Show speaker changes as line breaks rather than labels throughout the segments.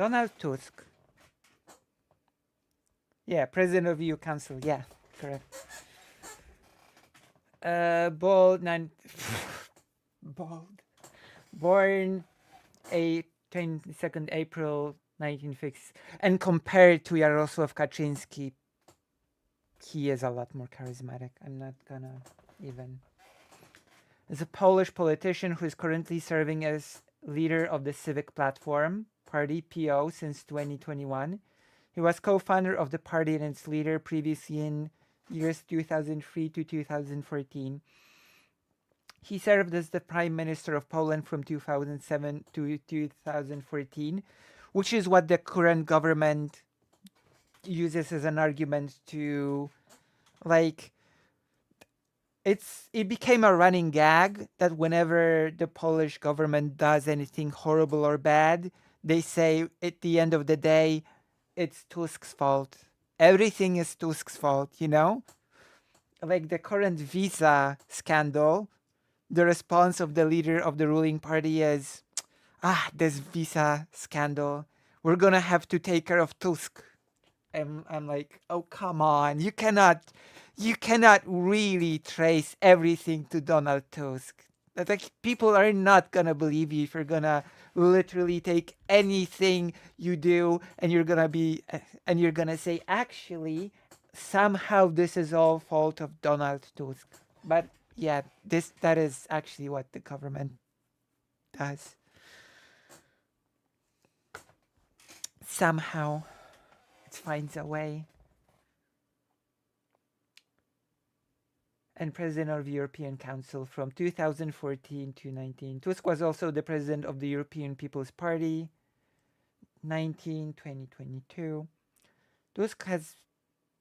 Donald Tusk. Yeah, president of EU Council. Yeah, correct. Bald, bald. Born a 22nd April 1950, and compared to Jarosław Kaczyński, he is a lot more charismatic. I'm not gonna even. Is a Polish politician who is currently serving as leader of the Civic Platform Party (PO) since 2021. He was co-founder of the party and its leader previously in years 2003 to 2014. He served as the Prime Minister of Poland from 2007 to 2014, which is what the current government uses as an argument to, like, it became a running gag that whenever the Polish government does anything horrible or bad, they say at the end of the day, it's Tusk's fault. Everything is Tusk's fault, you know? Like the current visa scandal, the response of the leader of the ruling party is, this visa scandal, we're gonna have to take care of Tusk. I'm like, oh come on, you cannot really trace everything to Donald Tusk. That's like people are not gonna believe you if you're gonna literally take anything you do and you're gonna say actually somehow this is all fault of Donald Tusk. But yeah, that is actually what the government does. Somehow it finds a way. And president of the European Council from 2014 to 19. Tusk was also the president of the European People's Party 2022. Tusk has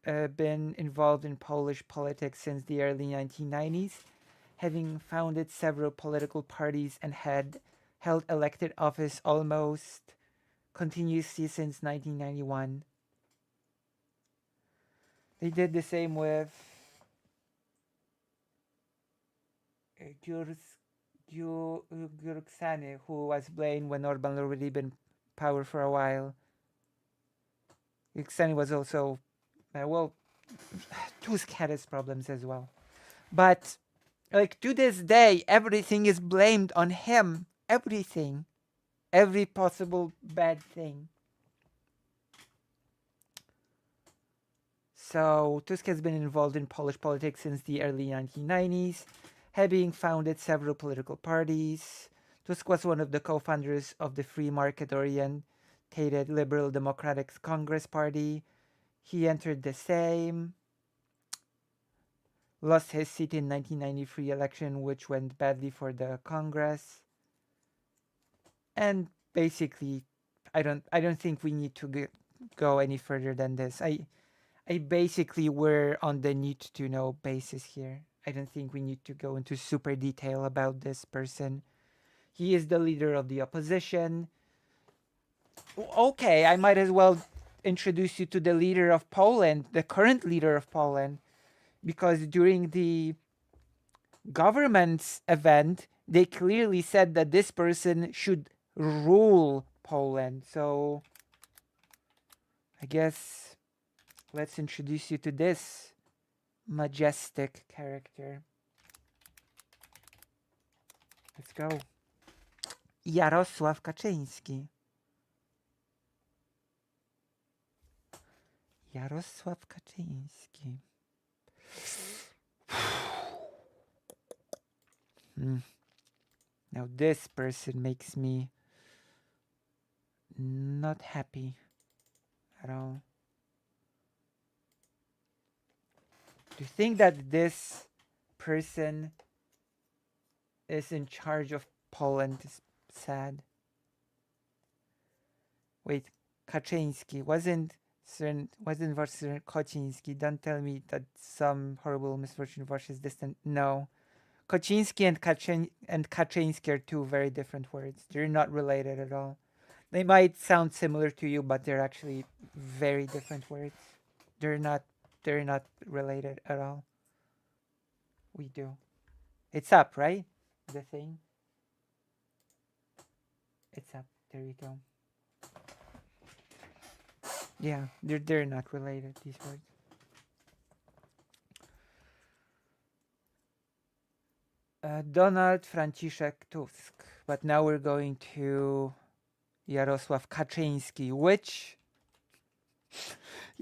been involved in Polish politics since the early 1990s, having founded several political parties and had held elected office almost continuously since 1991. They did the same with Gyurcsany, who was blamed when Orban already been power for a while. Gyurcsany was also, Tusk had his problems as well. But, like, to this day, everything is blamed on him. Everything. Every possible bad thing. So, Tusk has been involved in Polish politics since the early 1990s, having founded several political parties. Tusk was one of the co-founders of the free market-oriented Liberal Democratic Congress Party. He entered the Sejm, lost his seat in 1993 election, which went badly for the Congress. And basically, I don't think we need to go any further than this. I basically we're on the need to know basis here. I don't think we need to go into super detail about this person. He is the leader of the opposition. Okay, I might as well introduce you to the leader of Poland, the current leader of Poland, because during the government's event, they clearly said that this person should rule Poland. So I guess let's introduce you to this majestic character. Let's go. Jarosław Kaczyński. Jarosław Kaczyński. Now this person makes me not happy at all. To think that this person is in charge of Poland is sad. Wait, Kaczyński wasn't Kaczyński. Don't tell me that some horrible misfortune was distant. No, Kaczyński and Kaczyński are two very different words. They're not related at all. They might sound similar to you, but they're actually very different words. They're not related at all. We do. It's up, right? The thing. It's up. There you go. Yeah, they're not related, these words. Donald Franciszek Tusk. But now we're going to Jarosław Kaczyński, which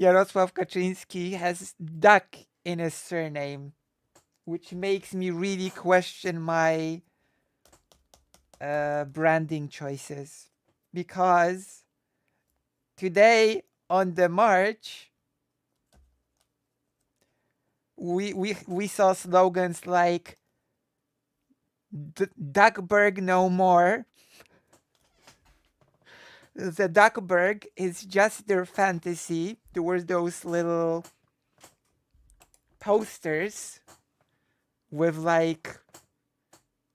Jarosław Kaczyński has duck in his surname, which makes me really question my branding choices. Because today on the march, we saw slogans like Duckburg no more. The Duckburg is just their fantasy. There were those little posters with like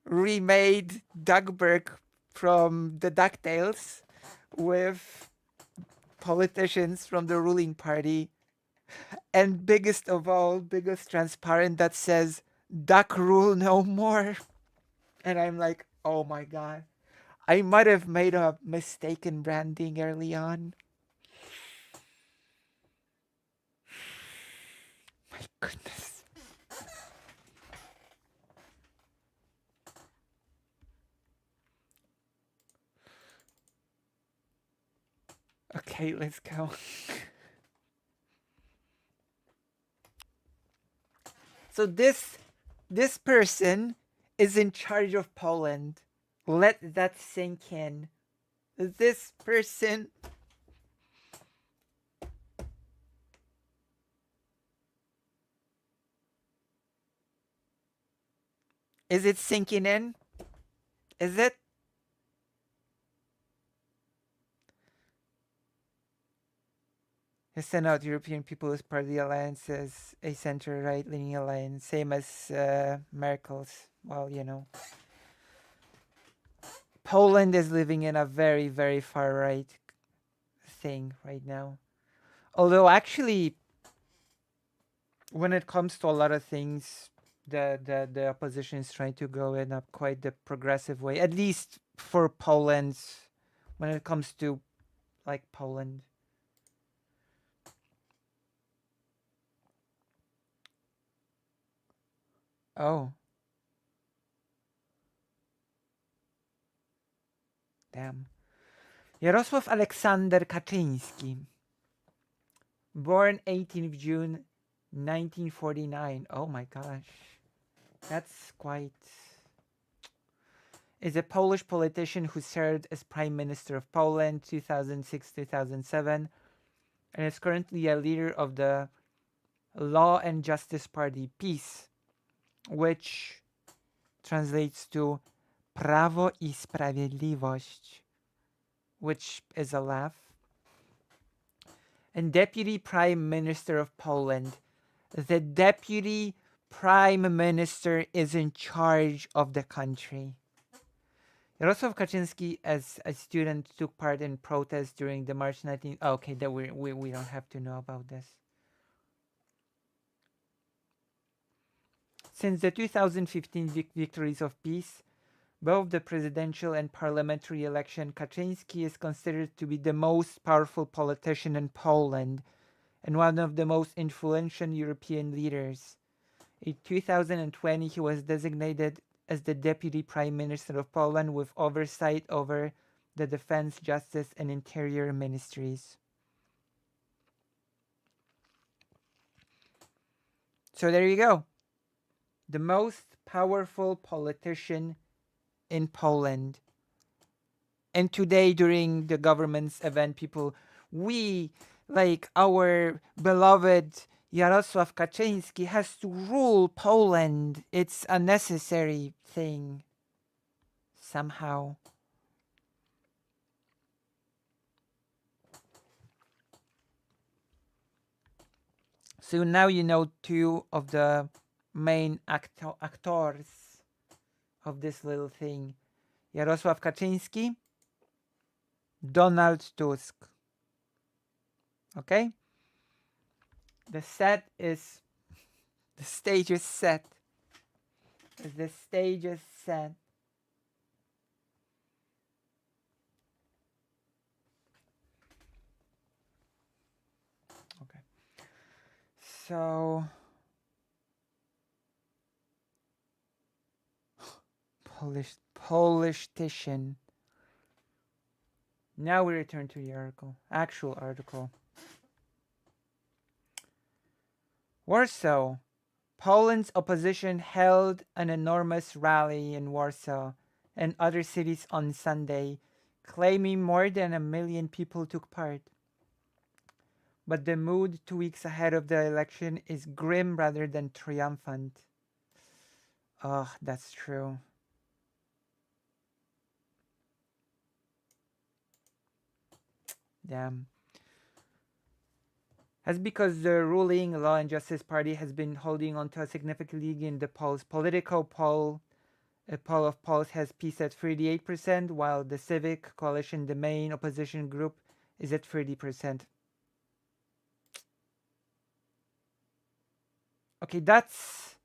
remade Duckburg from the DuckTales with politicians from the ruling party. And biggest of all, biggest transparent that says Duck rule no more. And I'm like, oh my god. I might have made a mistake in branding early on. My goodness. Okay, let's go. So this person is in charge of Poland. Let that sink in. This person is it sinking in? Is it? His Senate European People's Party alliance is a center-right leaning alliance, same as Merkel's. Well, you know, Poland is living in a very, very far-right thing right now. Although actually, when it comes to a lot of things, the opposition is trying to go in a quite the progressive way, at least for Poland, when it comes to like Poland. Oh, damn. Jarosław Aleksander Kaczyński, born 18th June 1949. Oh my gosh. That's quite. Is a Polish politician who served as Prime Minister of Poland 2006-2007 and is currently a leader of the Law and Justice Party PiS, which translates to Prawo I Sprawiedliwość, which is a laugh. And Deputy Prime Minister of Poland. The Deputy Prime Minister is in charge of the country. Jarosław Kaczyński, as a student, took part in protests during the March 19th. Oh, okay, that we don't have to know about this. Since the 2015 victories of peace, both the presidential and parliamentary election, Kaczyński is considered to be the most powerful politician in Poland and one of the most influential European leaders. In 2020, he was designated as the Deputy Prime Minister of Poland with oversight over the Defense, Justice, and Interior ministries. So there you go. The most powerful politician in Poland. And today, during the government's event, people, we, like our beloved Jarosław Kaczyński, has to rule Poland. It's a necessary thing. Somehow. So now you know two of the main actors of this little thing. Jarosław Kaczyński, Donald Tusk. Okay? The stage is set. The stage is set. So Politician. Now we return to the article. Actual article. Warsaw. Poland's opposition held an enormous rally in Warsaw and other cities on Sunday, claiming more than 1 million people took part. But the mood 2 weeks ahead of the election is grim rather than triumphant. Oh, that's true. Damn. That's because the ruling Law and Justice Party has been holding on to a significant lead in the polls. Political poll, a poll of polls has peace at 38%, while the Civic Coalition, the main opposition group, is at 30%. Okay, that's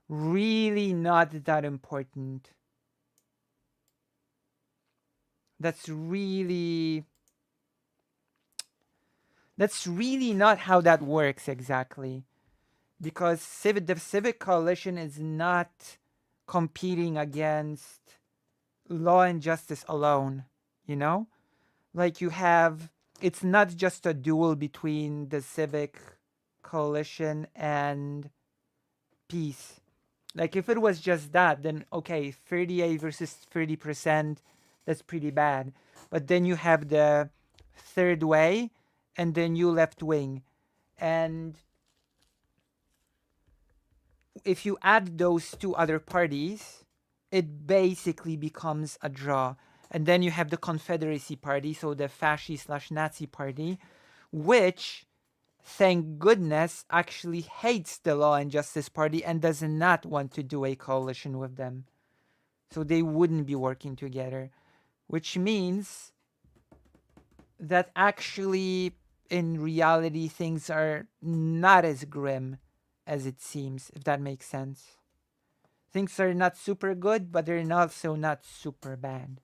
really not that important. That's really not how that works exactly. Because the Civic Coalition is not competing against Law and Justice alone, you know? Like you have, it's not just a duel between the Civic Coalition and Peace. Like if it was just that, then okay, 38 versus 30%, that's pretty bad. But then you have the third way and the new left wing. And if you add those two other parties, it basically becomes a draw. And then you have the Confederacy Party, so the fascist/Nazi party, which, thank goodness, actually hates the Law and Justice Party and does not want to do a coalition with them. So they wouldn't be working together, which means that actually, in reality, things are not as grim as it seems, if that makes sense. Things are not super good, but they're also not super bad.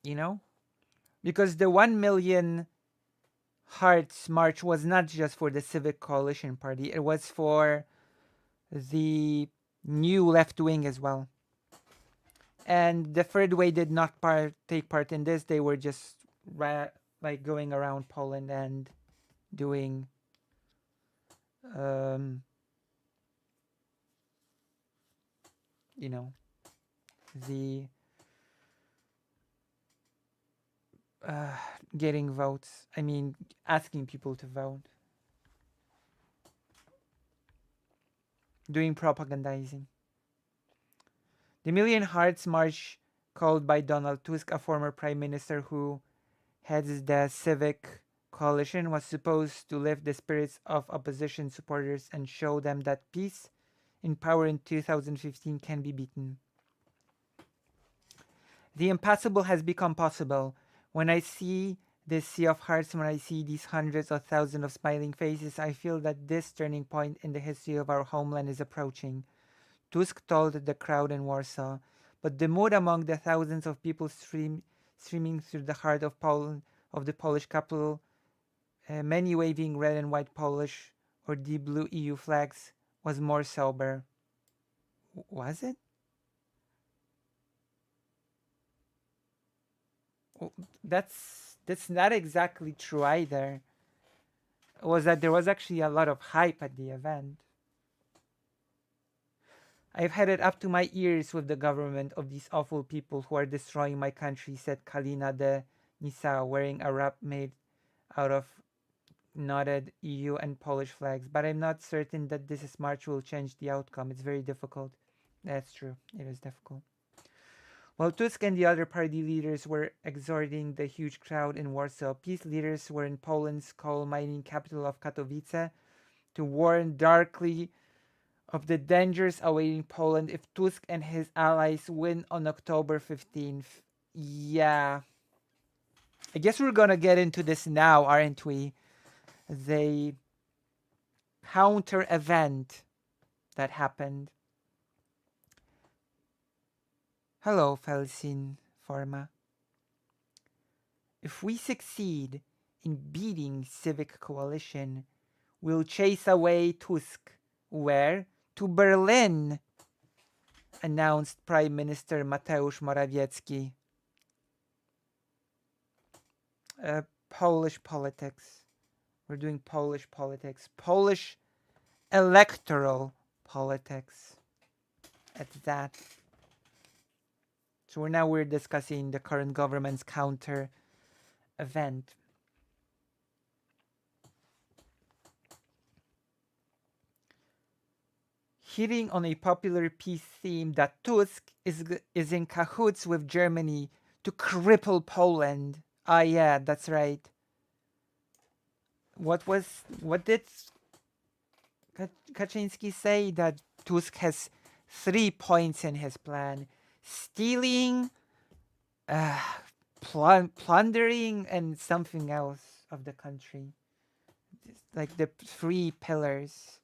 You know? Because the 1 million Hearts March was not just for the Civic Coalition Party, it was for the new left wing as well. And the third way did not take part in this. They were just like going around Poland and doing you know, the uh, getting votes. I mean, asking people to vote. Doing propagandizing. The Million Hearts March, called by Donald Tusk, a former prime minister who heads the Civic Coalition, was supposed to lift the spirits of opposition supporters and show them that peace in power in 2015 can be beaten. The impossible has become possible. When I see this sea of hearts, when I see these hundreds of thousands of smiling faces, I feel that this turning point in the history of our homeland is approaching. Tusk told the crowd in Warsaw, but the mood among the thousands of people streaming through the heart of Poland, of the Polish capital, many waving red and white Polish or deep blue EU flags, was more sober. Was it? That's not exactly true either. Was that there was actually a lot of hype at the event. I've had it up to my ears with the government of these awful people who are destroying my country, said Kalina de Nisa, wearing a wrap made out of knotted EU and Polish flags. But I'm not certain that this march will change the outcome. It's very difficult. That's true. It is difficult. While Tusk and the other party leaders were exhorting the huge crowd in Warsaw, peace leaders were in Poland's coal mining capital of Katowice to warn darkly of the dangers awaiting Poland if Tusk and his allies win on October 15th. Yeah. I guess we're gonna get into this now, aren't we? The counter event that happened. Hello, Felsin Forma. If we succeed in beating Civic Coalition, we'll chase away Tusk. Where? To Berlin, announced Prime Minister Mateusz Morawiecki. Polish politics. We're doing Polish politics. Polish electoral politics. At that. So we're discussing the current government's counter event. Hitting on a popular peace theme that Tusk is in cahoots with Germany to cripple Poland. Ah, yeah, that's right. What did Kaczyński say? That Tusk has 3 points in his plan: stealing, plundering, and something else of the country. Like the 3 pillars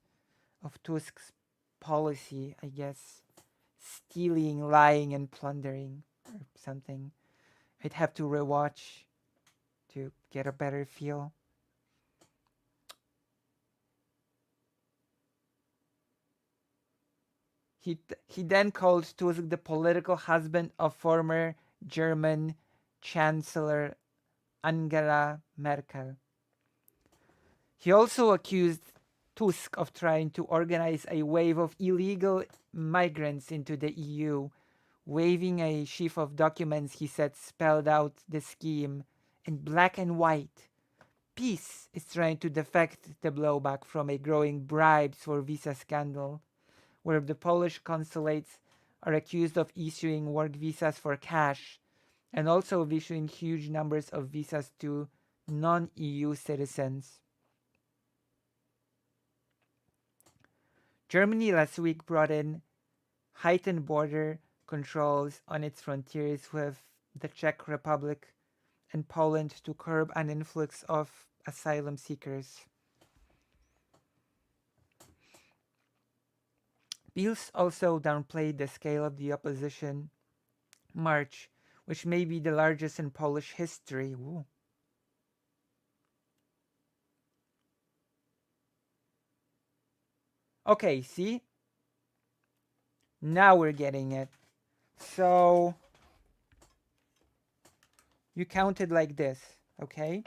of Tusk's policy, I guess. Stealing, lying, and plundering, or something. I'd have to rewatch to get a better feel. He then called Tusk the political husband of former German Chancellor Angela Merkel. He also accused Tusk of trying to organize a wave of illegal migrants into the EU. Waving a sheaf of documents, he said, spelled out the scheme in black and white. Peace is trying to defect the blowback from a growing bribes for visa scandal, where the Polish consulates are accused of issuing work visas for cash and also of issuing huge numbers of visas to non-EU citizens. Germany last week brought in heightened border controls on its frontiers with the Czech Republic and Poland to curb an influx of asylum seekers. Pills also downplayed the scale of the opposition march, which may be the largest in Polish history. Ooh. Okay, see? Now we're getting it. So you counted like this, okay?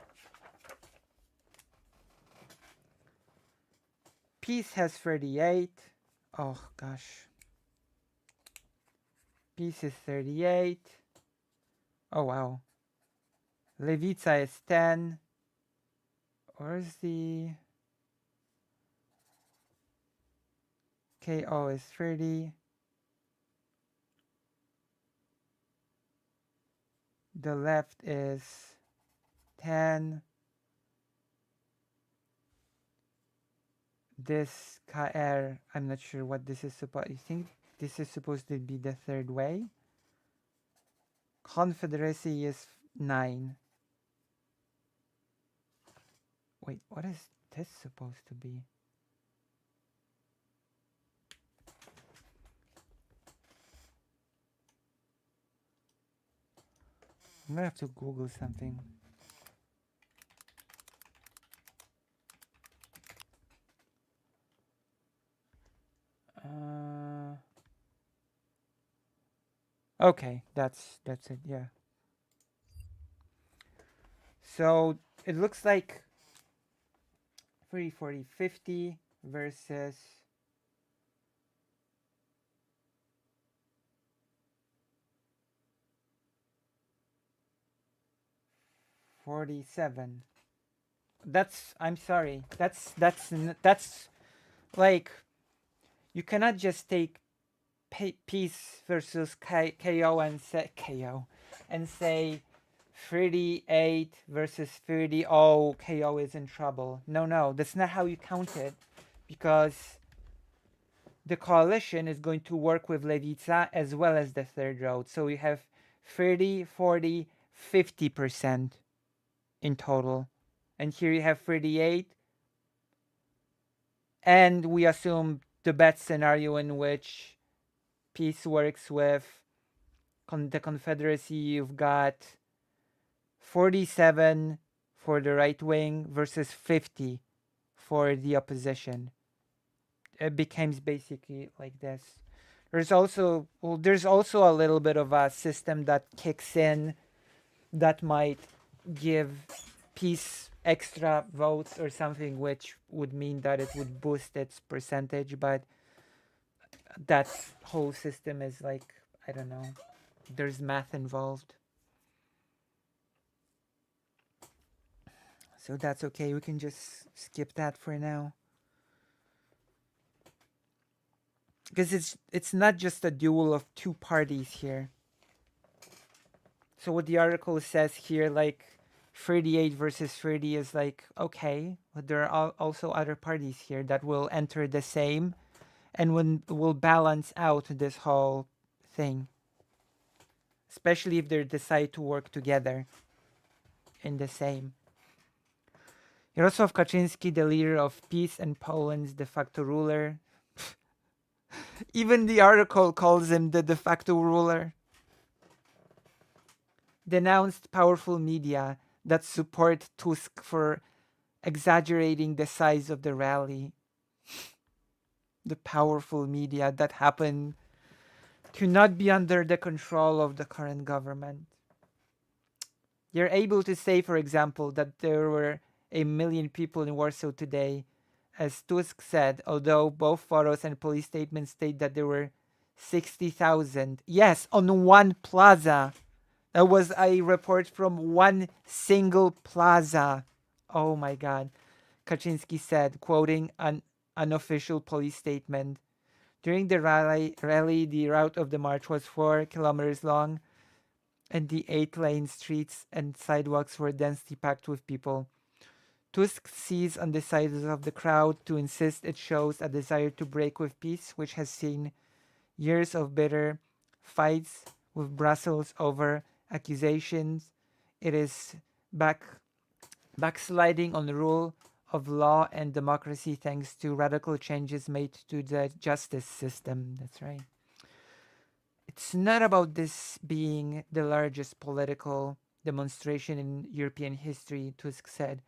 Peace has 38. Oh gosh. Peace is 38. Oh wow. Lewica is 10. Where's the KO is 30. The left is 10. This KR, I'm not sure what this is supposed. I think this is supposed to be the third way. Confederacy is 9. Wait, what is this supposed to be? I'm gonna have to Google something. Okay, that's it. Yeah. So it looks like 30, 40, 50 versus 47. I'm sorry. That's like, you cannot just take peace versus KO and say 38 versus 30. Oh, KO is in trouble. No, that's not how you count it, because the coalition is going to work with Lewica as well as the third road. So we have 30, 40, 50% in total. And here you have 38. And we assume the best scenario in which peace works with the Confederacy. You've got 47 for the right wing versus 50 for the opposition. It becomes basically like this. There's also a little bit of a system that kicks in that might give peace extra votes or something, which would mean that it would boost its percentage, but that whole system is like, I don't know, there's math involved. So that's okay, we can just skip that for now. Because it's not just a duel of two parties here. So what the article says here, like 38 versus 30 is like, okay, but there are also other parties here that will enter the same and will balance out this whole thing. Especially if they decide to work together in the same. Jarosław Kaczyński, the leader of peace and Poland's de facto ruler. Even the article calls him the de facto ruler. Denounced powerful media that support Tusk for exaggerating the size of the rally. The powerful media that happen to not be under the control of the current government. You're able to say, for example, that there were 1 million people in Warsaw today, as Tusk said, although both photos and police statements state that there were 60,000. Yes, on one plaza. That was a report from one single plaza. Oh my God. Kaczyński said, quoting an unofficial police statement. During the rally, the route of the march was 4 kilometers long, and the 8-lane streets and sidewalks were densely packed with people. Tusk sees on the sides of the crowd to insist it shows a desire to break with peace, which has seen years of bitter fights with Brussels over accusations. It is backsliding on the rule of law and democracy thanks to radical changes made to the justice system. That's right. It's not about this being the largest political demonstration in European history, Tusk said.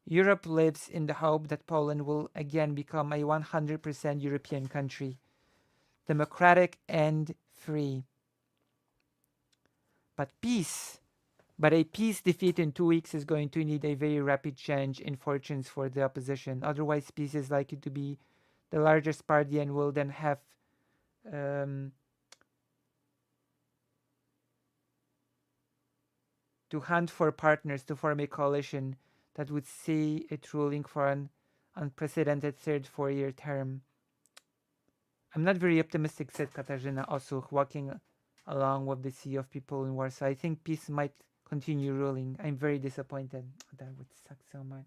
Europe lives in the hope that Poland will again become a 100% European country, democratic and free. But a peace defeat in 2 weeks is going to need a very rapid change in fortunes for the opposition. Otherwise, peace is likely to be the largest party and will then have to hunt for partners to form a coalition that would see it ruling for an unprecedented third 4-year term. I'm not very optimistic, said Katarzyna Osuch, walking along with the sea of people in Warsaw. I think peace might continue ruling. I'm very disappointed. That would suck so much.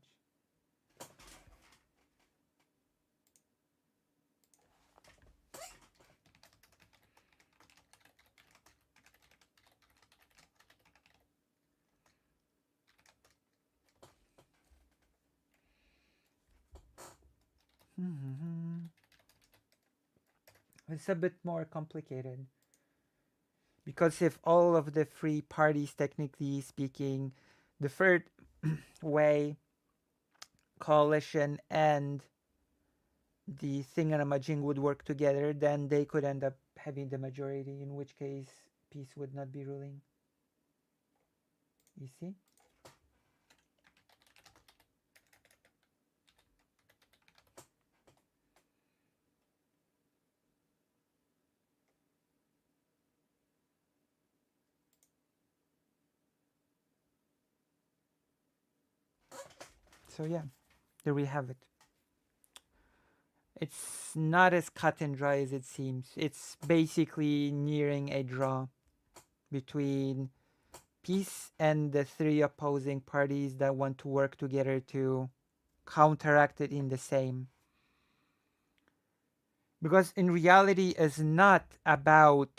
It's a bit more complicated. Because if all of the three parties, technically speaking, the third way, coalition, and the thingamajig would work together, then they could end up having the majority, in which case peace would not be ruling. You see? So yeah, there we have it. It's not as cut and dry as it seems. It's basically nearing a draw between peace and the three opposing parties that want to work together to counteract it in the same. Because in reality, it's not about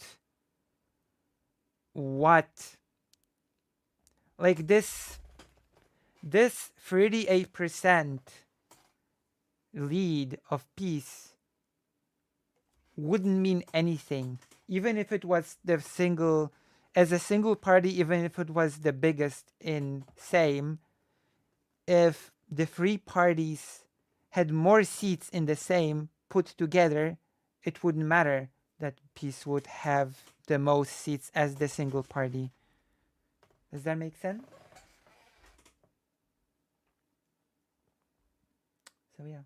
what, like this 38% lead of peace wouldn't mean anything, even if it was the single as a single party, even if it was the biggest in Sejm, if the three parties had more seats in the Sejm put together, it wouldn't matter that PiS would have the most seats as the single party. Does that make sense? So yeah.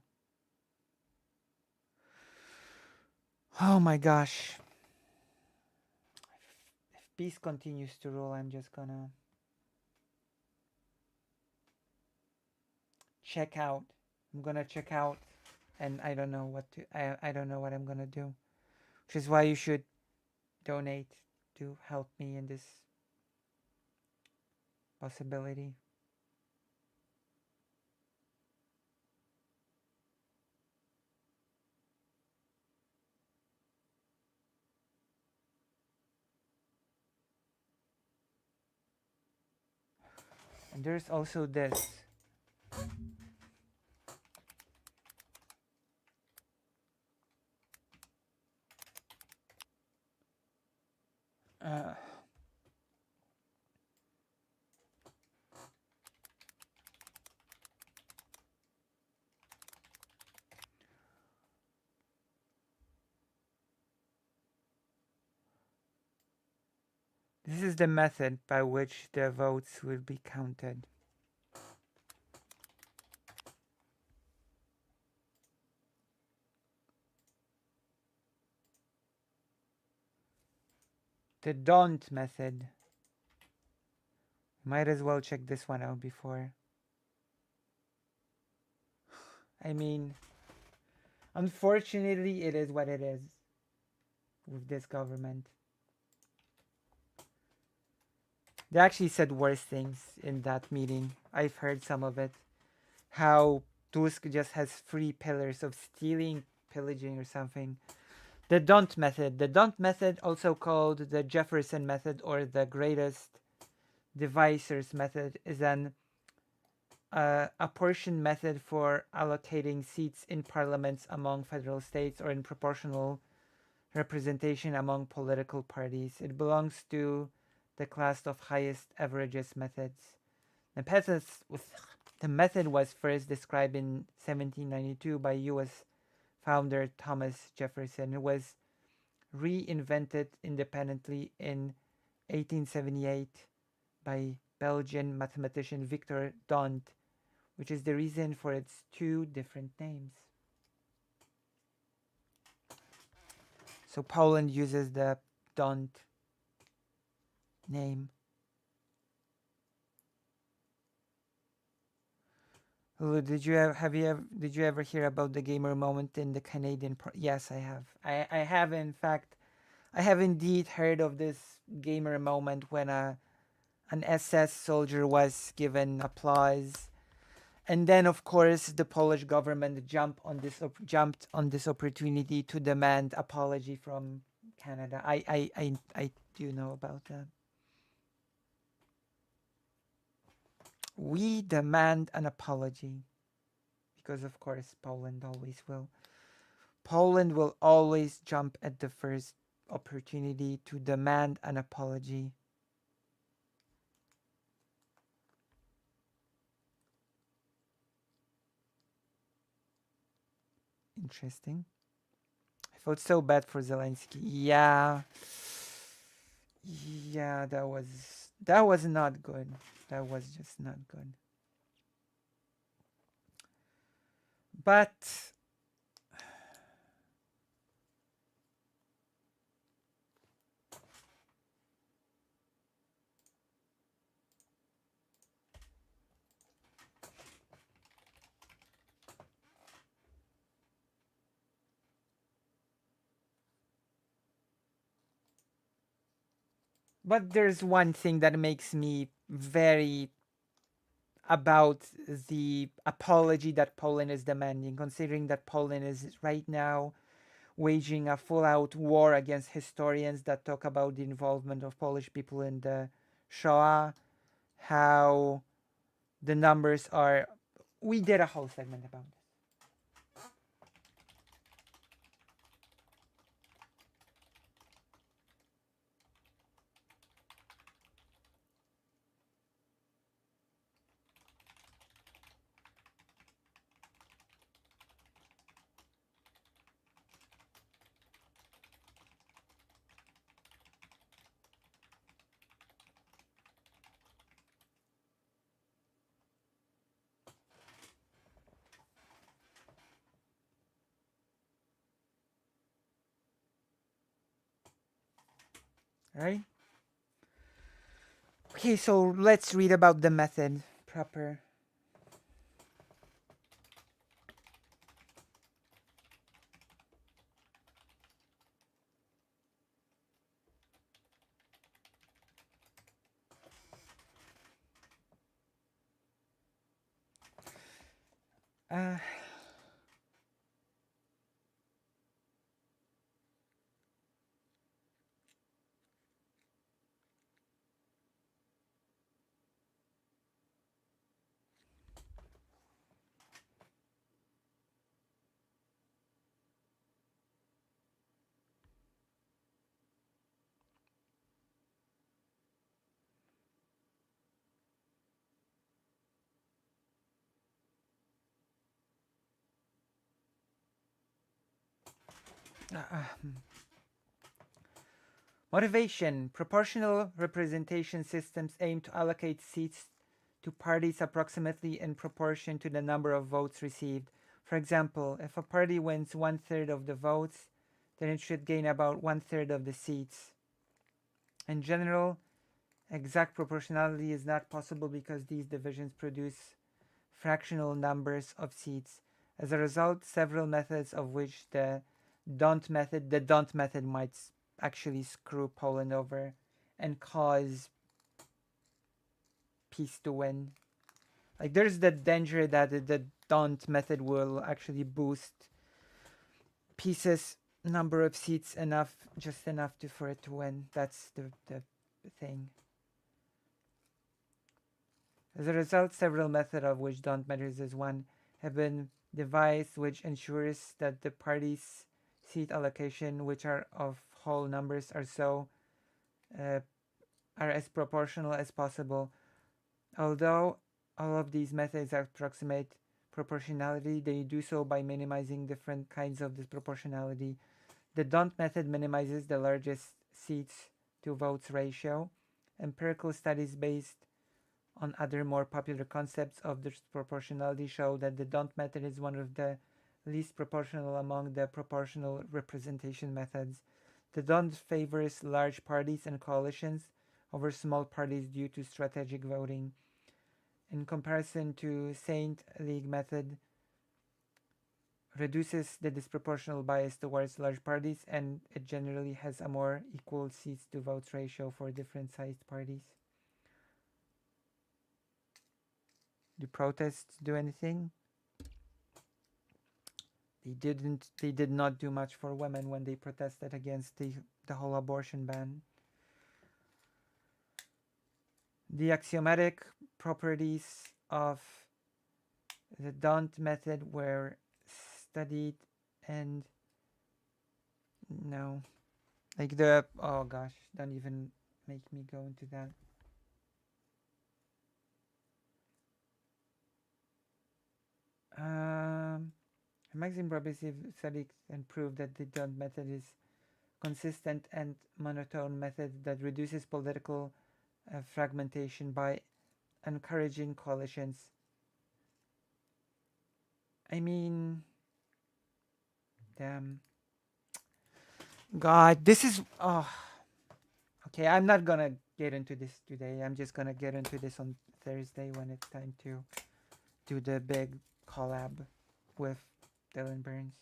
Oh my gosh. If PiS continues to rule, I'm just gonna check out. I'm gonna check out, and I don't know what to. I don't know what I'm gonna do. Which is why you should donate to help me in this possibility. And there's also this. Uh, this is the method by which the votes will be counted. The don't method. Might as well check this one out before. I mean, unfortunately, it is what it is with this government. They actually said worse things in that meeting. I've heard some of it. How Tusk just has three pillars of stealing, pillaging, or something. The don't method. The don't method, also called the Jefferson method or the greatest divisors method, is an apportion method for allocating seats in parliaments among federal states or in proportional representation among political parties. It belongs to the class of highest averages methods. The method was first described in 1792 by U.S. founder Thomas Jefferson. It was reinvented independently in 1878 by Belgian mathematician Victor D'Hondt, which is the reason for its two different names. So Poland uses the D'Hondt name. Did you ever hear about the gamer moment in the Canadian? Yes, I have. I have in fact, I have indeed heard of this gamer moment when an SS soldier was given applause, and then of course the Polish government jumped on this opportunity to demand apology from Canada. I do know about that. We demand an apology because of course Poland always will. Poland will always jump at the first opportunity to demand an apology. Interesting. I felt so bad for Zelensky. Yeah. Yeah, that was not good. That was just not good. But there's one thing that makes me very about the apology that Poland is demanding, considering that Poland is right now waging a full-out war against historians that talk about the involvement of Polish people in the Shoah, how the numbers are. We did a whole segment about this. Right? Okay, so let's read about the method proper. Uh, uh, uh, Motivation. Proportional representation systems aim to allocate seats to parties approximately in proportion to the number of votes received. For example, if a party wins one third of the votes, then it should gain about one third of the seats. In general, exact proportionality is not possible because these divisions produce fractional numbers of seats. As a result, several methods, of which the don't method might actually screw Poland over and cause peace to win. Like there's the danger that the don't method will actually boost peace's number of seats enough, just enough for it to win. That's the thing. As a result, several methods, of which don't matters is one, have been devised which ensures that the parties' seat allocation, which are of whole numbers, uh, are as proportional as possible. Although all of these methods approximate proportionality, they do so by minimizing different kinds of disproportionality. The don't method minimizes the largest seats to votes ratio. Empirical studies based on other more popular concepts of disproportionality show that the don't method is one of the least proportional among the proportional representation methods. The don't favors large parties and coalitions over small parties due to strategic voting. In comparison to Saint League method, reduces the disproportional bias towards large parties, and it generally has a more equal seats to votes ratio for different sized parties. Do protests do anything? They didn't. They did not do much for women when they protested against the whole abortion ban. The axiomatic properties of the don't method were studied, and no, like the oh gosh, don't even make me go into that. Um, a maximum probability study and proved that the don't method is consistent and monotone method that reduces political fragmentation by encouraging coalitions. I mean, damn, God, this is okay. I'm not gonna get into this today. I'm just gonna get into this on Thursday when it's time to do the big collab with Dylan Burns.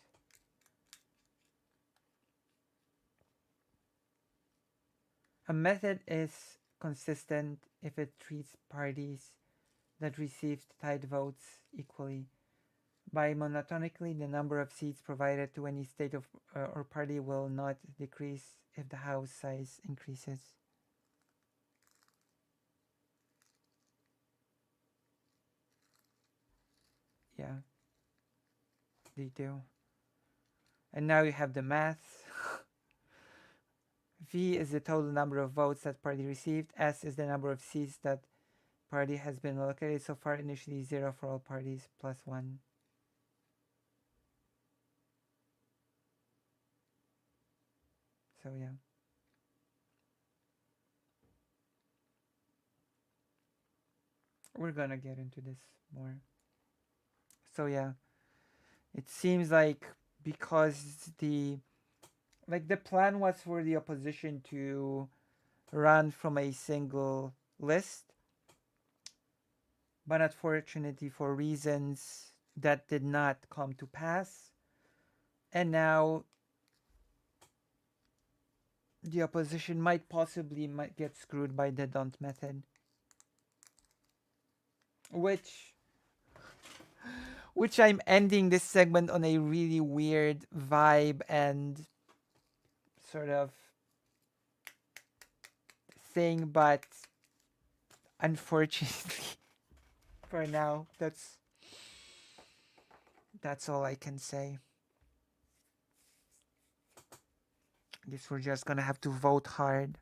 A method is consistent if it treats parties that received tied votes equally. By monotonically, the number of seats provided to any state or party will not decrease if the house size increases. Yeah, they do. And now you have the math. V is the total number of votes that party received. S is the number of seats that party has been allocated so far. Initially 0 for all parties plus 1. So yeah. We're gonna get into this more. So yeah. It seems like because the plan was for the opposition to run from a single list. But unfortunately, for reasons that did not come to pass, and now the opposition might get screwed by the Don't method, which I'm ending this segment on a really weird vibe and sort of thing, but unfortunately, for now, that's all I can say. I guess we're just gonna have to vote hard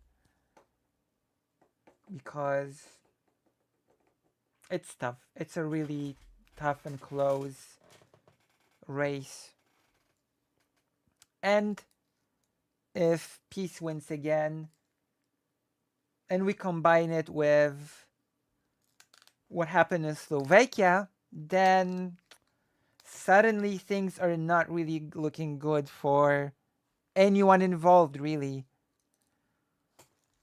because it's tough. It's a really tough and close race. And if peace wins again, and we combine it with what happened in Slovakia, then suddenly things are not really looking good for anyone involved, really.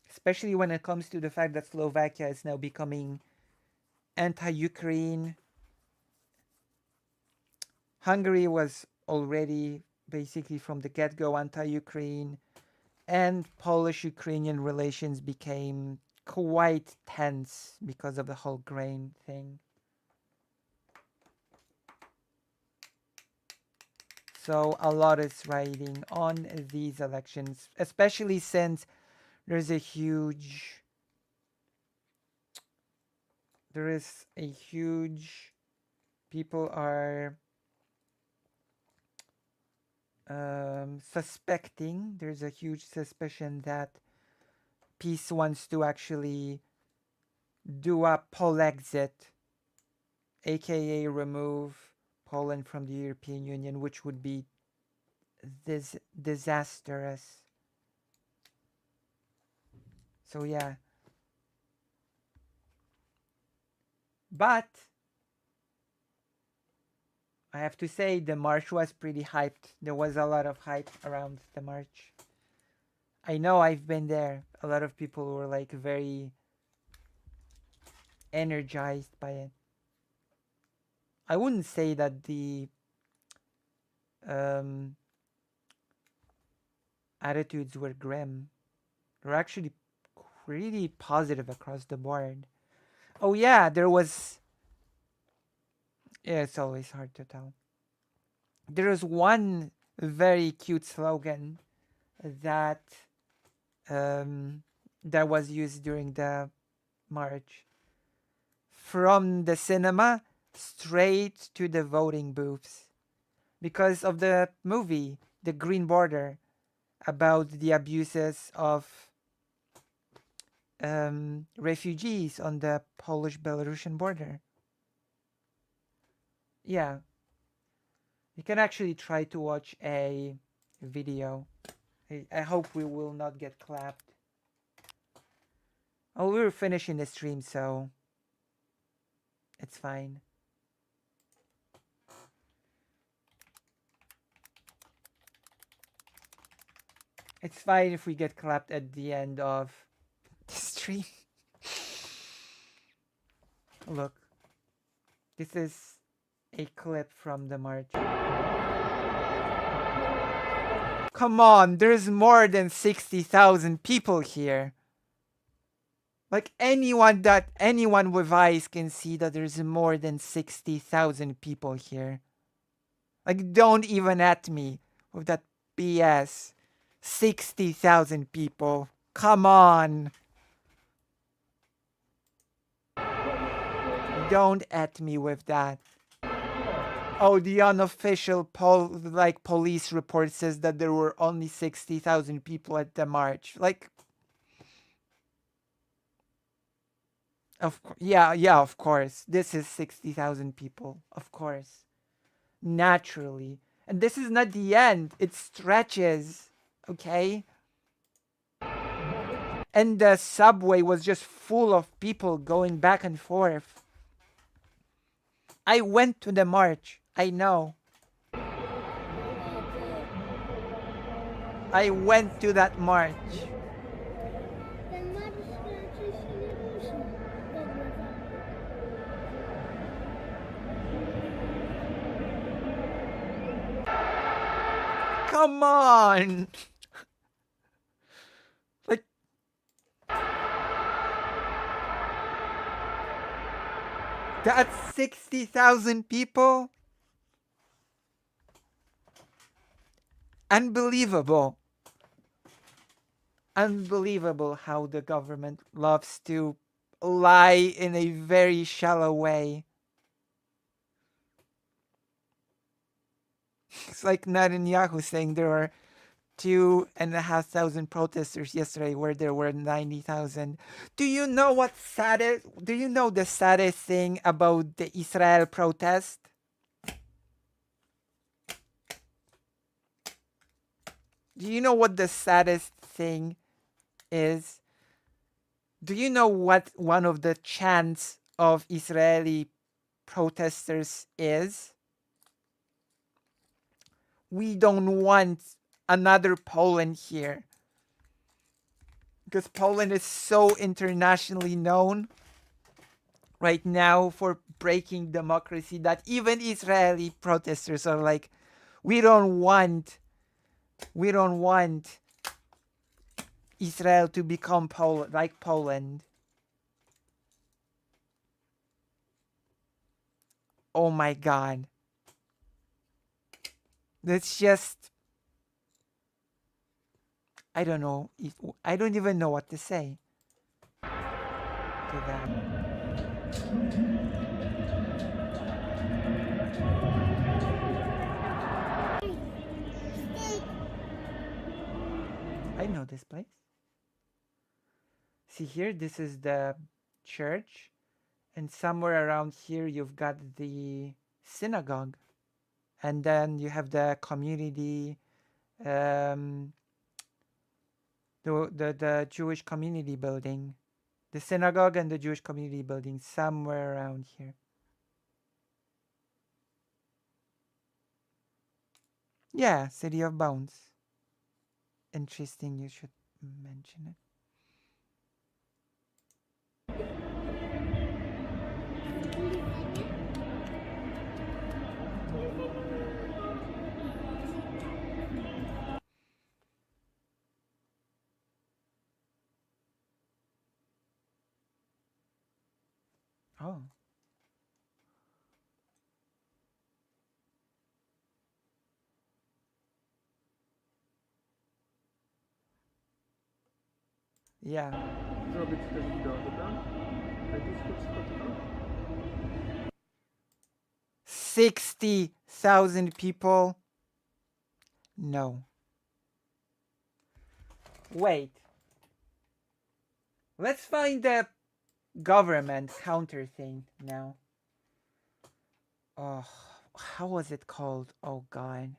Especially when it comes to the fact that Slovakia is now becoming anti-Ukraine. Hungary was already basically from the get-go anti-Ukraine, and Polish-Ukrainian relations became quite tense because of the whole grain thing. So a lot is riding on these elections, especially since there is a huge people are suspecting, there's a huge suspicion that peace wants to actually do a Polexit, aka remove Poland from the European Union, which would be this disastrous. So yeah. But I have to say the march was pretty hyped. There was a lot of hype around the march. I know, I've been there. A lot of people were like very energized by it. I wouldn't say that the attitudes were grim. They're actually pretty positive across the board. Oh yeah, there was. Yeah, it's always hard to tell. There was one very cute slogan that that was used during the march. From the cinema straight to the voting booths, because of the movie The Green Border, about the abuses of refugees on the Polish-Belarusian border. Yeah, you can actually try to watch a video. I hope we will not get clapped. Oh, we were finishing the stream, so it's fine. It's fine if we get clapped at the end of the stream. Look, this is a clip from the march. Come on, there's more than 60,000 people here. Like anyone with eyes can see that there's more than 60,000 people here. Like, don't even at me with that BS. 60,000 people. Come on. Don't at me with that. Oh, the unofficial police report says that there were only 60,000 people at the march. Like, of course. This is 60,000 people. Of course. Naturally. And this is not the end. It stretches. Okay? And the subway was just full of people going back and forth. I went to the march. I know. I went to that march. Come on! Like, that's 60,000 people? Unbelievable. Unbelievable how the government loves to lie in a very shallow way. It's like Netanyahu saying there are 2,500 protesters yesterday where there were 90,000. Do you know what's saddest? Do you know the saddest thing about the Israel protest? Do you know what the saddest thing is? Do you know what one of the chants of Israeli protesters is? We don't want another Poland here. Because Poland is so internationally known right now for breaking democracy that even Israeli protesters are like, we don't want Israel to become like Poland. Oh my god. That's just, I don't know. I don't even know what to say to that. I know this place. See here, this is the church, and somewhere around here you've got the synagogue, and then you have the community, um, the Jewish community building, the synagogue and the Jewish community building somewhere around here. Yeah, City of Bones. Interesting, you should mention it. Oh, yeah.
Zrobić też wideo, dobra? Najpierw spotyka.
60,000 people? No. Wait. Let's find the government counter thing now. Oh, how was it called? Oh god.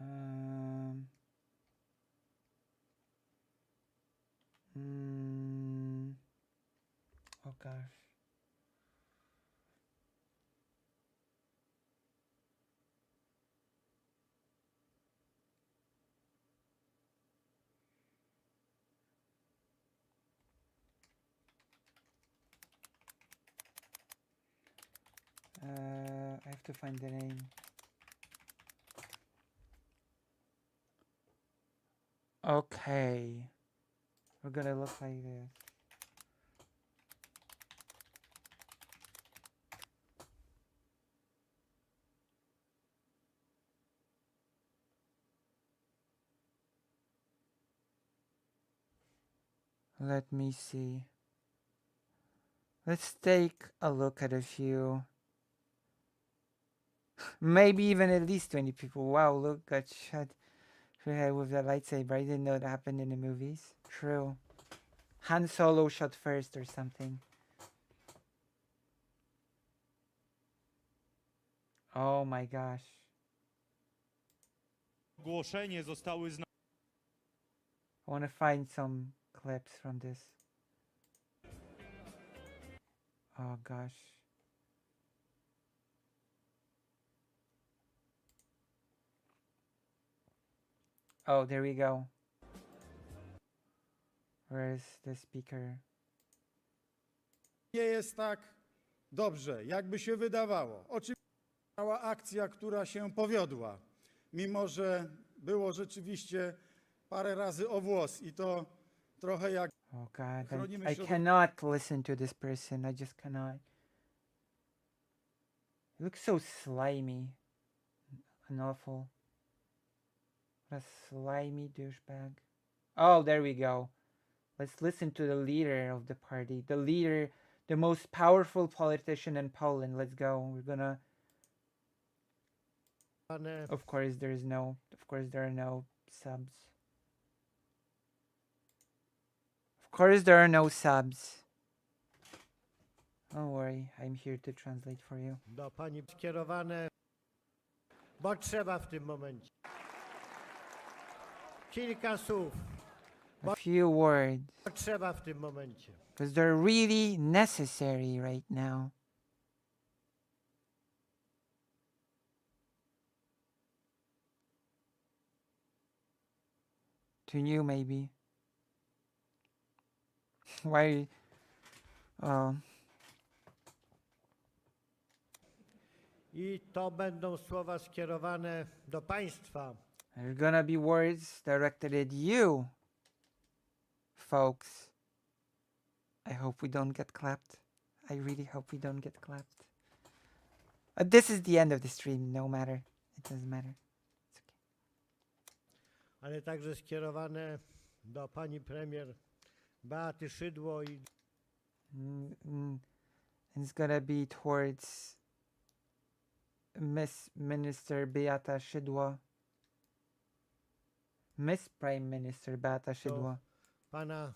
Um. Oh gosh. I have to find the name. Okay. We're gonna look like this. Let me see. Let's take a look at a few. Maybe even at least 20 people. Wow, look, got shot with a lightsaber. I didn't know that happened in the movies. True. Han Solo shot first or something. Oh my gosh.
Ogłoszenie zostały
I want to find some clips from this. Oh gosh. Oh, there we go. Where's the speaker?
Nie jest tak dobrze, jakby się wydawało. Oczywiście mała akcja, która się powiodła, mimo że było rzeczywiście parę razy o włos i to trochę jak
Oh God,
chronimy
I
środowisko.
cannot listen to this person. I just cannot. He looks so slimy and awful. What a slimy douchebag. Oh, there we go. Let's listen to the leader of the party. The leader, the most powerful politician in Poland. Let's go. We're gonna. Of course, there are no subs. Of course, there are no subs. Don't worry, I'm here to translate for you.
Do pani skierowane, bo trzeba w tym momencie. Kilka słów,
A few words,
bo trzeba w tym momencie.
because they're really necessary right now. To you, maybe. Why? Oh,
I to będą słowa skierowane do państwa.
there's gonna be words directed at you, folks. I hope we don't get clapped. I really hope we don't get clapped. This is the end of the stream, no matter. It doesn't matter. It's okay.
Ale także skierowane do pani premier Beaty Szydło i
It's gonna be towards Miss Minister Beata Szydło. Miss Prime Minister Beata Szydło.
pana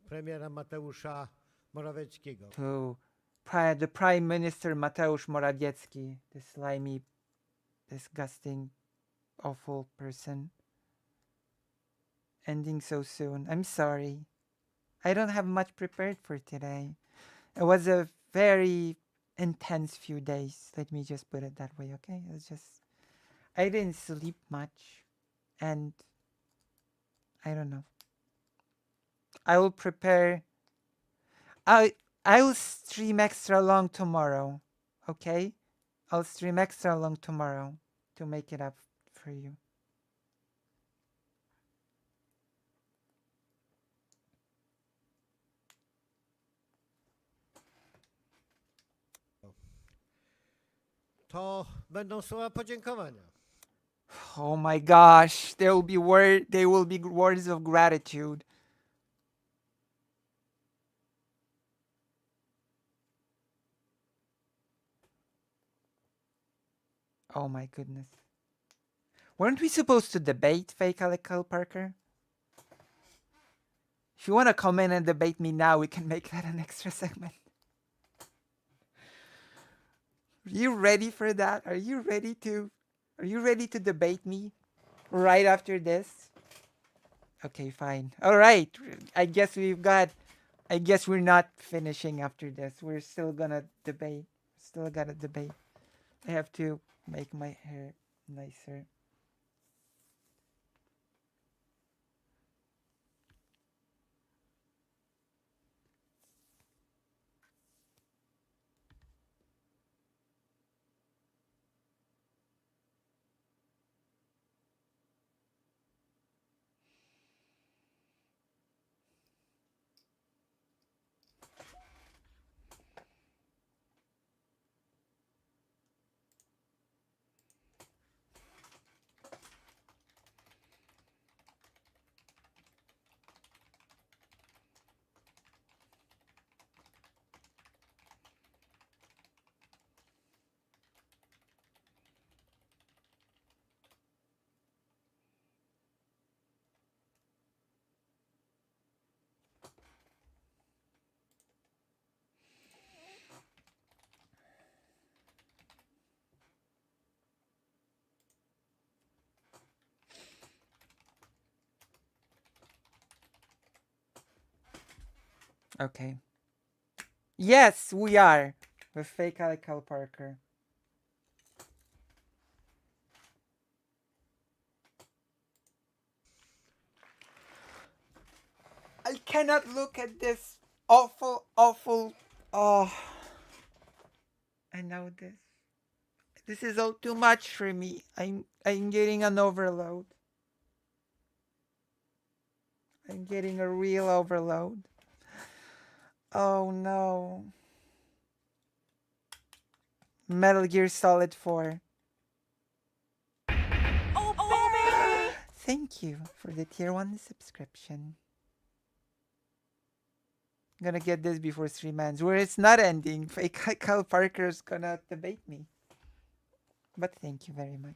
premiera Mateusza Morawieckiego.
To the Prime Minister Mateusz Morawiecki, the slimy, disgusting, awful person. Ending so soon. I'm sorry. I don't have much prepared for today. It was a very intense few days. Let me just put it that way, okay? I didn't sleep much, and I don't know. I will prepare. I will stream extra long tomorrow, okay? I'll stream extra long tomorrow to make it up for you.
To będą słowa podziękowania.
Oh my gosh, there will be words of gratitude. Oh my goodness. Weren't we supposed to debate fake Alec Parker? If you want to come in and debate me now, we can make that an extra segment. Are you ready for that? Are you ready to debate me right after this? Okay, fine. All right. I guess we're not finishing after this. We're still gonna debate. Still gotta debate. I have to make my hair nicer. Okay. Yes, we are with fake Alec Parker. I cannot look at this awful, awful, Oh, I know this. This is all too much for me. I'm getting an overload. I'm getting a real overload. Oh no. Metal Gear Solid 4. Oh, baby! Thank you for the tier 1 subscription. I'm gonna get this before 3 months, where it's not ending. Fake Kyle Parker's gonna debate me. But thank you very much.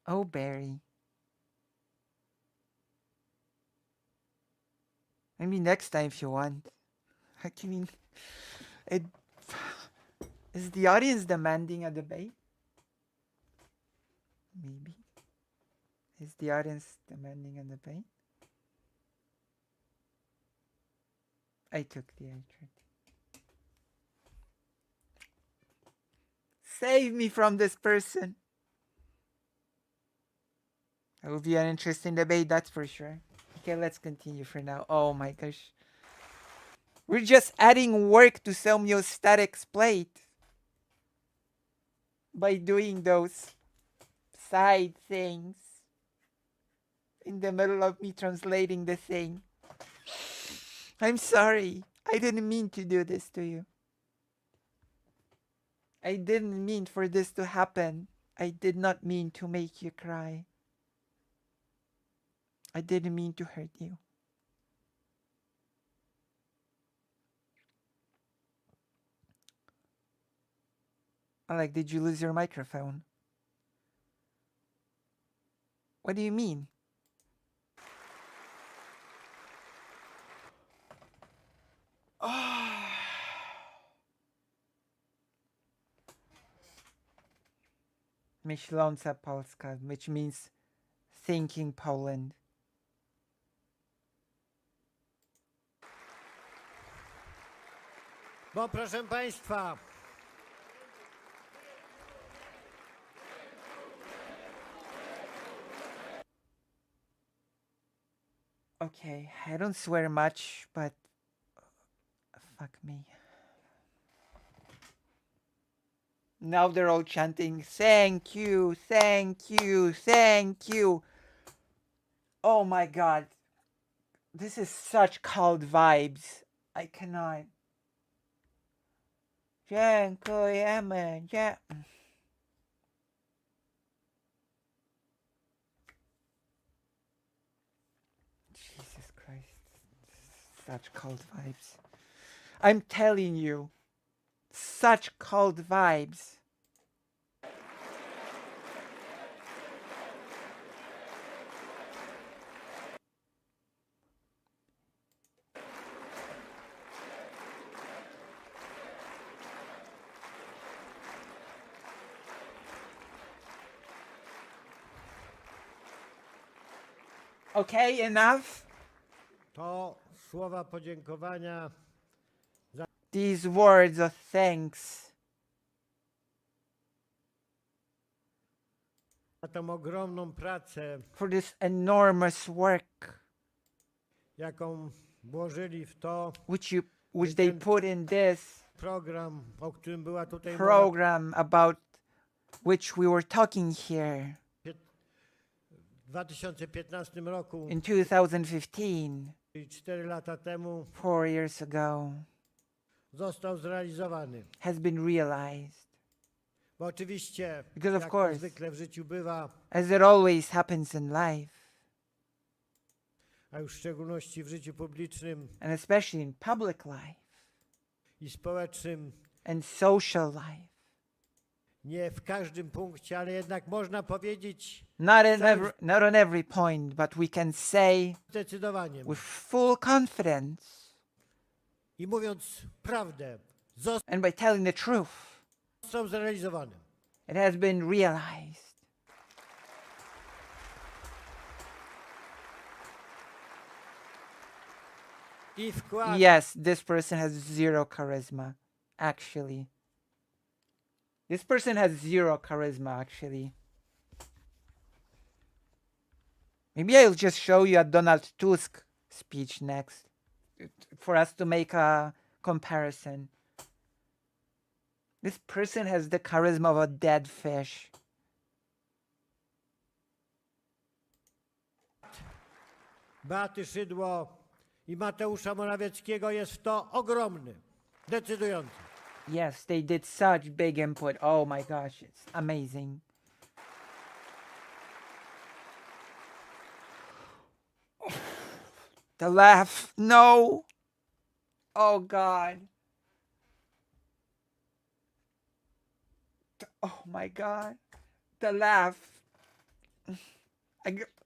Oh, Barry. Maybe next time if you want. I mean, it is the audience demanding a debate? Maybe. Is the audience demanding a debate? I took the entry. Save me from this person. It will be an interesting debate, that's for sure. Okay, let's continue for now. Oh my gosh. We're just adding work to homeostatic's plate by doing those side things in the middle of me translating the thing. I'm sorry. I didn't mean to do this to you. I didn't mean for this to happen. I did not mean to make you cry. I didn't mean to hurt you. Like, did you lose your microphone? What do you mean? Myśląca Polska, which means thinking Poland.
Bo proszę Państwa,
Okay, I don't swear much, but fuck me. Now they're all chanting, thank you, thank you, thank you. Oh my god. This is such cult vibes. I cannot. Dziękujemy. Jesus Christ. Such cult vibes. I'm telling you. Such cult vibes. Okay, enough.
to słowa podziękowania
These words of thanks
za tą ogromną pracę,
for this enormous work
jaką włożyli w to
which they put in this
program, o którym była tutaj mowa
program about which we were talking here
w 2015 roku,
in 2015,
czyli 4 lata temu,
4 years ago,
został zrealizowany.
has been realized.
Bo oczywiście,
Because of
jak
course,
to zwykle w życiu bywa,
as it always happens in life,
a już w szczególności w życiu publicznym
and especially in public life
i społecznym,
and social life,
nie w każdym punkcie, ale jednak można powiedzieć
not on every point, but we can say
zdecydowanie
with full confidence
i mówiąc prawdę,
and by telling the truth,
został zrealizowany.
It has been realized.
I wkład
Yes, this person has zero charisma, actually. This person has zero charisma, actually. Maybe I'll just show you a Donald Tusk speech next for us to make a comparison. This person has the charisma of a dead fish.
Beaty Szydło i Mateusza Morawieckiego jest w to ogromny, decydujący.
Yes, they did such big input. Oh my gosh, it's amazing. The laugh. No. Oh God. Oh my God. The laugh.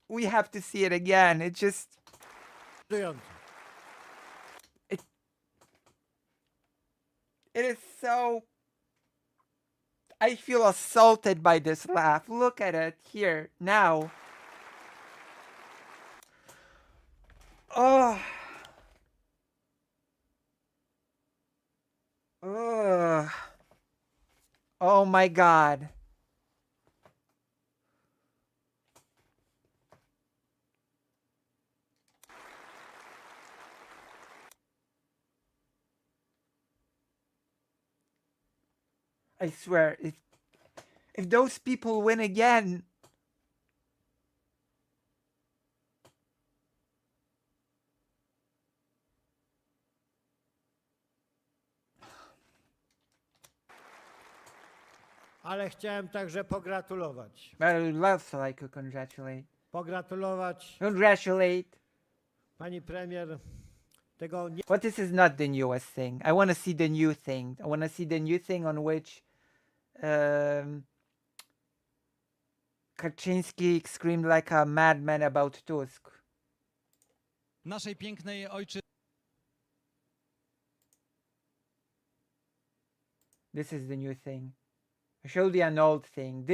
We have to see it again. It just.
Decydujący.
It is so. I feel assaulted by this laugh. Look at it here now. Oh. Ugh. Oh my God. I swear, if those people win again,
Ale chciałem także pogratulować.
I would love so I could
Pogratulować
congratulate.
pani premier tego
But this is not the newest thing. I want to see the new thing. I want to see the new thing on which Kaczyński screamed like a madman about Tusk.
Naszej pięknej ojczyzny.
This is the new thing. I showed you an old thing.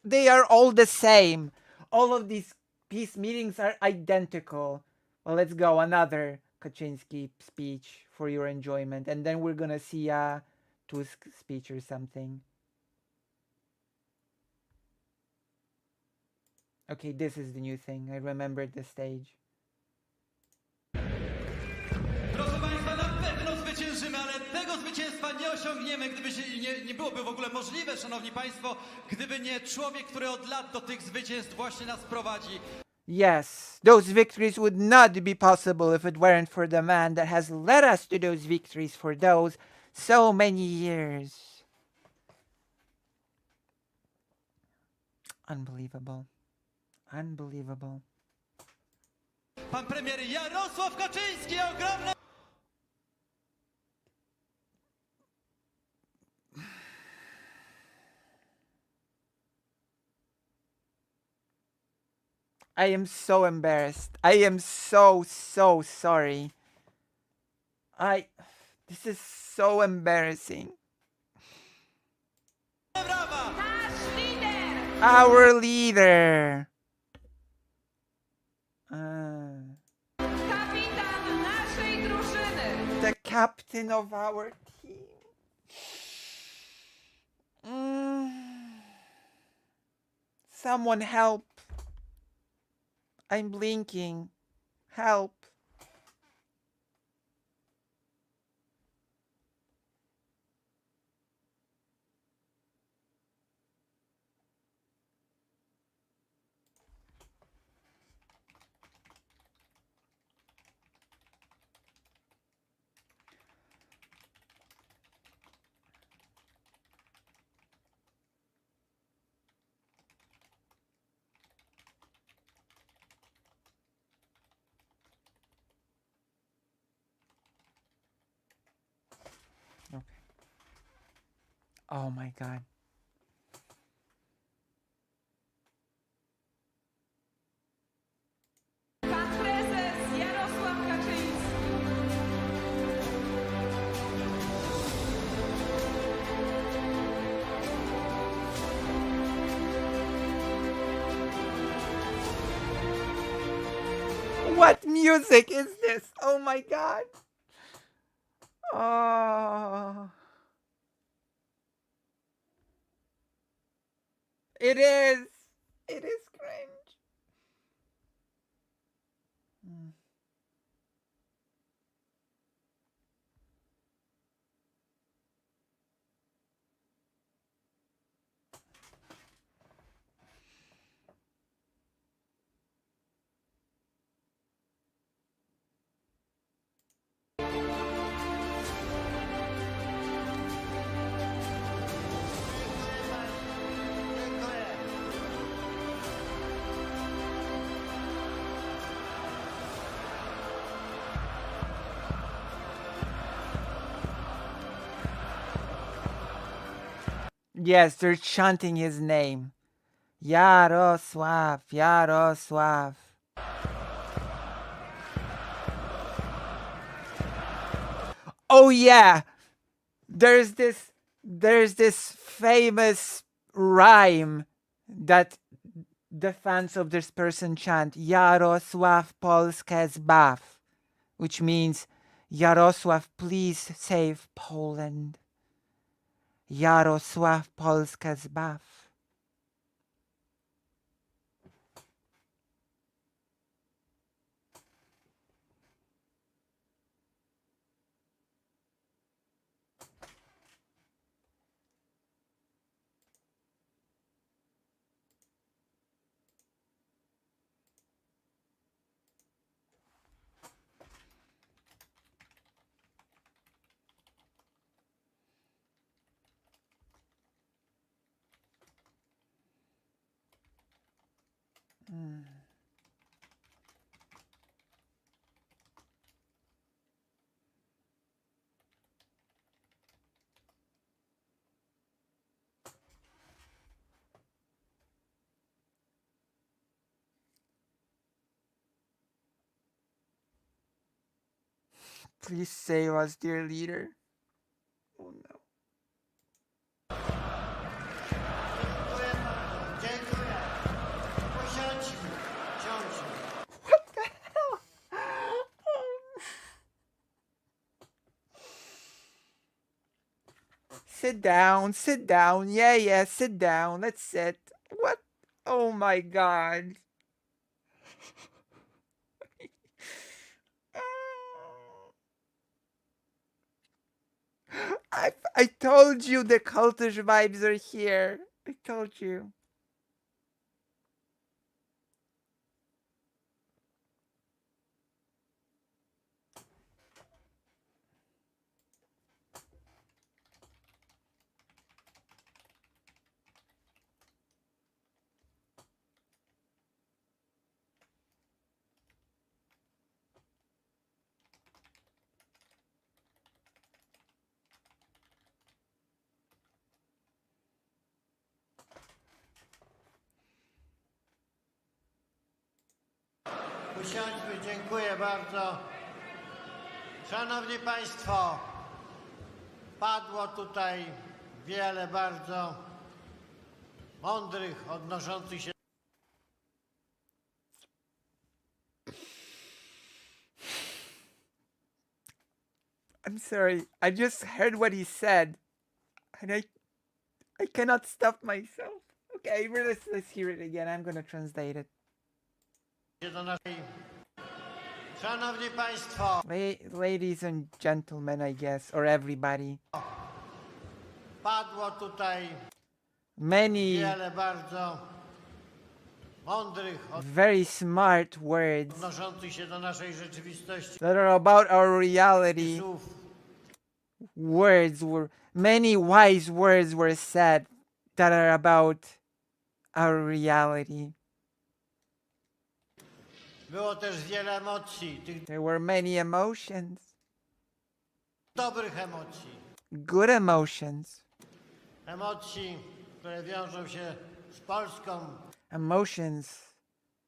They are all the same. All of these peace meetings are identical. Well, let's go. Another Kaczyński speech for your enjoyment. And then we're going to see a Tusk speech or something. Okay, this is the new thing. I remembered the stage.
Proszę Państwa, na pewno zwyciężymy, ale tego zwycięstwa nie osiągniemy, gdyby nie byłoby w ogóle możliwe, Szanowni Państwo, gdyby nie człowiek, który od lat do tych zwycięstw właśnie nas prowadzi.
Yes, those victories would not be possible if it weren't for the man that has led us to those victories for those so many years. Unbelievable. Unbelievable.
Pan premier Jarosław Kaczyński, ogromne...
I am so embarrassed. I am so sorry. This is so embarrassing.
Brawa!
Our leader.
Kapitan naszej drużyny.
The captain of our team. Someone help. I'm blinking. Help. Okay. Oh my God.
Pan prezes Jarosław Kaczyński.
What music is this? Oh my god. Oh. It is. It is cringe. Mm. Yes, they're chanting his name. Yarosław, Yarosław. Oh yeah, there's this famous rhyme that the fans of this person chant, Jarosław Polskę zbaw, which means, Jarosław, please save Poland. Jarosław Polskę zbaw. Please save us, dear leader. Oh no.
Dziękuję. Usiądźmy. Siądźmy.
What the hell? Sit down, sit down. Yeah, sit down. Let's sit. What? Oh my god. I told you the cultish vibes are here. I told you.
Usiądźmy, dziękuję bardzo. Szanowni Państwo, padło tutaj wiele bardzo mądrych, odnoszących się
I'm sorry. I just heard what he said, and I cannot stop myself. Okay, let's hear it again. I'm gonna translate it.
do naszej... Szanowni Państwo,
Ladies and gentlemen, I guess, or everybody.
padło tutaj
Many
wiele bardzo mądrych,
very smart words
odnoszących się do naszej rzeczywistości
that are about our reality.
słów.
Many wise words were said that are about our reality.
Było też wiele emocji, tych
There were many emotions,
dobrych emocji.
good emotions,
Emocji, które wiążą się z Polską,
emotions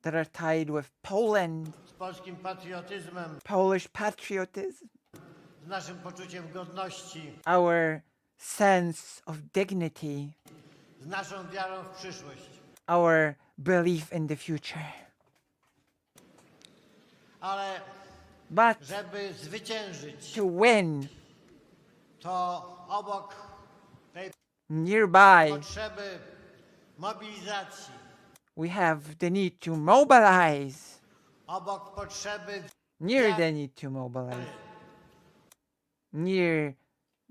that are tied with Poland,
z polskim patriotyzmem,
Polish patriotism,
z naszym poczuciem godności,
our sense of dignity,
z naszą wiarą w przyszłość.
our belief in the future.
Ale
But
żeby zwyciężyć,
to win,
to obok tej
nearby,
potrzeby mobilizacji,
we have the need to mobilize.
obok potrzeby
Near the need to mobilize. Near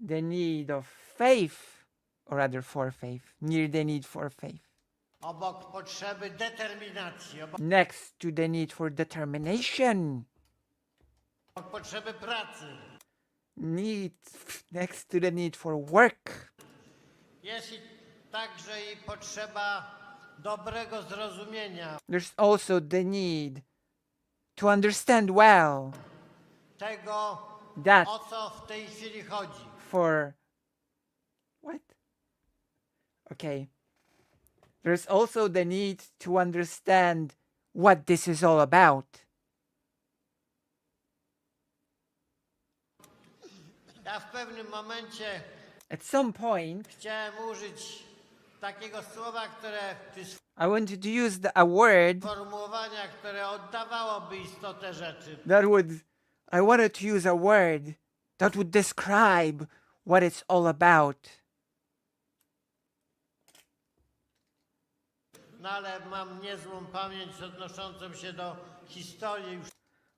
the need of faith, or rather for faith. Near the need for faith.
obok potrzeby determinacji,
Next to the need for determination.
obok potrzeby pracy,
Need next to the need for work.
jest także i potrzeba dobrego zrozumienia
There's also the need to understand well
tego,
that
o co w tej chwili chodzi.
for what? Okay. There's also the need to understand what this is all about.
Ja w pewnym momencie
At some point,
chciałem użyć takiego słowa, które, czy
I wanted to use a word
sformułowania, które oddawałoby istotę rzeczy.
I wanted to use a word that would describe what it's all about.
No ale mam niezłą pamięć odnoszącą się do historii już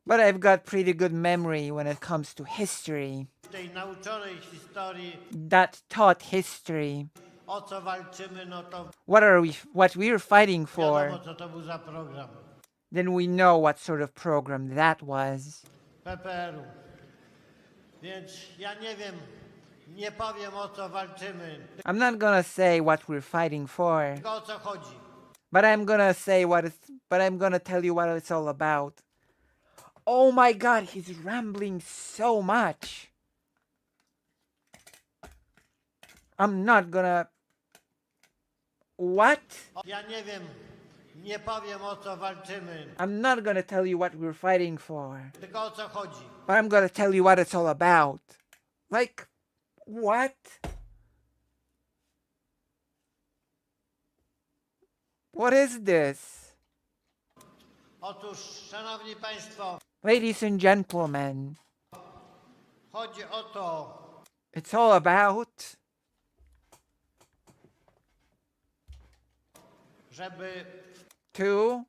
But I've got pretty good memory when it comes to history.
tej nauczonej historii,
That taught history.
o co walczymy, no to
What we're fighting
wiadomo,
for,
co to był za program
then we know what sort of program that was.
PPR-u. Więc ja nie wiem, nie powiem o co walczymy,
I'm not gonna say what we're fighting for,
tylko o co chodzi.
but I'm gonna tell you what it's all about. Oh my god, he's rambling so much. I'm not gonna. What?
Ja nie wiem, nie powiem o co walczymy,
I'm not gonna tell you what we're fighting for,
tylko o co chodzi.
but I'm gonna tell you what it's all about. Like, what? What is this?
Otóż, szanowni państwo,
Ladies and gentlemen,
chodzi o to,
it's all about
żeby
to,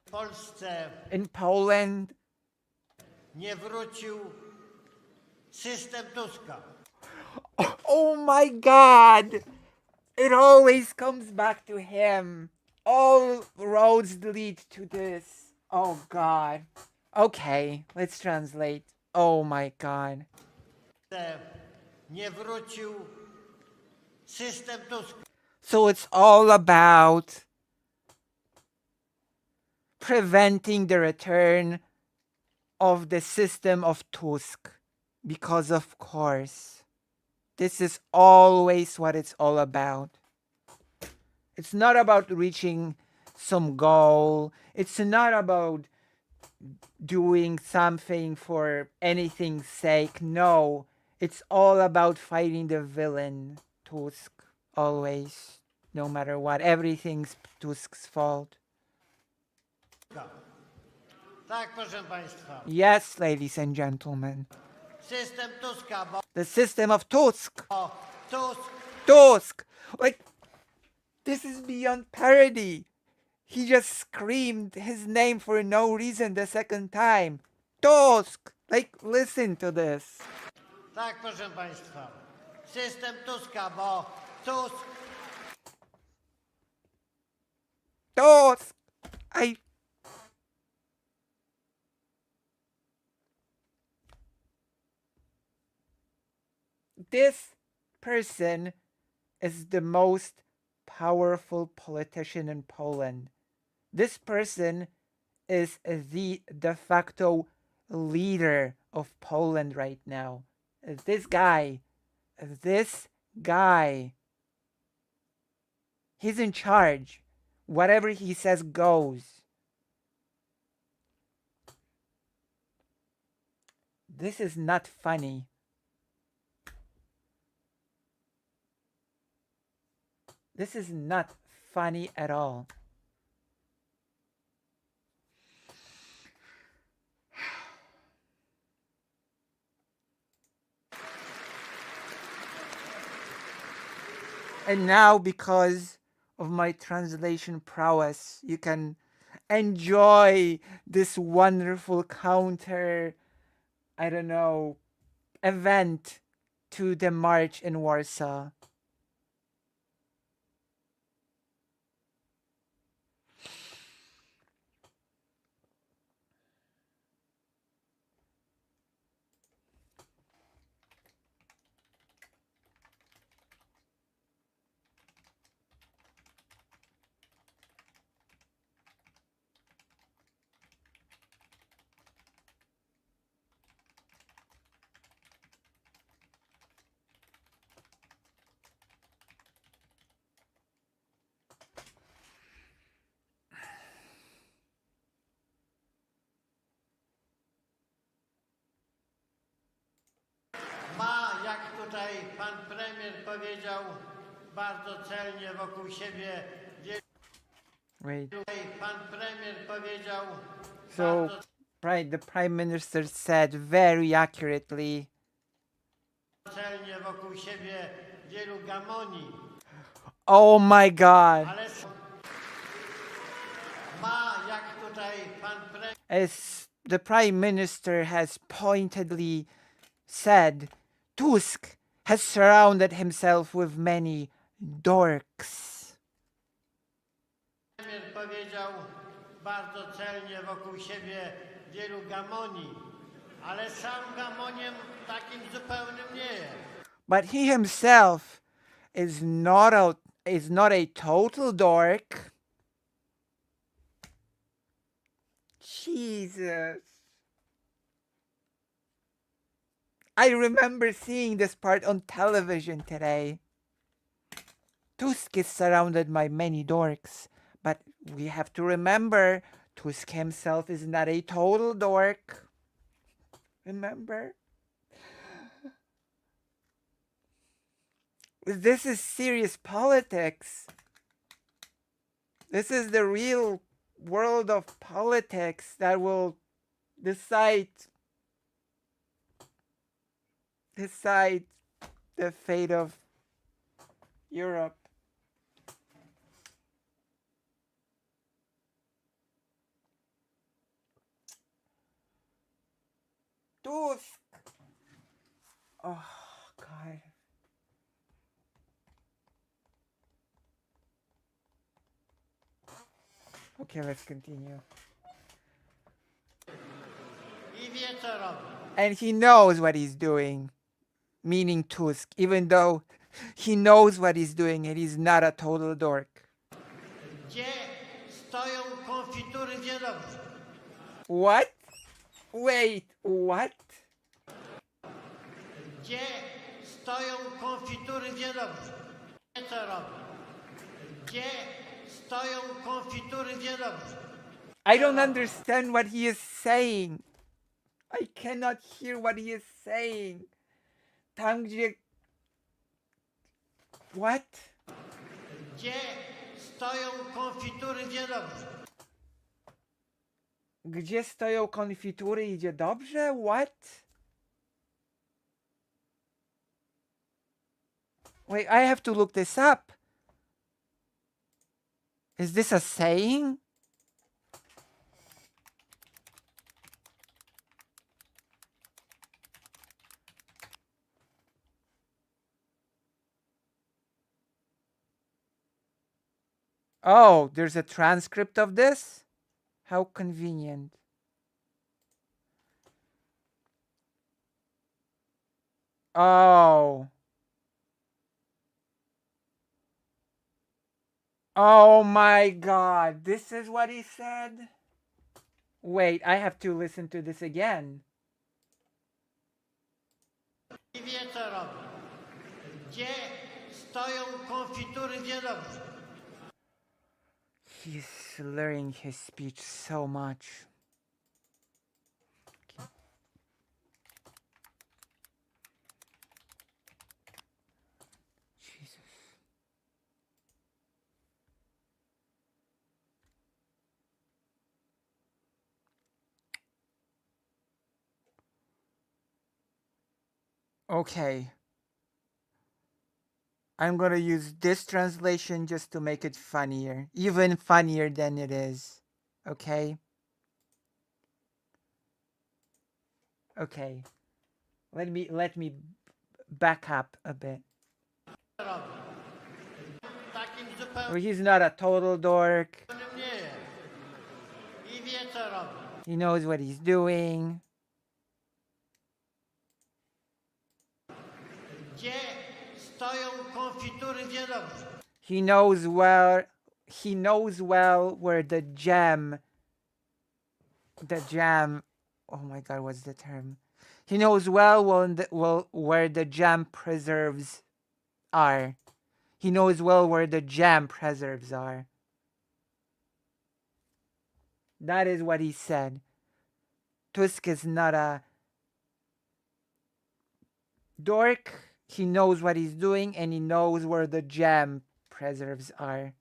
w Polsce
in Poland,
nie wrócił system Tuska.
oh my god! It always comes back to him. All roads lead to this. Oh god. Okay, let's translate. Oh my god.
Nie wrócił system Tuska.
So it's all about preventing the return of the system of Tusk. Because of course, this is always what it's all about. It's not about reaching some goal. It's not about doing something for anything's sake. No, it's all about fighting the villain, Tusk. Always, no matter what. Everything's Tusk's fault.
Tak, proszę państwa.
Yes, ladies and gentlemen.
System Tuska, bo
The system of Tusk.
Tusk
Tusk! Like, this is beyond parody. He just screamed his name for no reason the second time. Tusk! Like, listen to this.
Tak, proszę państwa. System Tuska, bo Tusk
Tusk! This person is the most powerful politician in Poland. This person is the de facto leader of Poland right now. This guy, he's in charge. Whatever he says goes. This is not funny. This is not funny at all. And now, because of my translation prowess, you can enjoy this wonderful counter, I don't know, event to the march in Warsaw.
Ma, jak tutaj pan premier powiedział, bardzo celnie wokół siebie wielu.
Wait.
Pan premier powiedział
So,
bardzo
right, the prime minister said very accurately,
celnie wokół siebie wielu gamonii,
oh my god,
ale ma, jak tutaj pan premier
as the prime minister has pointedly said, Tusk has surrounded himself with many dorks.
powiedział bardzo celnie wokół siebie wielu gamonii, ale sam gamoniem takim zupełnym nie jest.
But he himself is not a total dork. Jesus. I remember seeing this part on television today. Tusk is surrounded by many dorks, but we have to remember Tusk himself is not a total dork. Remember? This is serious politics. This is the real world of politics that will decide the fate of Europe. Tusk. Oh God. Okay, let's continue.
I wie co robi.
And he knows what he's doing, meaning Tusk, even though he knows what he's doing and he's not a total dork.
Gdzie stoją konfitury niedobrze?
What? Wait, what?
Gdzie stoją konfitury niedobrze? Wie co robi. Gdzie stoją konfitury niedobrze?
I don't understand what he is saying. I cannot hear what he is saying. Tam gdzie... What?
Gdzie stoją konfitury niedobrze?
Gdzie stoją konfitury idzie dobrze? What? Wait, I have to look this up. Is this a saying? Oh, there's a transcript of this? How convenient. Oh. Oh my god, this is what he said? Wait, I have to listen to this again.
I wie co robi. Gdzie stoją konfitury niedobrze?
He's slurring his speech so much. Okay. Jesus. Okay. I'm gonna use this translation just to make it funnier, even funnier than it is. Okay? Okay. Let me back up a bit.
robi. Takim
Well,
zupełnym
he's not a total dork.
nie jest. I wie, co robi.
He knows what he's doing.
Gdzie stoją konfitury, wie dobrze.
He knows well where the jam, oh my god, what's the term? He knows where the jam preserves are. He knows well where the jam preserves are. That is what he said. Tusk is not a dork. He knows what he's doing and he knows where the jam preserves are.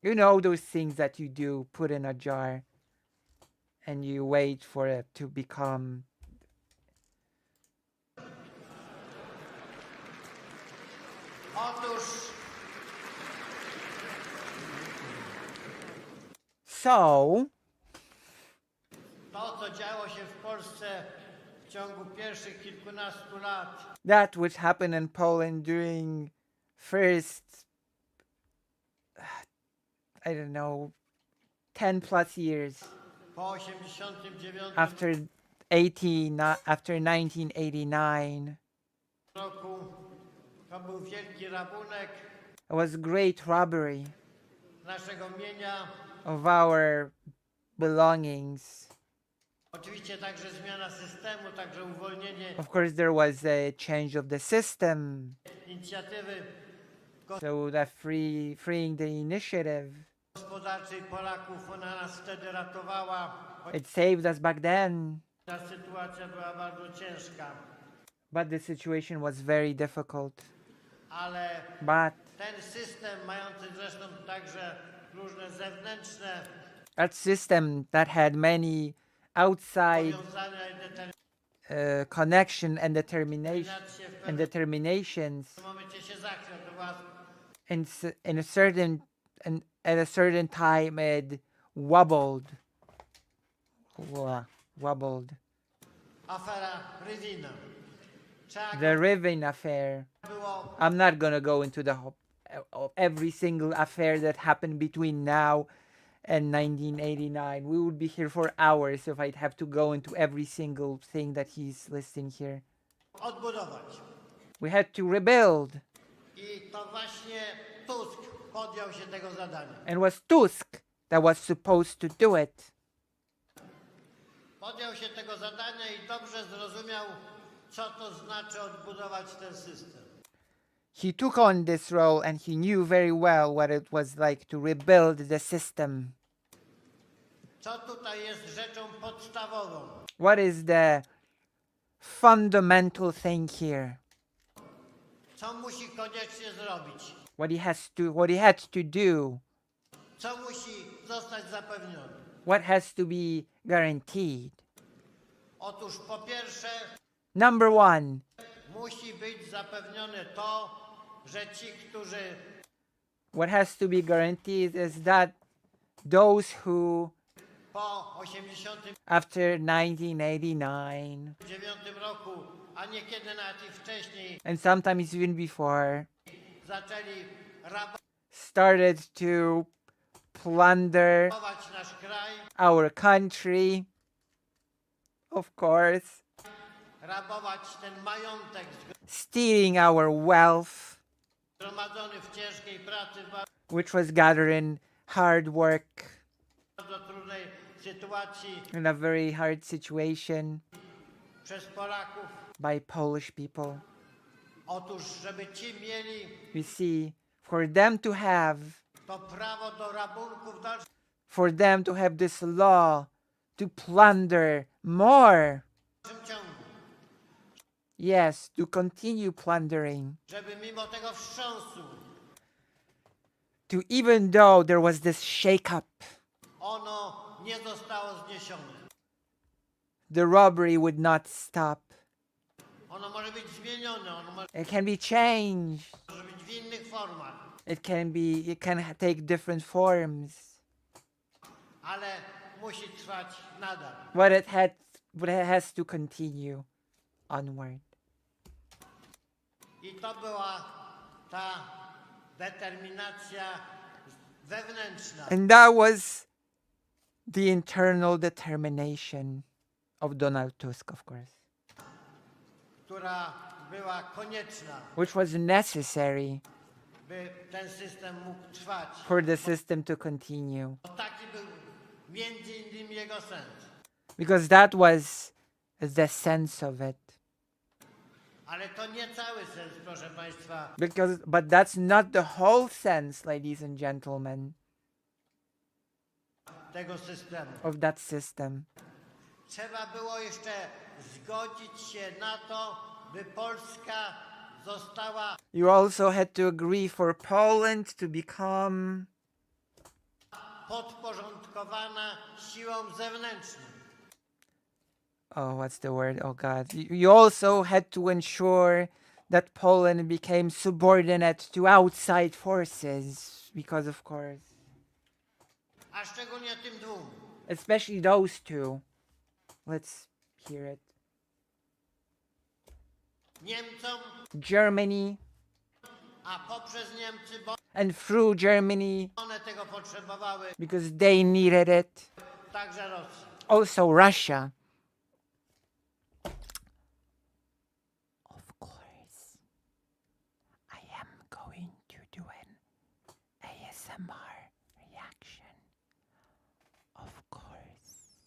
You know those things that you do, put in a jar and you wait for it to become
Otóż
so.
to, co działo się w Polsce w ciągu pierwszych kilkunastu lat,
That which happened in Poland during first, I don't know, 10 plus years
po 89
after 1989.
roku, to był wielki rabunek
It was great robbery
naszego mienia.
of our belongings.
Oczywiście także zmiana systemu, także uwolnienie
Of course, there was a change of the system,
inicjatywy
so that freeing the initiative.
gospodarczej Polaków, ona nas wtedy ratowała,
It saved us back then,
ta sytuacja była bardzo ciężka,
but the situation was very difficult.
ale
But
ten system, mający zresztą także różne zewnętrzne
that system that had many outside
powiązania i
connection and
determinacje w pewnym
determinations
momencie się zachwiał. To była
in a certain and at a certain time it wobbled. Wobbled.
afera Rywina. Trzeba
The Riven affair.
było
I'm not gonna go into of every single affair that happened between now and 1989. We would be here for hours if I'd have to go into every single thing that he's listing here.
odbudować.
We had to rebuild,
I to właśnie Tusk podjął się tego zadania.
and it was Tusk that was supposed to do it.
Podjął się tego zadania i dobrze zrozumiał, co to znaczy odbudować ten system.
He took on this role and he knew very well what it was like to rebuild the system.
Co tutaj jest rzeczą podstawową?
What is the fundamental thing here?
Co musi koniecznie zrobić?
What he had to do?
Co musi zostać zapewnione?
What has to be guaranteed?
Otóż po pierwsze
Number one,
musi być zapewnione to, że ci, którzy
what has to be guaranteed is that those who,
po 89
after 1989,
roku, a niekiedy nawet i wcześniej,
and sometimes even before,
zaczęli
started to plunder
rabować nasz kraj,
our country, of course,
rabować ten majątek
stealing our wealth,
zgromadzony w ciężkiej pracy, w
which was gathered in hard work,
bardzo trudnej sytuacji
in a very hard situation
przez Polaków.
by Polish people.
Otóż, żeby ci mieli
You see, for them to have
to prawo do rabunku w dalszym
this law to plunder more,
ciągu,
yes, to continue plundering,
żeby mimo tego wstrząsu
to even though there was this shake-up,
ono nie zostało zniesione.
the robbery would not stop.
Ono może być zmienione, ono może
It can be changed.
być w innych formach,
It can take different forms.
ale musi trwać nadal.
But it has to continue onward.
I to była ta determinacja wewnętrzna,
And that was the internal determination of Donald Tusk, of course,
która była konieczna,
which was necessary
by ten system mógł trwać.
for the system to continue.
Bo taki był między innymi jego sens.
Because that was the sense of it.
Ale to nie cały sens, proszę Państwa.
But that's not the whole sense, ladies and gentlemen,
Tego systemu.
of that system.
Trzeba było jeszcze zgodzić się na to, by Polska została
You also had to agree for Poland to become
podporządkowana siłom zewnętrznym.
what's the word? Oh God. You also had to ensure that Poland became subordinate to outside forces, because of course,
A szczególnie tym dwóm.
especially those two. Let's hear it.
Niemcom,
Germany,
a poprzez Niemcy, bo
and through Germany,
one tego potrzebowały,
because they needed it.
także Rosji.
Also Russia. Of course, I am going to do an ASMR reaction. Of course.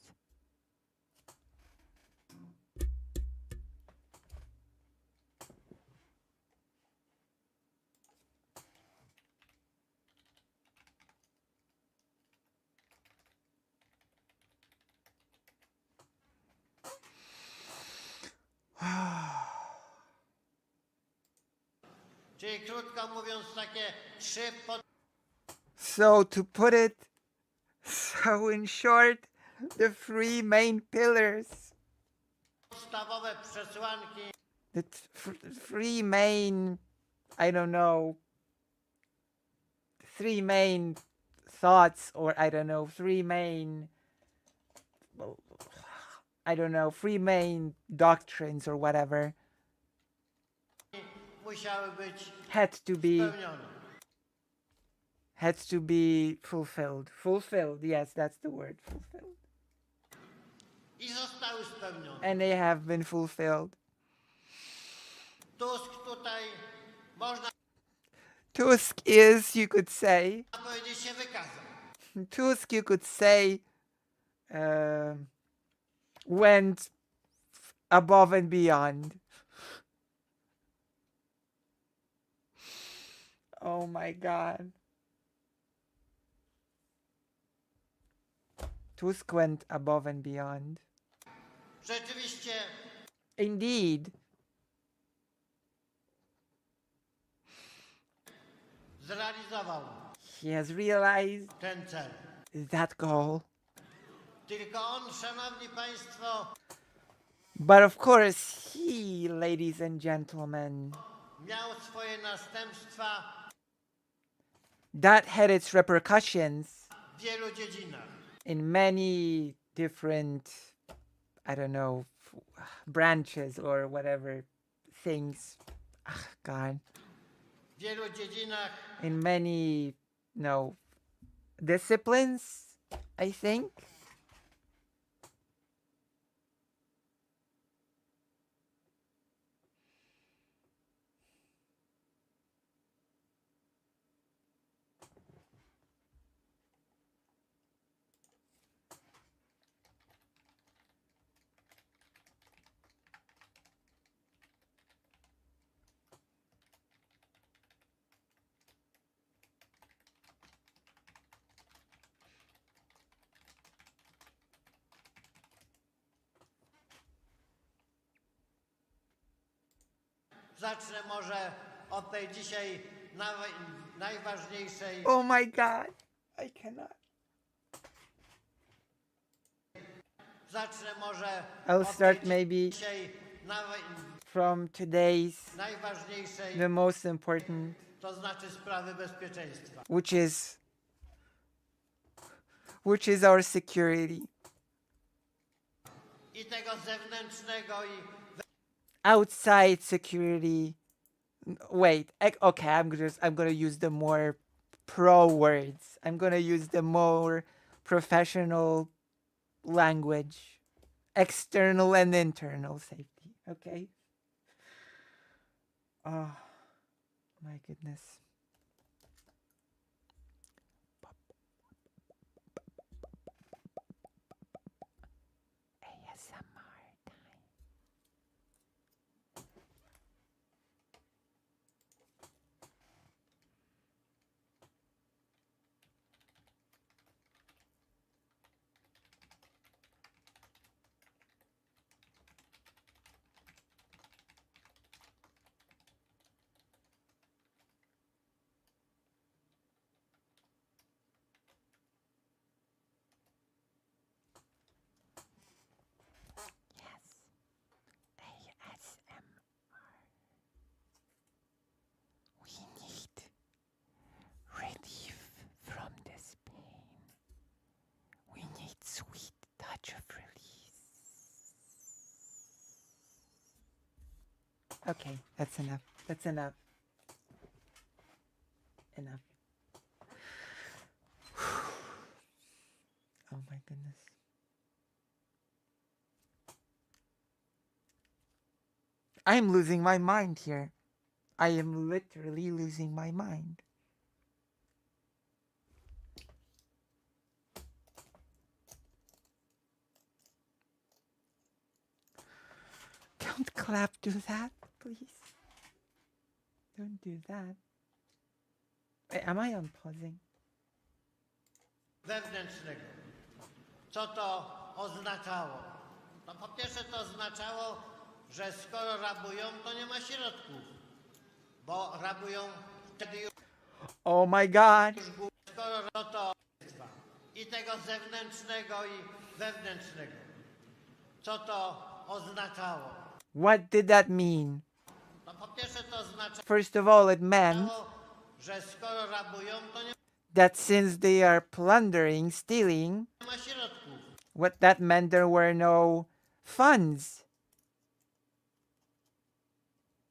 Czyli krótko mówiąc, takie trzy
So to put it so in short, the three main pillars,
podstawowe przesłanki
three main, I don't know, three main thoughts, or I don't know, three main, I don't know, three main doctrines or whatever
musiały być
had
spełnione.
to be fulfilled. Fulfilled, yes, that's the word, fulfilled.
I zostały spełnione.
And they have been fulfilled.
Tusk tutaj, można
Tusk is, you could say,
powiedzieć, się wykazał.
Tusk, you could say, went above and beyond. Oh my God. Tusk went above and beyond.
Rzeczywiście
Indeed,
zrealizował
he has realized
ten cel.
that goal.
Tylko on, szanowni państwo,
But of course, he, ladies and gentlemen,
miał swoje następstwa
that had its repercussions
w wielu dziedzinach.
in many different, I don't know, branches or whatever things. God.
W wielu dziedzinach
In many, no, disciplines, I think.
zacznę może od tej dzisiaj najważniejszej
Oh my God, I cannot.
Zacznę może
I'll
od
start
tej
maybe
dzisiaj
from today's,
najważniejszej,
the most important,
to znaczy sprawy bezpieczeństwa.
which is our security.
I tego zewnętrznego, i
Outside security. Wait, okay, I'm gonna use the more pro words. I'm gonna use the more professional language. External and internal safety. Okay. Oh my goodness. ASMR time. Yes. ASMR. We need relief from this pain. We need sweet touch of release. Okay, that's enough. That's enough. Enough. Oh my goodness. I am losing my mind here. I am literally losing my mind. Don't clap to that, please. Don't do that. Wait, am I unpausing?
wewnętrznego. Co to oznaczało? No po pierwsze to oznaczało, że skoro rabują, to nie ma środków, bo rabują wtedy już
Oh my god.
skoro to i tego zewnętrznego i wewnętrznego. Co to oznaczało?
What did that mean?
No po pierwsze to oznaczało,
First of all, it meant
że skoro rabują, to nie
that since they are plundering, stealing,
ma środków.
what that meant there were no funds.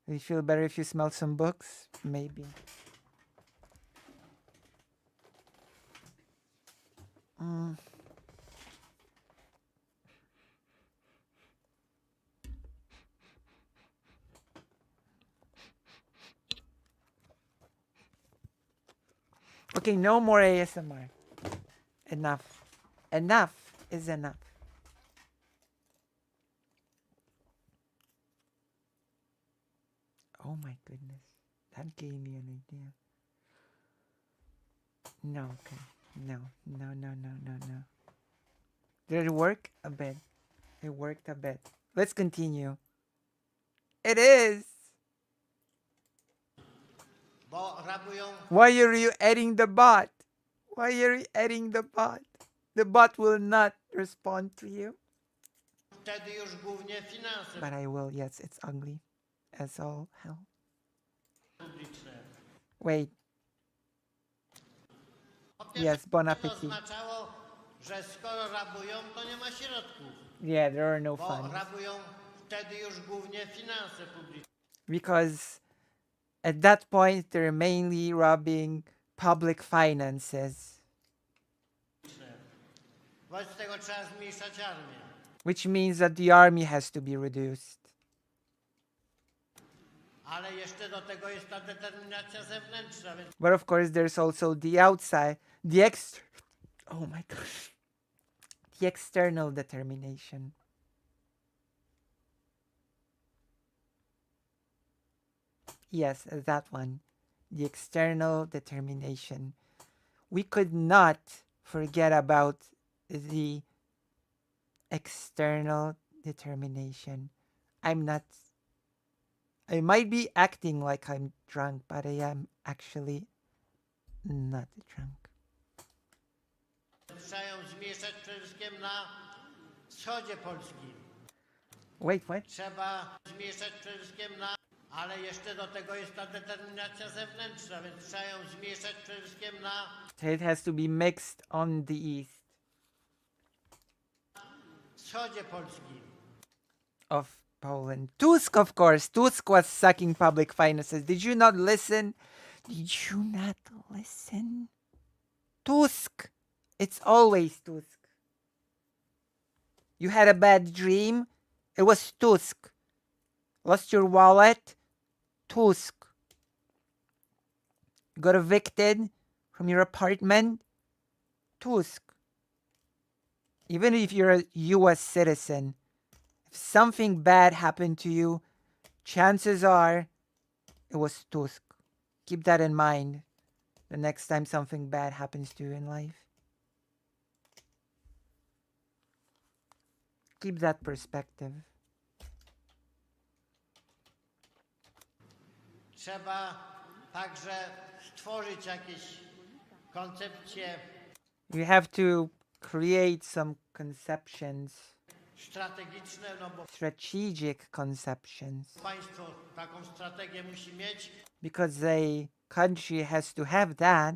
Do you feel better if you smell some books? Maybe. Okay, no more ASMR. Enough. Enough is enough. Oh my goodness. That gave me an idea. No, okay. No. Did it work? A bit. It worked a bit. Let's continue. It is!
Bo rabują
Why are you adding the bot? Why are you adding the bot? The bot will not respond to you.
wtedy już głównie finanse
But I will, yes, it's ugly as all hell.
publiczne.
Wait,
Po pierwsze,
yes, bon
to
appetit.
oznaczało, że skoro rabują, to nie ma środków,
Yeah, there are no
bo
funds.
rabują wtedy już głównie finanse publiczne.
Because at that point, they're mainly robbing public finances,
Wobec tego trzeba zmniejszać armię.
which means that the army has to be reduced.
Ale jeszcze do tego jest ta determinacja zewnętrzna, więc
But of course, there's also the outside, oh my gosh, the external determination. Yes, that one, the external determination. We could not forget about the external determination. I might be acting like I'm drunk, but I am actually not drunk.
trzeba ją zmniejszać przede wszystkim na wschodzie Polski.
Wait, what?
Trzeba zmniejszać przede wszystkim ale jeszcze do tego jest ta determinacja zewnętrzna, więc trzeba ją zmniejszać przede wszystkim na
So it has to be mixed on the east
wschodzie Polski.
of Poland. Tusk, of course. Tusk was sucking public finances. Did you not listen? Did you not listen? Tusk. It's always Tusk. You had a bad dream? It was Tusk. Lost your wallet? Tusk. Got evicted from your apartment? Tusk. Even if you're a US citizen, if something bad happened to you, chances are it was Tusk. Keep that in mind the next time something bad happens to you in life. Keep that perspective.
Trzeba także stworzyć jakieś koncepcje
You have to create some conceptions,
strategiczne, no bo
strategic conceptions,
państwo taką strategię musi mieć,
because a country has to have that,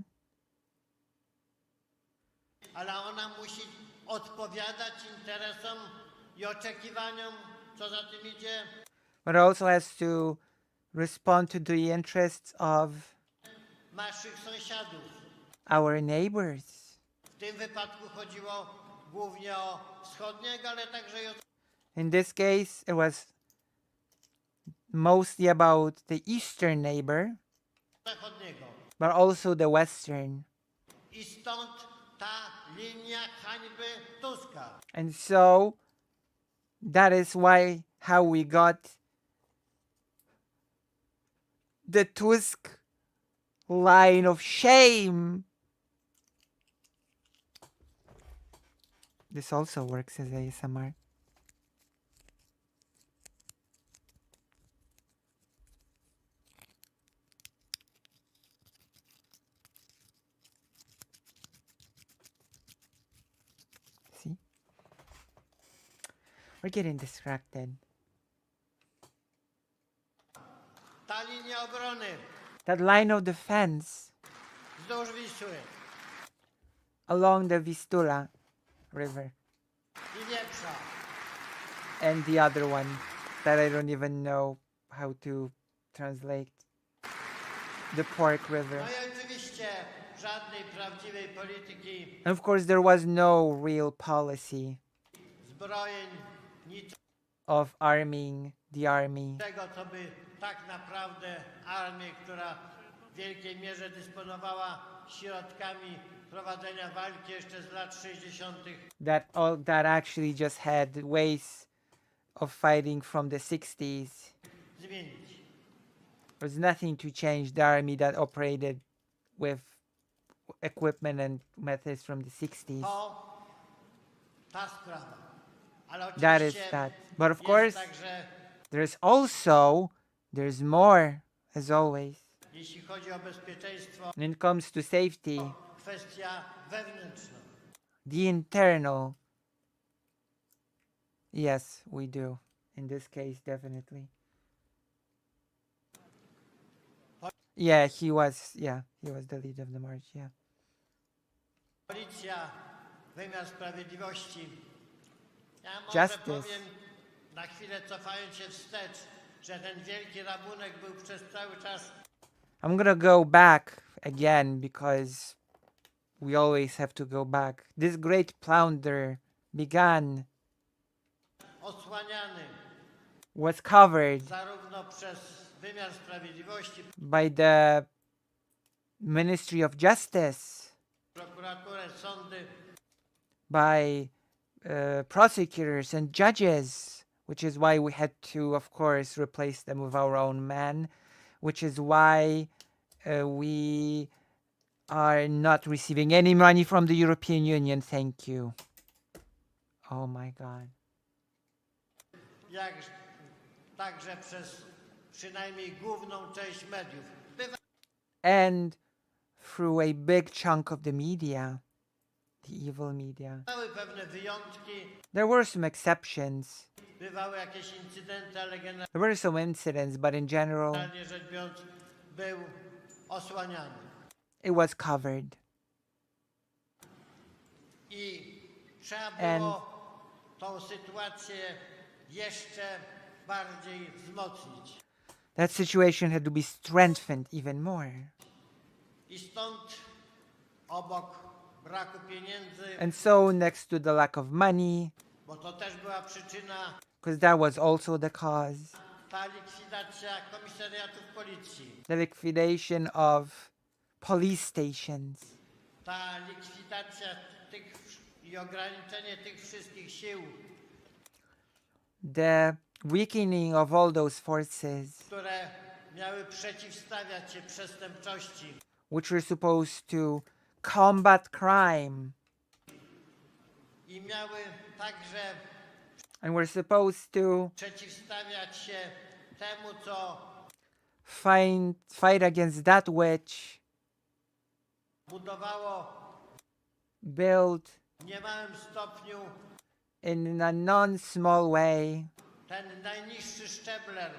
ale ona musi odpowiadać interesom i oczekiwaniom, co za tym idzie,
but also has to respond to the interests of
naszych sąsiadów.
our neighbors.
W tym wypadku chodziło głównie o wschodniego, ale także i o
In this case, it was mostly about the eastern neighbor,
zachodniego.
but also the western.
I stąd ta linia hańby Tuska.
And so that is why how we got the Tusk line of shame. This also works as ASMR. See? We're getting distracted.
Ta linia obrony
That line of defense
wzdłuż Wisły
along the Vistula River
i Wieprza.
and the other one that I don't even know how to translate. The Pork River.
No i oczywiście żadnej prawdziwej polityki
And of course, there was no real policy
zbrojeń,
of arming the army.
niczego, co by tak naprawdę armię, która w wielkiej mierze dysponowała środkami prowadzenia walki jeszcze z lat 60.
That actually just had ways of fighting from the 60s.
zmienić.
There's nothing to change the army that operated with equipment and methods from the 60s.
Ta sprawa. Ale
That is
oczywiście
that. But of
jest
course,
także,
there's more, as always.
jeśli chodzi o bezpieczeństwo,
When it comes to safety,
kwestia wewnętrzna.
the internal. Yes, we do. In this case, definitely. Yeah, he was the leader of the march, yeah.
Policja, wymiar sprawiedliwości. Ja może
Justice.
powiem, na chwilę cofając się wstecz, że ten wielki rabunek był przez cały czas
I'm gonna go back again because we always have to go back. This great plunder began,
osłaniany
was covered
zarówno przez wymiar sprawiedliwości,
by the Ministry of Justice,
prokuraturę, sądy,
by prosecutors and judges, which is why we had to, of course, replace them with our own men, which is why we are not receiving any money from the European Union. Thank you. Oh my God.
jak także przez przynajmniej główną część mediów.
And through a big chunk of the media, the evil media.
Były pewne wyjątki,
There were some exceptions.
bywały jakieś incydenty, ale
There were some incidents, but in general,
generalnie rzecz biorąc był osłaniany.
it was covered.
I trzeba
And-
było tą sytuację jeszcze bardziej wzmocnić.
That situation had to be strengthened even more.
I stąd obok braku pieniędzy,
And so, next to the lack of money,
bo to też była przyczyna,
because that was also the cause,
ta likwidacja komisariatów policji,
the liquidation of police stations,
ta likwidacja tych i ograniczenie tych wszystkich sił,
the weakening of all those forces
które miały przeciwstawiać się przestępczości,
which were supposed to combat crime
i miały także
and were supposed to
przeciwstawiać się temu, co
fight against that which
budowało
built
w niemałym stopniu
in a non-small way
ten najniższy szczebler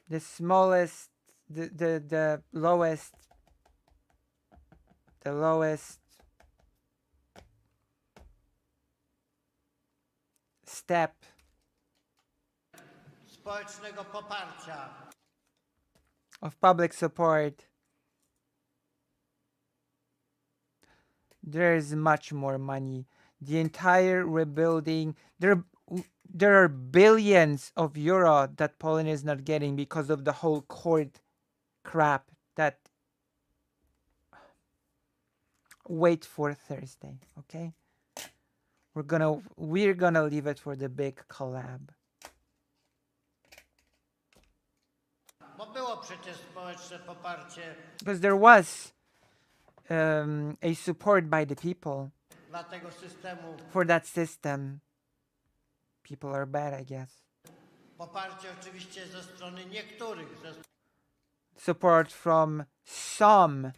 the smallest, the lowest step
społecznego poparcia.
of public support. There's much more money. The entire rebuilding, there are billions of euro that Poland is not getting because of the whole court crap that wait for Thursday, okay? We're gonna leave it for the big collab.
Bo było przecież społeczne poparcie
Because there was a support by the people
dla tego systemu,
for that system. People are bad, I guess.
poparcie oczywiście ze strony niektórych, ze
Support from some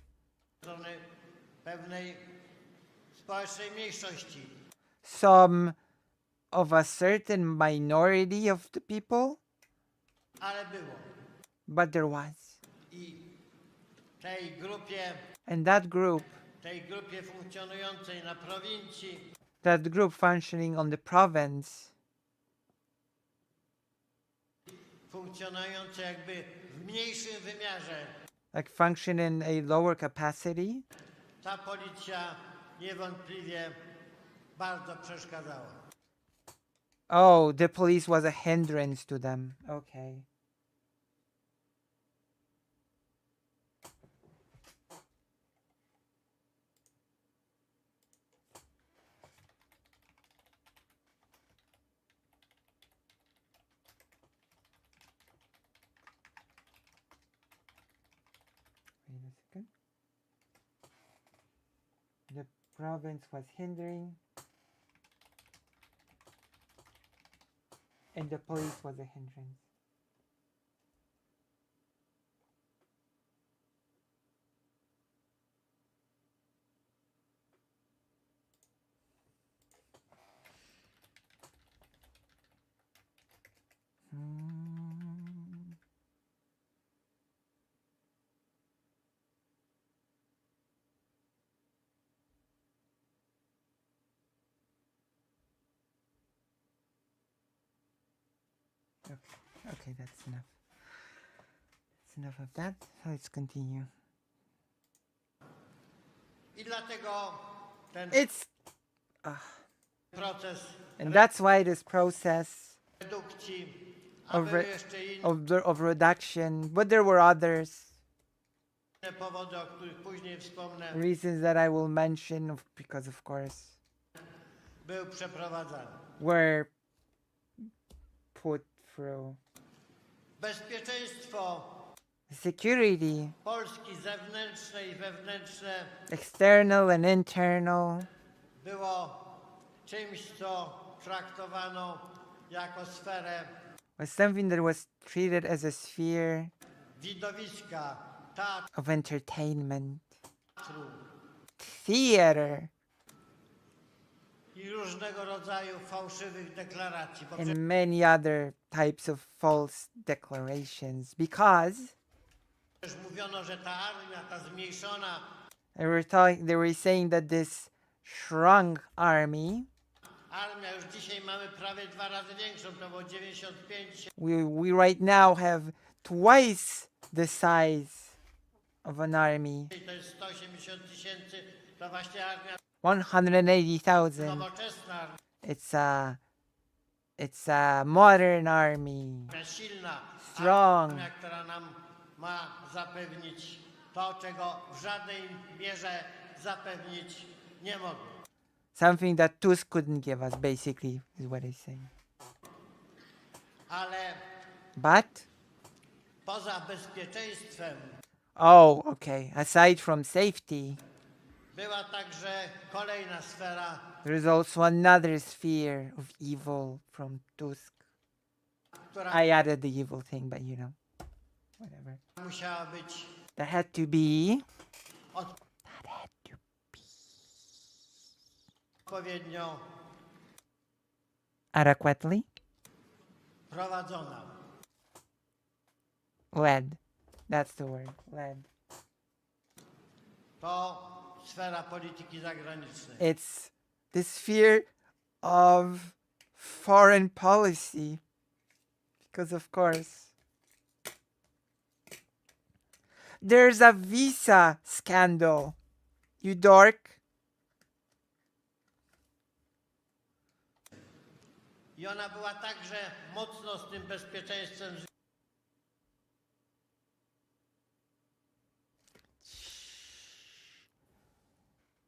strony pewnej społecznej mniejszości,
some of a certain minority of the people,
ale było.
but there was.
I tej grupie,
And that group,
funkcjonującej na prowincji,
that group functioning on the province,
funkcjonującej jakby w mniejszym wymiarze,
like function in a lower capacity,
ta policja niewątpliwie bardzo przeszkadzała.
oh, the police was a hindrance to them. Okay. Wait a second. The province was hindering, and the police was a hindrance. Hmm. Okay, that's enough. That's enough of that. Let's continue.
I dlatego ten
It's
proces
and that's why this process
redukcji, a
of,
były
re-
jeszcze inne
of reduction, but there were others
powody, o których później wspomnę,
reasons that I will mention because of course
był przeprowadzany.
were put through.
Bezpieczeństwo
Security,
Polski zewnętrzne i wewnętrzne
external and internal,
było czymś, co traktowano jako sferę
was something that was treated as a sphere
widowiska,
of entertainment,
teatru,
theater,
i różnego rodzaju fałszywych deklaracji. Bo
and many other types of false declarations, because
przecież mówiono, że ta armia, ta zmniejszona
they were saying that this shrunk army,
armia, już dzisiaj mamy prawie 2 razy większą, to było 95
we right now have twice the size of an army,
to jest 180 tysięcy, to właśnie armia
180,000.
nowoczesna, armia
It's a modern army,
silna,
strong,
armia, która nam ma zapewnić to, czego w żadnej mierze zapewnić nie mogą.
something that Tusk couldn't give us, basically, is what he's saying.
Ale
But,
poza bezpieczeństwem
oh, okay, aside from safety,
była także kolejna sfera,
there's also another sphere of evil from Tusk.
która
I added the evil thing, but you know, whatever.
musiała być
That had to be
odpowiednio
adequately
prowadzona.
led. That's the word, led.
To sfera polityki zagranicznej.
It's the sphere of foreign policy. Because, of course, there's a visa scandal. You dork.
I ona była także mocno z tym bezpieczeństwem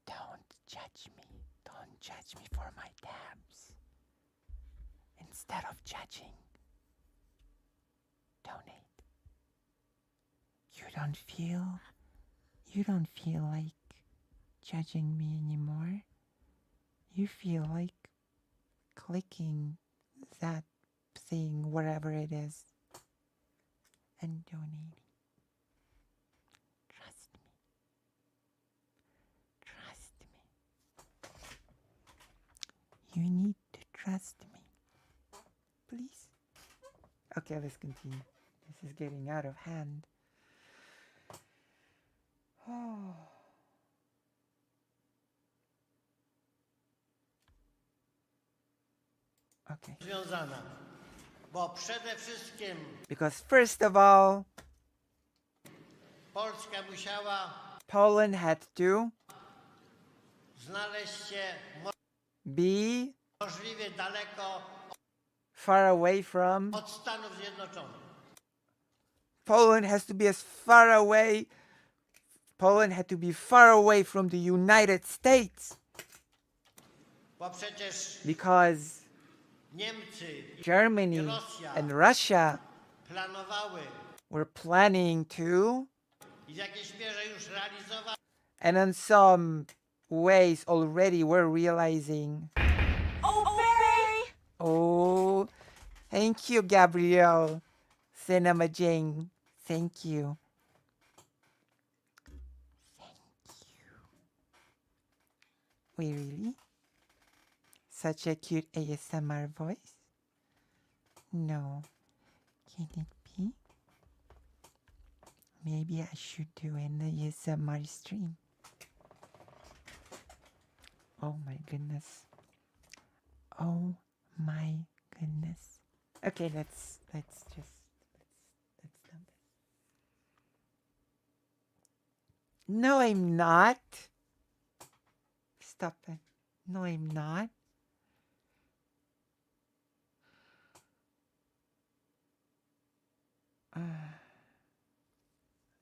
Don't judge me. Don't judge me for my tabs. Instead of judging, donate. You don't feel like judging me anymore. You feel like clicking that thing, whatever it is, and donating. Trust me. Trust me. You need to trust me. Please. Okay, let's continue. This is getting out of hand. Oh. Okay.
związana. Bo przede wszystkim
Because first of all,
Polska musiała
Poland had to
znaleźć się
be
możliwie daleko
far away from.
od Stanów Zjednoczonych.
Poland has to be as far away. Poland had to be far away from the United States.
Bo przecież
Because
Niemcy i
Germany and Russia
planowały
were planning to,
i w jakiejś mierze już realizowały
and in some ways already were realizing. Oh, thank you, Gabriel. Cinema Jane. Thank you. Thank you. Wait, really? Such a cute ASMR voice? No. Can it be? Maybe I should do an ASMR stream. Oh my goodness. Oh my goodness. Okay, let's stop this. No, I'm not. Stop it. No, I'm not.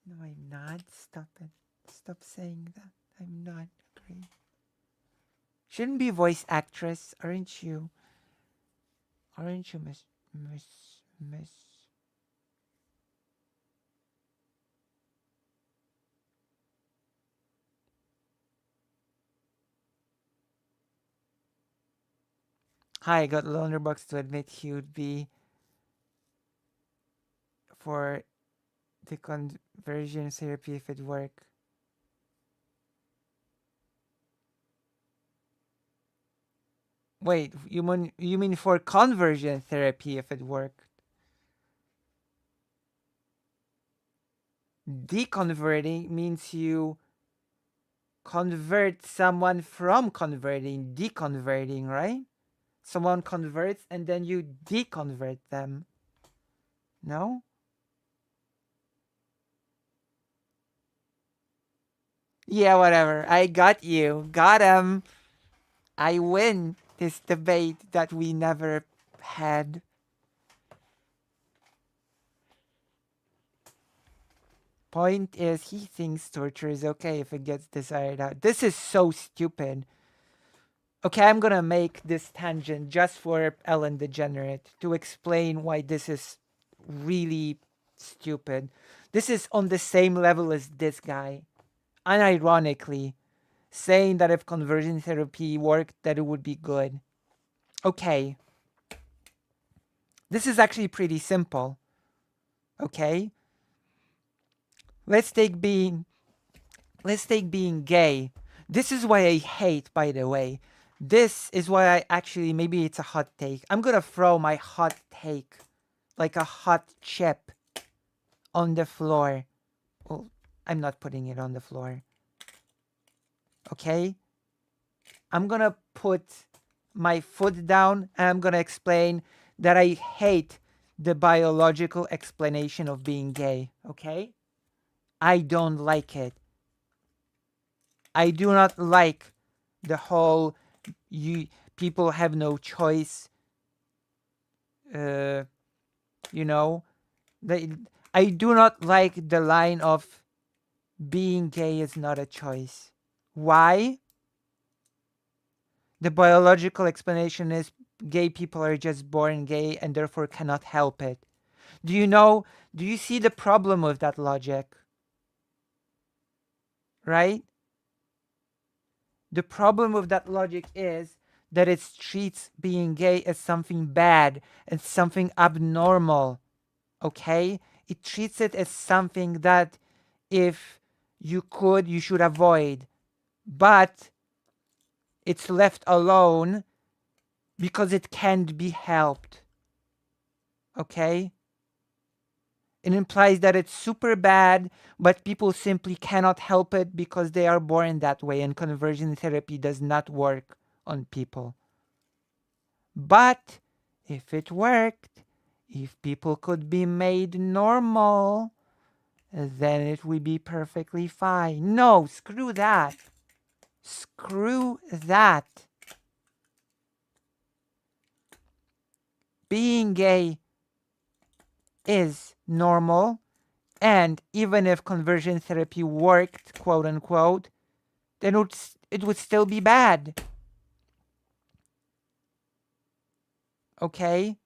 No, I'm not. Stop it. Stop saying that. I'm not agreeing. Shouldn't be voice actress, aren't you? Aren't you, Miss? Hi, I got Lonerbox to admit he would be for the conversion therapy if it worked. Wait, you mean for conversion therapy if it worked? Deconverting means you convert someone from converting, deconverting, right? Someone converts and then you deconvert them. No? Yeah, whatever. I got you. Got him. I win this debate that we never had. Point is, he thinks torture is okay if it gets desired out. This is so stupid. Okay, I'm gonna make this tangent just for Ellen DeGenerate to explain why this is really stupid. This is on the same level as this guy. Unironically, saying that if conversion therapy worked, that it would be good. Okay. This is actually pretty simple. Okay? Let's take being gay. This is why I hate, by the way. This is why I actually, maybe it's a hot take. I'm gonna throw my hot take like a hot chip on the floor. Well, I'm not putting it on the floor. Okay? I'm gonna put my foot down and I'm gonna explain that I hate the biological explanation of being gay. Okay? I don't like it. I do not like the whole people have no choice. You know, I do not like the line of being gay is not a choice. Why? The biological explanation is gay people are just born gay and therefore cannot help it. Do you see the problem with that logic? Right? The problem with that logic is that it treats being gay as something bad and something abnormal. Okay? It treats it as something that if you could, you should avoid. But it's left alone because it can't be helped. Okay? It implies that it's super bad, but people simply cannot help it because they are born that way, and conversion therapy does not work on people. But if it worked, if people could be made normal, then it would be perfectly fine. No, screw that. Screw that. Being gay is normal, and even if conversion therapy worked, quote unquote, then it would still be bad. Okay?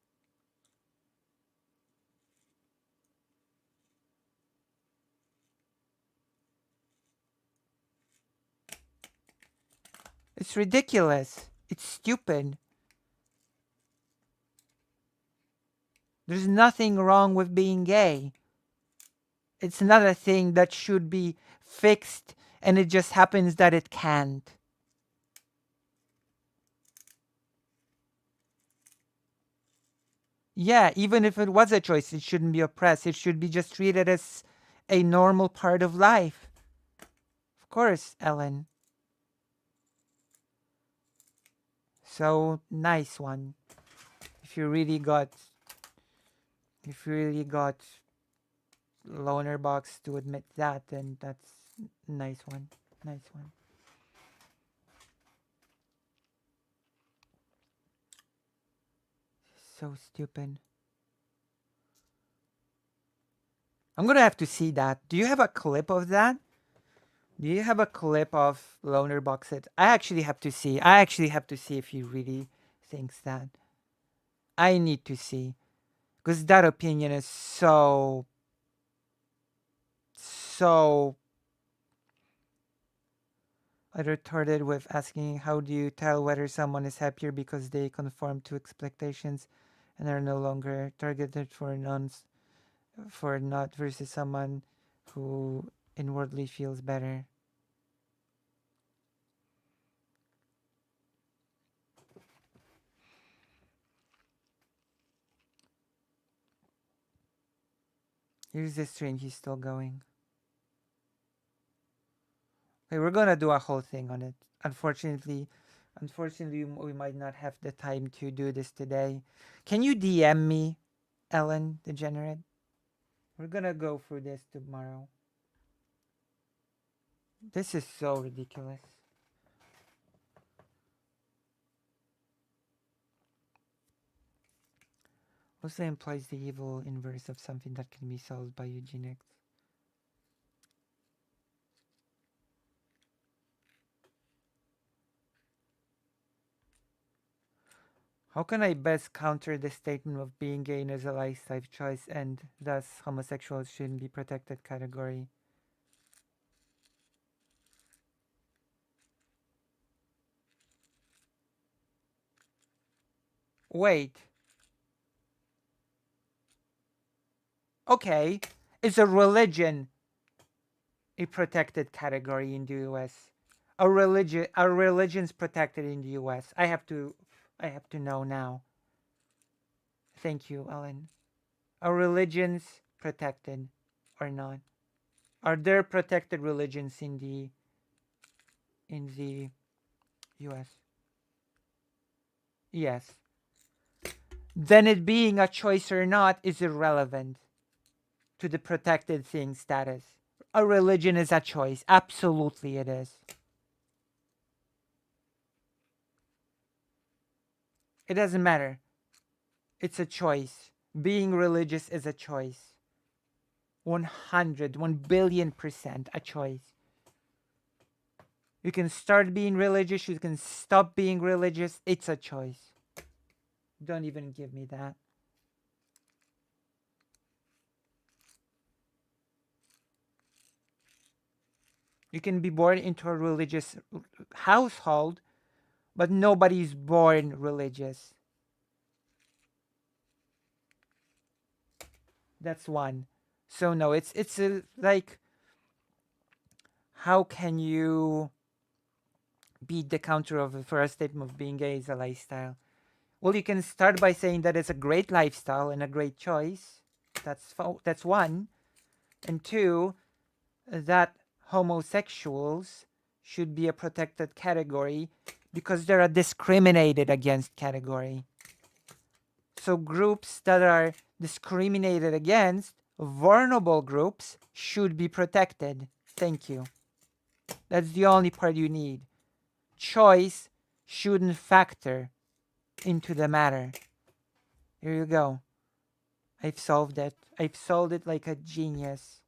It's ridiculous. It's stupid. There's nothing wrong with being gay. It's not a thing that should be fixed, and it just happens that it can't. Yeah, even if it was a choice, it shouldn't be oppressed. It should be just treated as a normal part of life. Of course, Ellen. So, nice one. If you really got loner box to admit that, then that's nice one. Nice one. So stupid. I'm gonna have to see that. Do you have a clip of that? Do you have a clip of loner boxes? I actually have to see. I actually have to see if he really thinks that. I need to see. Because that opinion is so retarded with asking how do you tell whether someone is happier because they conform to expectations and are no longer targeted for not versus someone who inwardly feels better. Here's the stream. He's still going. Okay, we're gonna do a whole thing on it. Unfortunately, we might not have the time to do this today. Can you DM me, Ellen Degenerate? We're gonna go through this tomorrow. This is so ridiculous. Also implies the evil inverse of something that can be solved by eugenics. How can I best counter the statement of being gay as a lifestyle choice and thus homosexuals shouldn't be protected category? Wait. Okay. Is a religion a protected category in the US? Are religions protected in the US? I have to know now. Thank you, Ellen. Are religions protected or not? Are there protected religions in the US? Yes. Then it being a choice or not is irrelevant to the protected thing status. A religion is a choice. Absolutely it is. It doesn't matter. It's a choice. Being religious is a choice. 1 billion% a choice. You can start being religious. You can stop being religious. It's a choice. Don't even give me that. You can be born into a religious household, but nobody's born religious. That's one. So no, it's like, how can you beat the counter of for a statement of being gay is a lifestyle? Well, you can start by saying that it's a great lifestyle and a great choice. That's one. And two, that homosexuals should be a protected category because they're a discriminated against category. So groups that are discriminated against, vulnerable groups, should be protected. Thank you. That's the only part you need. Choice shouldn't factor into the matter. Here you go. I've solved it. I've solved it like a genius.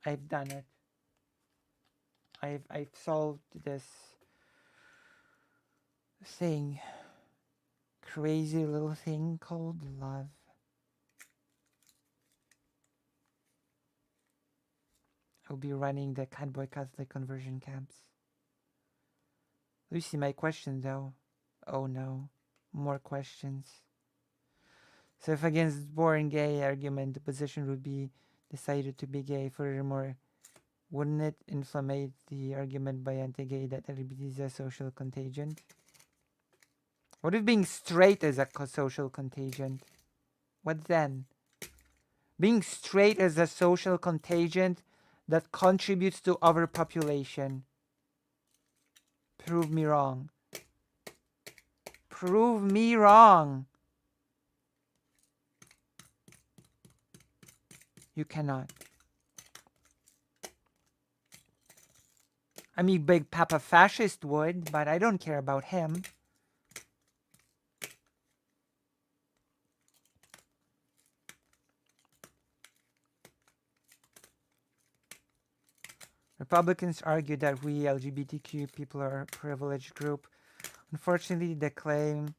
I've done it. I've solved this thing. Crazy little thing called love. I'll be running the Catboy Catholic conversion camps. Lucy, my question though. Oh no. More questions. So if against born gay argument, the position would be decided to be gay. Furthermore, wouldn't it inflammate the argument by anti-gay that LGBT is a social contagion? What if being straight is a social contagion? What then? Being straight is a social contagion that contributes to overpopulation. Prove me wrong. Prove me wrong. You cannot. I mean, Big Papa Fascist would, but I don't care about him. Republicans argue that we LGBTQ people are a privileged group. Unfortunately, they claim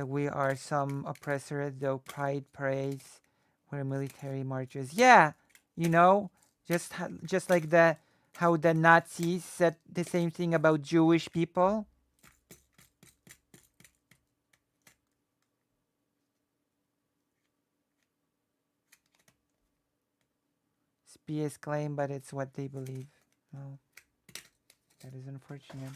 we are some oppressor, though pride parades were military marches. Yeah, you know, just like how the Nazis said the same thing about Jewish people. It's BS claim, but it's what they believe. Well, that is unfortunate.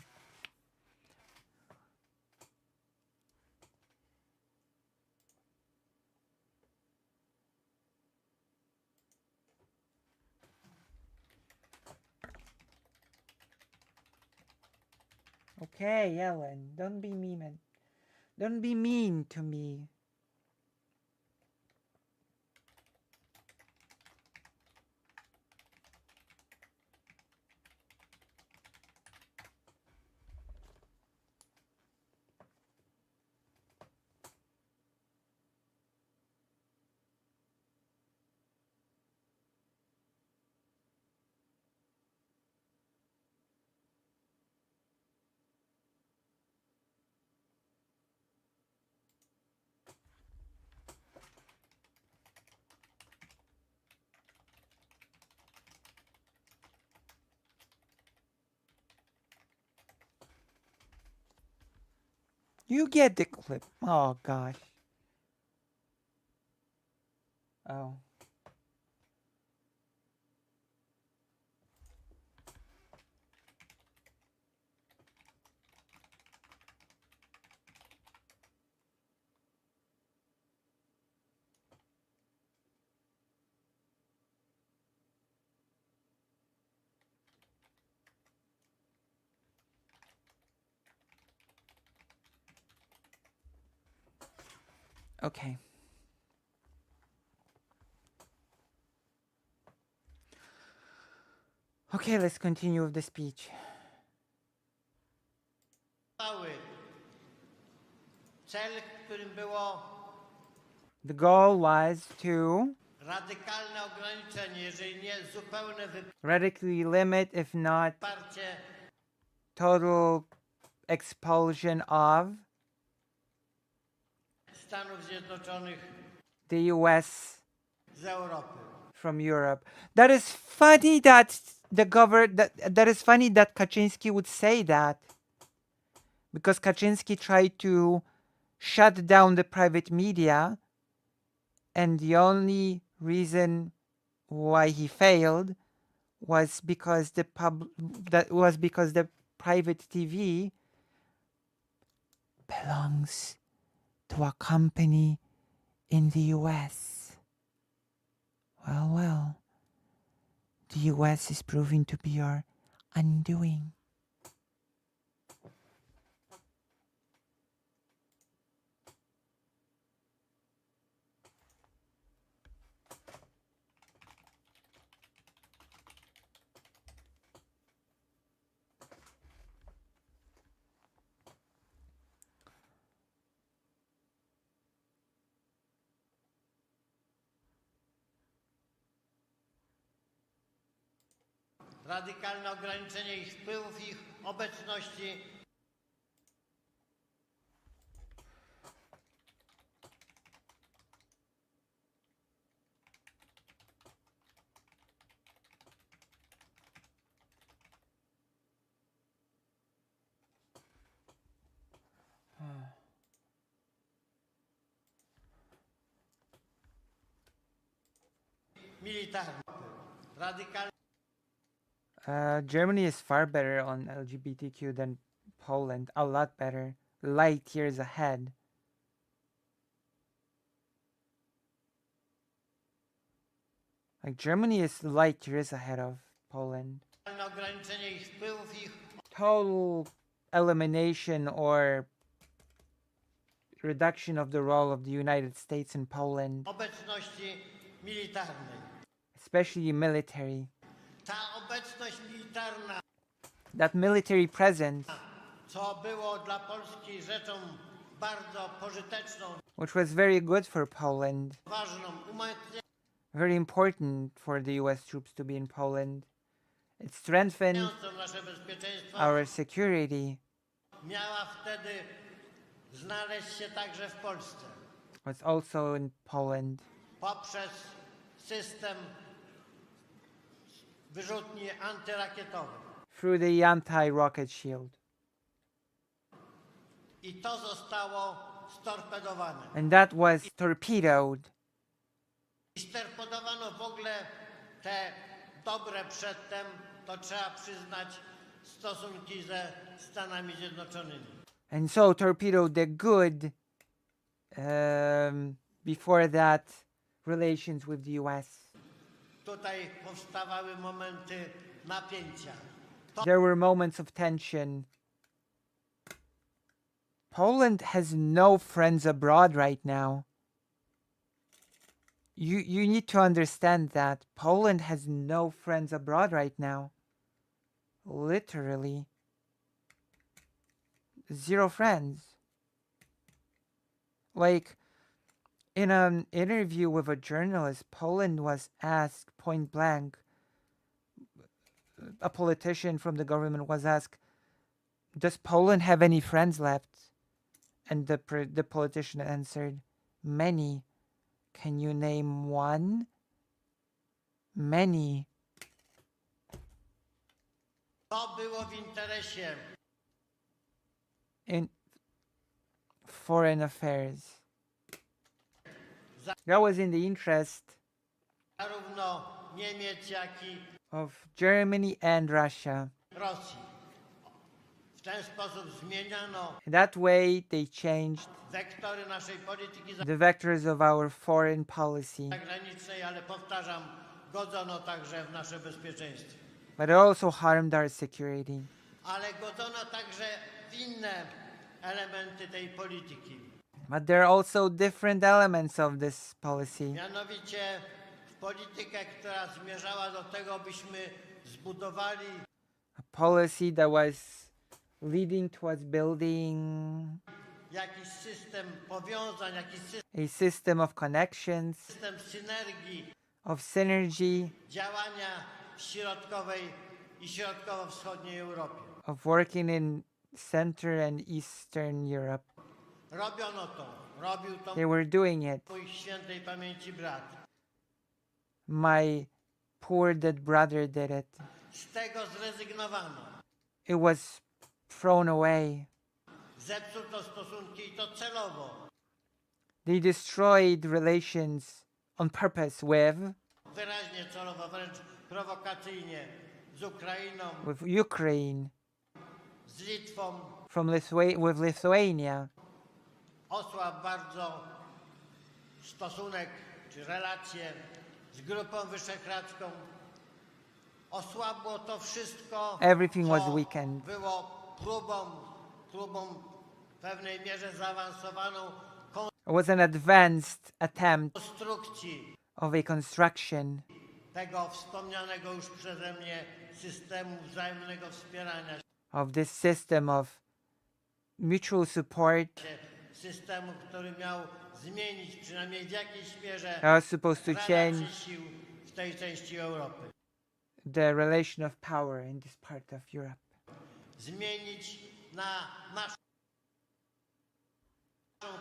Okay, Ellen, don't be mean. Don't be mean to me. You get the clip. Oh gosh. Oh. Okay. Okay, let's continue with the speech.
Cały cel, którym było
The goal was to
radykalne ograniczenie, jeżeli nie zupełne
radically limit, if not
wyparcie
total expulsion of
Stanów Zjednoczonych
the US
z Europy.
from Europe. That is funny that that is funny that Kaczyński would say that, because Kaczyński tried to shut down the private media, and the only reason why he failed was because the private TV belongs to a company in the US. Well, the US is proving to be our undoing.
Radykalne ograniczenie ich wpływów, ich obecności militarnych. Radykalne
Germany is far better on LGBTQ than Poland, a lot better, light years ahead. Like Germany is light years ahead of Poland.
ograniczenie ich wpływów, ich
Total elimination or reduction of the role of the United States in Poland,
obecności militarnej.
especially military.
Ta obecność militarna,
That military presence,
co było dla Polski rzeczą bardzo pożyteczną,
which was very good for Poland,
ważną, umacniającą
very important for the US troops to be in Poland. It strengthened
nasze bezpieczeństwo,
our security,
miała wtedy znaleźć się także w Polsce
was also in Poland
poprzez system wyrzutni antyrakietowych.
through the anti-rocket shield.
I to zostało storpedowane.
And that was torpedoed.
I storpedowano w ogóle te dobre przedtem, to trzeba przyznać, stosunki ze Stanami Zjednoczonymi.
And so torpedoed the good before that relations with the US.
Tutaj powstawały momenty napięcia.
There were moments of tension Poland has no friends abroad right now. You need to understand that Poland has no friends abroad right now. Literally. Zero friends. Like, in an interview with a journalist, Poland was asked point blank, a politician from the government was asked, does Poland have any friends left? And the politician answered, many. Can you name one? Many.
To było w interesie
In foreign affairs. That was in the interest
zarówno Niemiec, jak i
of Germany and Russia.
Rosji. W ten sposób zmieniano
That way they changed
wektory naszej polityki
the vectors of our foreign policy.
zagranicznej, ale powtarzam, godzono także w nasze bezpieczeństwo.
But it also harmed our security.
Ale godzono także w inne elementy tej polityki.
But there are also different elements of this policy.
Mianowicie w politykę, która zmierzała do tego, byśmy zbudowali
A policy that was leading towards building
jakiś system powiązań, jakiś
a system of connections,
system synergii
of synergy,
działania w środkowej i środkowo-wschodniej Europie.
of working in Central and Eastern Europe.
Robiono to. Robił to
They were doing it.
mój świętej pamięci brat.
My poor dead brother did it.
Z tego zrezygnowano.
It was thrown away.
Zepsuto stosunki i to celowo.
They destroyed relations on purpose
Wyraźnie celowo, wręcz prowokacyjnie z Ukrainą,
with Ukraine,
z Litwą.
with Lithuania.
Osłabł bardzo stosunek czy relacje z Grupą Wyszehradzką. Osłabło to wszystko,
Everything was
co
weakened.
było próbą w pewnej mierze zaawansowaną
It was an advanced attempt
konstrukcji
of a construction
tego wspomnianego już przeze mnie systemu wzajemnego wspierania
of this system of mutual support
się, systemu, który miał zmienić przynajmniej w jakiejś mierze
that was supposed to
relacje
change
sił w tej części Europy.
the relation of power in this part of Europe.
Zmienić na naszą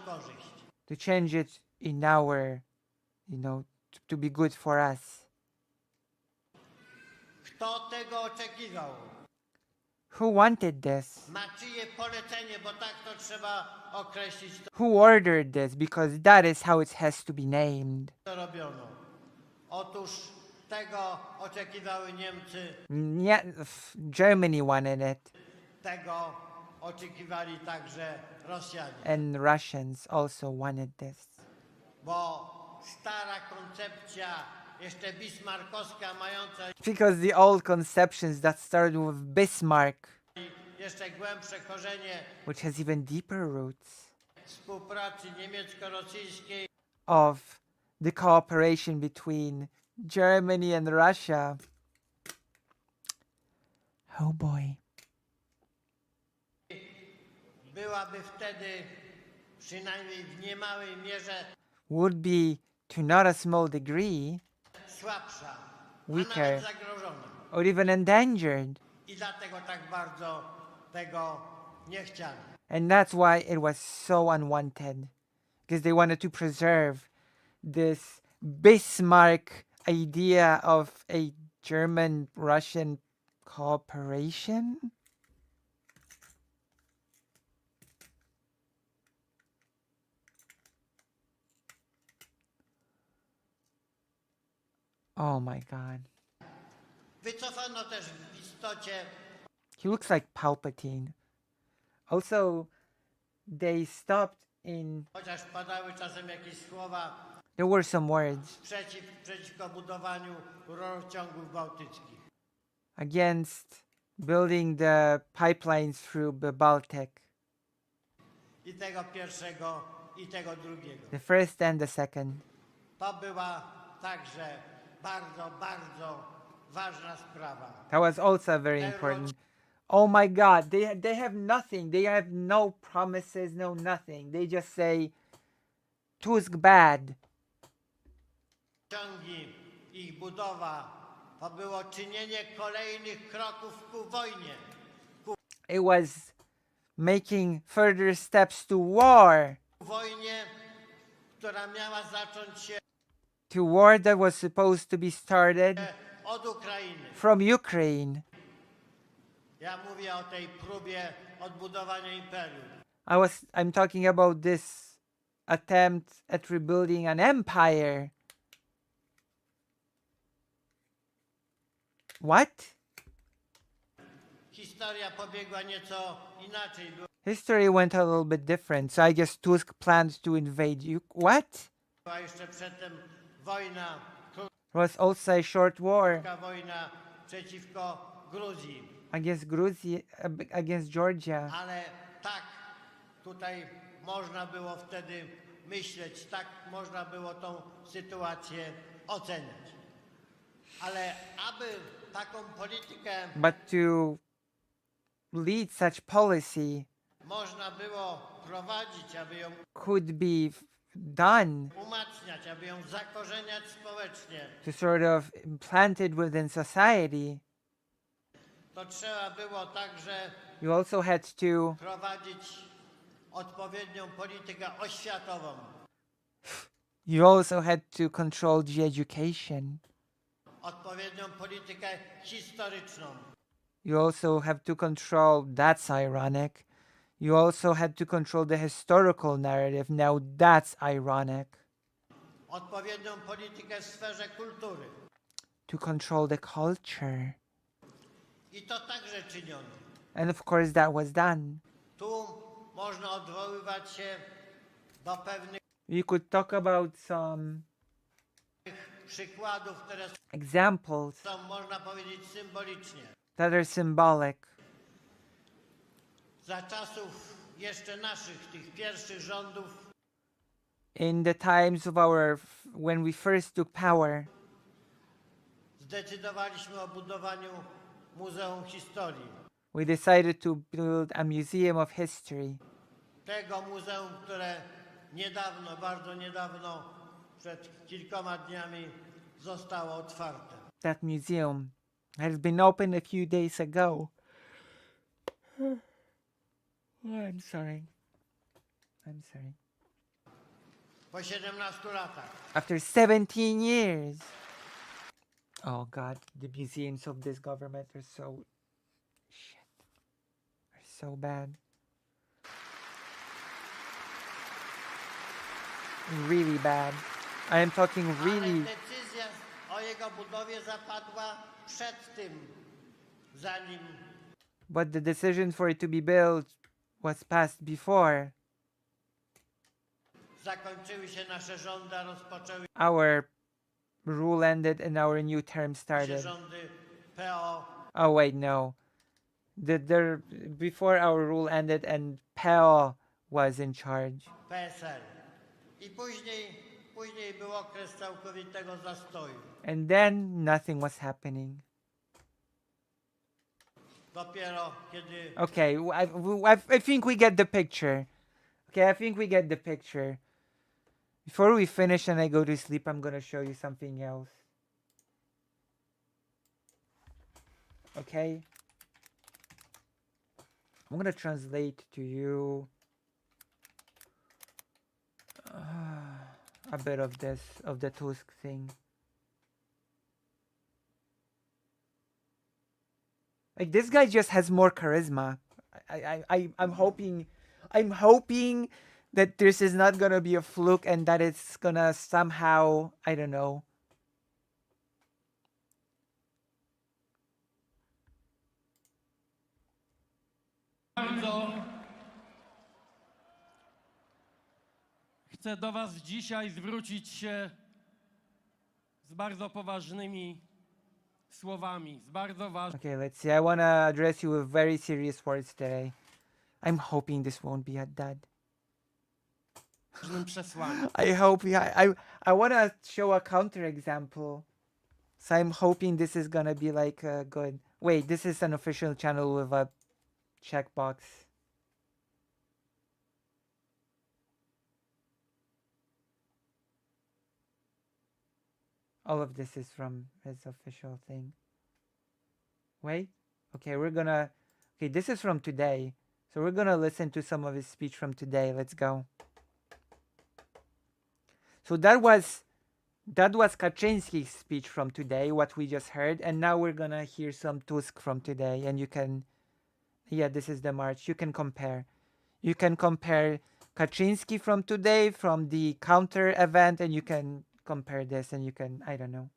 korzyść.
To change it in our, to be good for us.
Kto tego oczekiwał?
Who wanted this?
Na czyje polecenie, bo tak to trzeba określić,
Who ordered this? Because that is how it has to be named.
to robiono. Otóż tego oczekiwały Niemcy,
Germany wanted it,
tego oczekiwali także Rosjanie.
and Russians also wanted this.
Bo stara koncepcja, jeszcze bismarckowska, mająca
Because the old conceptions that started with Bismarck,
jeszcze głębsze korzenie
which has even deeper roots,
współpracy niemiecko-rosyjskiej,
of the cooperation between Germany and Russia. Oh boy.
byłaby wtedy, przynajmniej w niemałej mierze,
Would be, to not a small degree,
słabsza, a
weaker,
nawet zagrożona.
or even endangered.
I dlatego tak bardzo tego nie chciano.
And that's why it was so unwanted. Because they wanted to preserve this Bismarck idea of a German-Russian cooperation. Oh my god.
Wycofano też w istocie
He looks like Palpatine. Also, they stopped in...
chociaż padały czasem jakieś słowa
There were some words
przeciwko budowaniu rurociągów bałtyckich.
against building the pipelines through the Baltic.
I i tego pierwszego, i tego drugiego.
The first and the second.
To była także bardzo, bardzo ważna sprawa.
That was also very important. Oh my God, they have nothing. They have no promises, no nothing. They just say, Tusk bad.
Ciągi, ich budowa to było czynienie kolejnych kroków ku wojnie.
It was making further steps to war.
Ku wojnie, która miała zacząć się
To war that was supposed to be started
od Ukrainy.
from Ukraine.
Ja mówię o tej próbie odbudowania imperium.
I'm talking about this attempt at rebuilding an empire. What?
Historia pobiegła nieco inaczej.
History went a little bit different. So I guess Tusk planned to invade you. What?
Była jeszcze przedtem wojna,
It was also a short war
krótka wojna przeciwko Gruzji.
against Georgia.
Ale tak tutaj można było wtedy myśleć, tak można było tą sytuację oceniać. Ale aby taką politykę
But to lead such policy
można było prowadzić, aby ją
could be done
umacniać, aby ją zakorzeniać społecznie,
to sort of implant it within society,
to trzeba było także
you also had to
prowadzić odpowiednią politykę oświatową.
you also had to control the education.
Odpowiednią politykę historyczną.
You also have to control, that's ironic. You also had to control the historical narrative. Now that's ironic.
Odpowiednią politykę w sferze kultury.
To control the culture.
I to także czyniono.
And of course that was done.
Tu można odwoływać się do pewnych
You could talk about some
przykładów, które
examples
są, można powiedzieć, symbolicznie.
that are symbolic.
Za czasów jeszcze naszych, tych pierwszych rządów,
In the times of when we first took power,
zdecydowaliśmy o budowaniu Muzeum Historii.
we decided to build a museum of history.
Tego muzeum, które niedawno, bardzo niedawno, przed kilkoma dniami zostało otwarte.
That museum has been opened a few days ago. Oh, I'm sorry. I'm sorry.
Po 17 latach.
After 17 years. Oh God, the museums of this government are so shit. Are so bad. Really bad. I am talking
Ale
really.
decyzja o jego budowie zapadła przed tym, zanim
But the decision for it to be built was passed before
zakończyły się nasze rządy, a rozpoczęły
our rule ended and our new term
się
started.
rządy PO.
Oh wait, no. Before our rule ended and PO was in charge.
PSL. I później był okres całkowitego zastoju.
And then nothing was happening.
Dopiero kiedy
Okay, I think we get the picture. Okay, I think we get the picture. Before we finish and I go to sleep, I'm gonna show you something else. Okay? I'm gonna translate to you a bit of the Tusk thing. Like, this guy just has more charisma. I'm hoping that this is not gonna be a fluke and that it's gonna somehow, I don't know.
Bardzo chcę do Was dzisiaj zwrócić się z bardzo poważnymi słowami, z bardzo ważnymi.
Okay, let's see. I wanna address you with very serious words today. I'm hoping this won't be a dud.
ważnym przesłaniem.
I hope I want to show a counterexample. So I'm hoping this is gonna be like good. Wait, this is an official channel with a checkbox. All of this is from his official thing. Wait. Okay, okay, this is from today. So we're gonna listen to some of his speech from today. Let's go. So that was Kaczyński's speech from today, what we just heard, and now we're gonna hear some Tusk from today, and you can, yeah, this is the march. You can compare. You can compare Kaczyński from today, from the counter event, and you can compare this, and you can, I don't know.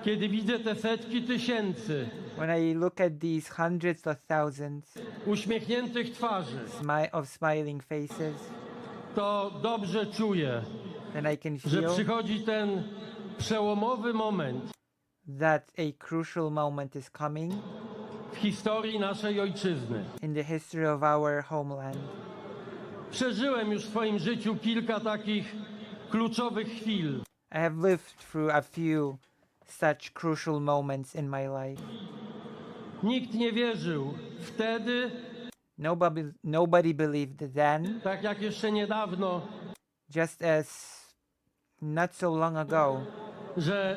Kiedy widzę te setki tysięcy
When I look at these hundreds of thousands
uśmiechniętych twarzy,
of smiling faces,
to dobrze czuję,
then I can
że
feel
przychodzi ten przełomowy moment
that a crucial moment is coming
w historii naszej ojczyzny.
in the history of our homeland.
Przeżyłem już w swoim życiu kilka takich kluczowych chwil.
I have lived through a few such crucial moments in my life.
Nikt nie wierzył wtedy,
Nobody believed then,
tak jak jeszcze niedawno,
just as not so long ago,
że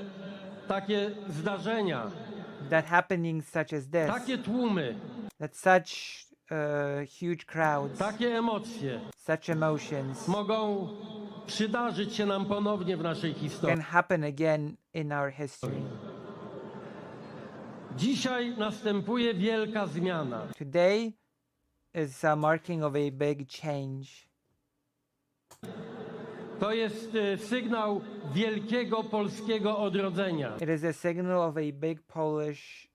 takie zdarzenia,
that happenings such as this,
takie tłumy,
that such huge crowds,
takie emocje
such emotions
mogą przydarzyć się nam ponownie w naszej historii.
can happen again in our history.
Dzisiaj następuje wielka zmiana.
Today is a marking of a big change.
To jest sygnał wielkiego polskiego odrodzenia.
It is a signal of a big Polish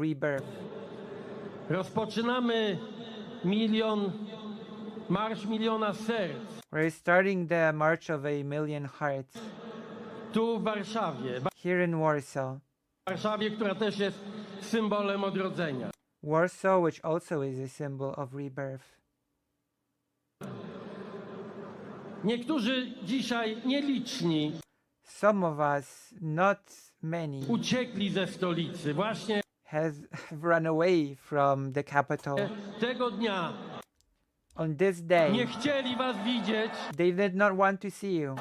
rebirth.
Rozpoczynamy Marsz Miliona Serc
We're starting the March of a Million Hearts
tu w Warszawie.
here in Warsaw.
Warszawie, która też jest symbolem odrodzenia.
Warsaw, which also is a symbol of rebirth.
Niektórzy dzisiaj nieliczni
Some of us, not many,
uciekli ze stolicy. Właśnie
have run away from the capital.
tego dnia
On this
nie
day,
chcieli was widzieć,
they did not want to see you,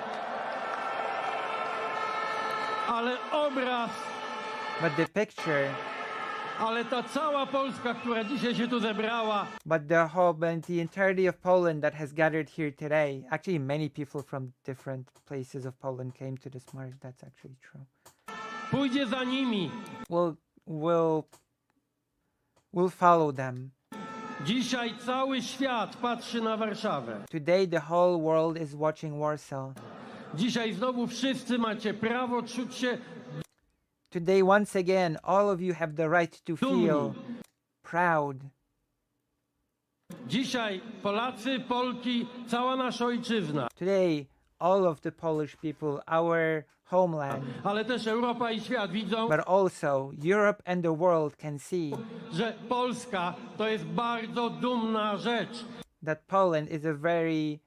ale obraz,
but the picture,
ale ta cała Polska, która dzisiaj się tu zebrała,
but the whole and the entirety of Poland that has gathered here today. Actually, many people from different places of Poland came to this march. That's actually true.
pójdzie za nimi.
We'll follow them.
Dzisiaj cały świat patrzy na Warszawę.
Today, the whole world is watching Warsaw.
Dzisiaj znowu wszyscy macie prawo czuć się
Today, once again, all of you have the right to feel proud.
Dzisiaj Polacy, Polki, cała nasza ojczyzna,
Today, all of the Polish people, our homeland,
ale też Europa i świat widzą,
but also Europe and the world can see
że Polska to jest bardzo dumna rzecz.
that Poland is a very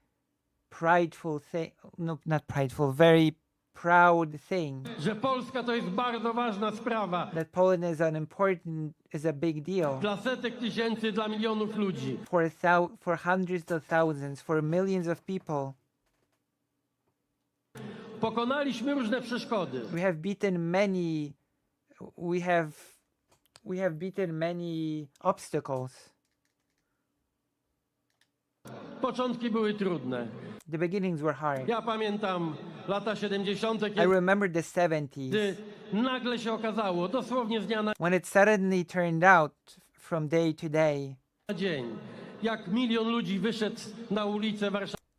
prideful thing. No, not prideful, very proud thing.
Że Polska to jest bardzo ważna sprawa
That Poland is a big deal
dla setek tysięcy, dla milionów ludzi.
for hundreds of thousands, for millions of people.
Pokonaliśmy różne przeszkody.
We have beaten many. We have beaten many obstacles.
Początki były trudne.
The beginnings were hard.
Ja pamiętam lata 70.,
I remember the 70s
kiedy nagle się okazało, dosłownie z dnia na
when it suddenly turned out from day to day
dzień, jak milion ludzi wyszedł na ulicę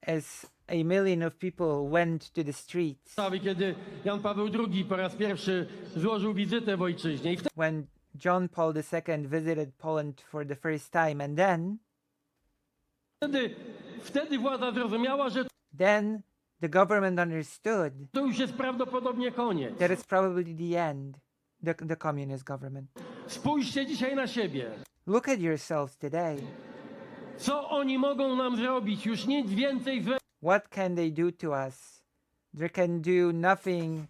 as a million of people went to the streets
Warszawy, kiedy Jan Paweł II po raz pierwszy złożył wizytę w ojczyźnie. I
when John Paul II visited Poland for the first time, and
wtedy władza zrozumiała, że
then the government understood
to już jest prawdopodobnie koniec.
that it's probably the end, the communist government.
Spójrzcie dzisiaj na siebie.
Look at yourselves today.
Co oni mogą nam zrobić? Już nic więcej złego
What can they do to us? They can do nothing.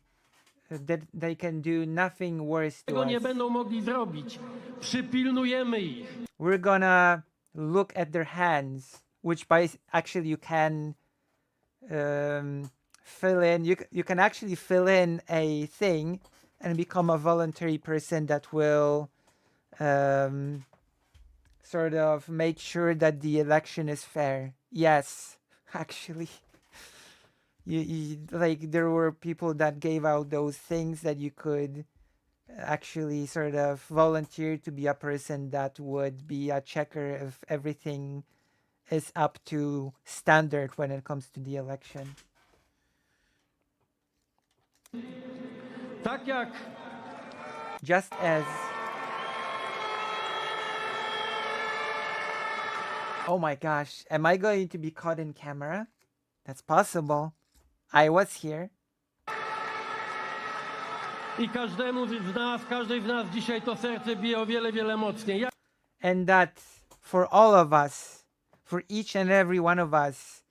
They can do nothing worse to
nie
us.
będą mogli zrobić. Przypilnujemy ich.
We're gonna look at their hands, which actually you can fill in. You can actually fill in a thing and become a voluntary person that will sort of make sure that the election is fair. Yes, actually. Like there were people that gave out those things that you could actually sort of volunteer to be a person that would be a checker if everything is up to standard when it comes to the election.
Tak jak
Just as... Oh my gosh, am I going to be caught in camera? That's possible. I was here.
i każdemu z nas, każdej z nas dzisiaj to serce bije o wiele, wiele mocniej.
And that for all of us, for each and every one of us,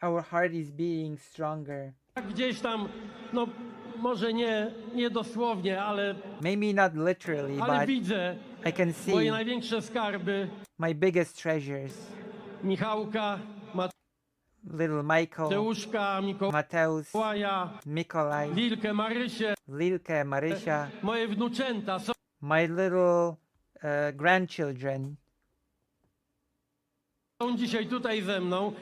our heart is being stronger.
Jak gdzieś tam, no może nie dosłownie, ale
Maybe not literally, but
widzę
I can
moje
see
największe skarby.
my biggest treasures.
Michałka,
Little Michael,
Mateuszka,
Mateusz,
Mikołaja,
Nikolai,
Lilkę, Marysię,
Lilke, Marysia,
moje wnuczęta
my little grandchildren.
są dzisiaj tutaj ze mną.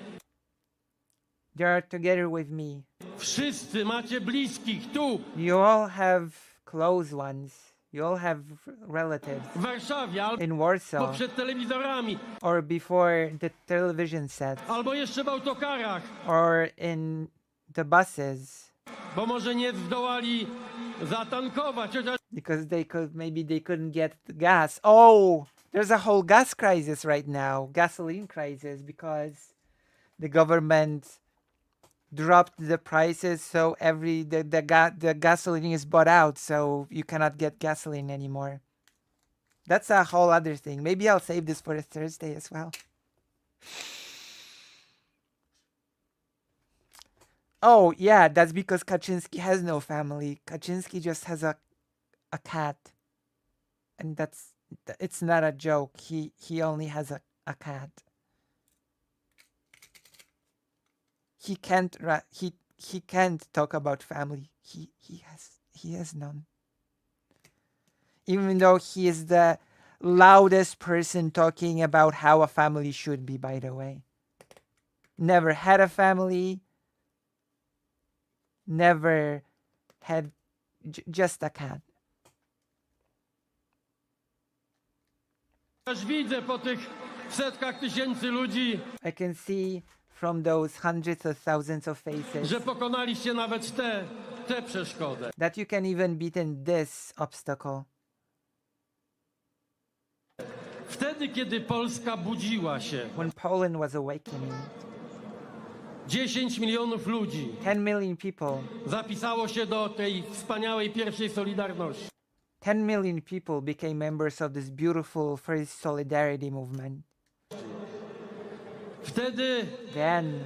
They are together with me.
Wszyscy macie bliskich tu,
You all have close ones. You all have relatives
w Warszawie, albo
in Warsaw
przed telewizorami,
or before the television set
albo jeszcze w autokarach,
or in the buses
bo może nie zdołali zatankować, chociaż
because maybe they couldn't get the gas. Oh, there's a whole gas crisis right now, gasoline crisis, because the government dropped the prices, so the gasoline is bought out, so you cannot get gasoline anymore. That's a whole other thing. Maybe I'll save this for a Thursday as well. Oh yeah, that's because Kaczyński has no family. Kaczyński just has a cat, and it's not a joke. He only has a cat. He can't talk about family. He has none. Even though he is the loudest person talking about how a family should be, by the way. Never had a family. Never had just a cat.
widzę po tych setkach tysięcy ludzi,
I can see from those hundreds of thousands of faces
że pokonaliście nawet tę przeszkodę.
that you can even beaten this obstacle.
Wtedy, kiedy Polska budziła się,
When Poland was awakening,
10 milionów ludzi
10 million people,
zapisało się do tej wspaniałej pierwszej Solidarności.
10 million people became members of this beautiful first solidarity movement.
Wtedy,
Then,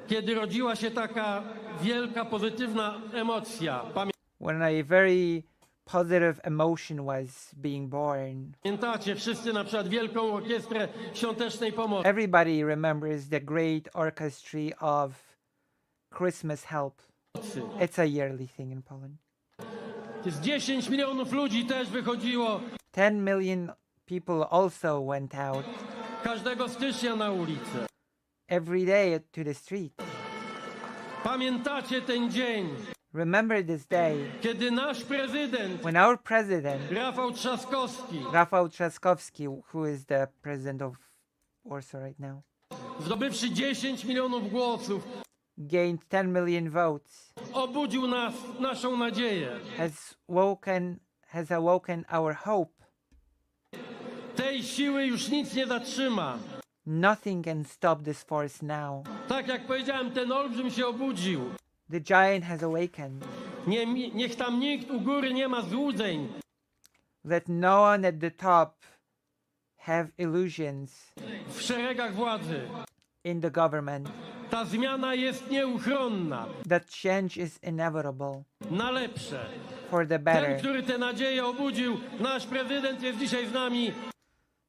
kiedy rodziła się taka wielka, pozytywna emocja,
when a very positive emotion was being born,
pamiętacie wszyscy na przykład Wielką Orkiestrę Świątecznej Pomocy.
everybody remembers the great orchestra of Christmas Help. It's a yearly thing in Poland.
Z 10 milionów ludzi też wychodziło
10 million people also went out
każdego stycznia na ulicę.
every day to the street.
Pamiętacie ten dzień,
Remember this day
kiedy nasz prezydent
when our president,
Rafał Trzaskowski,
Trzaskowski, who is the president of Warsaw right now,
zdobywszy 10 milionów głosów,
gained 10 million votes,
obudził naszą nadzieję.
has awoken our hope.
Tej siły już nic nie zatrzyma.
Nothing can stop this force now.
Tak jak powiedziałem, ten olbrzym się obudził.
The giant has awakened.
Niech tam nikt u góry nie ma złudzeń.
Let no one at the top have illusions.
w szeregach władzy.
in the government.
Ta zmiana jest nieuchronna.
That change is inevitable
Na lepsze.
for the
Ten,
better.
który tę nadzieję obudził, nasz prezydent jest dzisiaj z nami.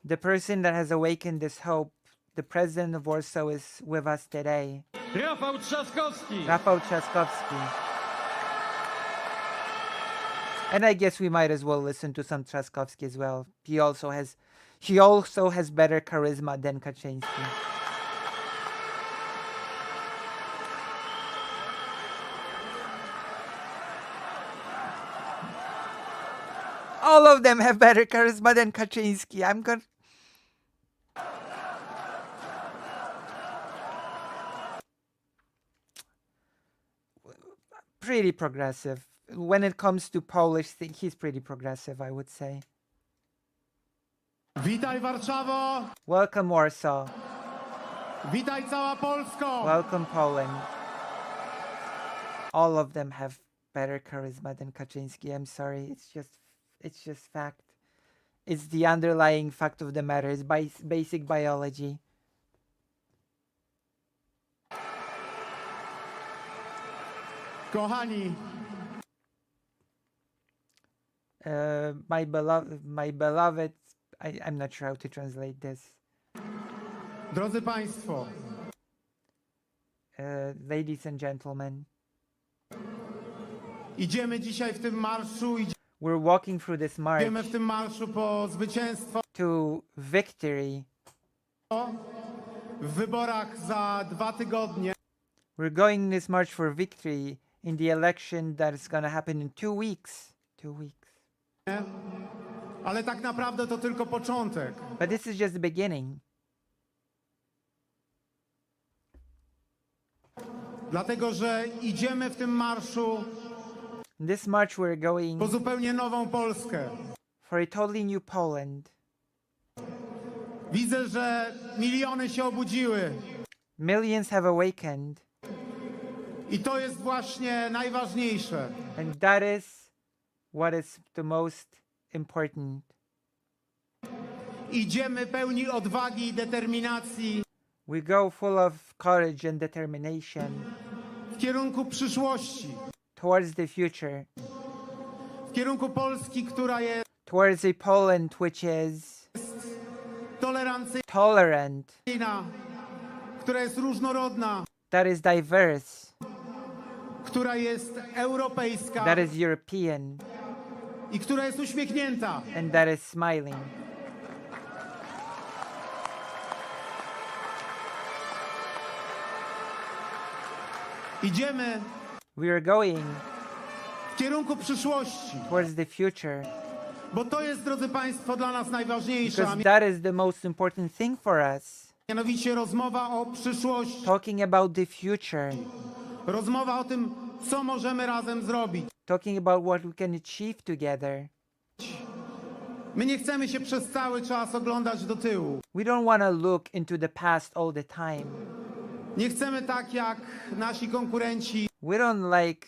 The person that has awakened this hope, the president of Warsaw, is with us today.
Rafał Trzaskowski.
Rafał Trzaskowski. And I guess we might as well listen to some Trzaskowski as well. He also has better charisma than Kaczyński. All of them have better charisma than Kaczyński. I'm gonna... Pretty progressive. When it comes to Polish thing, he's pretty progressive, I would say.
Witaj Warszawo!
Welcome Warsaw.
Witaj cała Polsko!
Welcome Poland. All of them have better charisma than Kaczyński. I'm sorry. It's just fact. It's the underlying fact of the matter. It's basic biology.
Kochani,
My beloved, I'm not sure how to translate this.
drodzy Państwo,
Ladies and gentlemen,
idziemy dzisiaj w tym marszu,
we're walking through this march
idziemy w tym marszu po zwycięstwo
to victory.
w wyborach za 2 tygodnie.
We're going this march for victory in the election that is going to happen in 2 weeks. 2 weeks.
Ale tak naprawdę to tylko początek.
But this is just the beginning.
Dlatego, że idziemy w tym marszu
In this march we're going
po zupełnie nową Polskę.
for a totally new Poland.
Widzę, że miliony się obudziły.
Millions have awakened,
I to jest właśnie najważniejsze.
and that is what is the most important.
Idziemy pełni odwagi i determinacji
We go full of courage and determination
w kierunku przyszłości.
towards the future,
W kierunku Polski, która jest
towards a Poland which is
tolerancyjna,
tolerant,
która jest różnorodna,
that is diverse,
która jest europejska
that is European,
i która jest uśmiechnięta.
and that is smiling.
Idziemy
We are going
w kierunku przyszłości,
towards the future
bo to jest, drodzy Państwo, dla nas najważniejsze, a
because that is the most important thing for us.
mianowicie rozmowa o przyszłości,
Talking about the future,
rozmowa o tym, co możemy razem zrobić.
talking about what we can achieve together.
My nie chcemy się przez cały czas oglądać do tyłu.
We don't want to look into the past all the time.
Nie chcemy tak jak nasi konkurenci
We don't like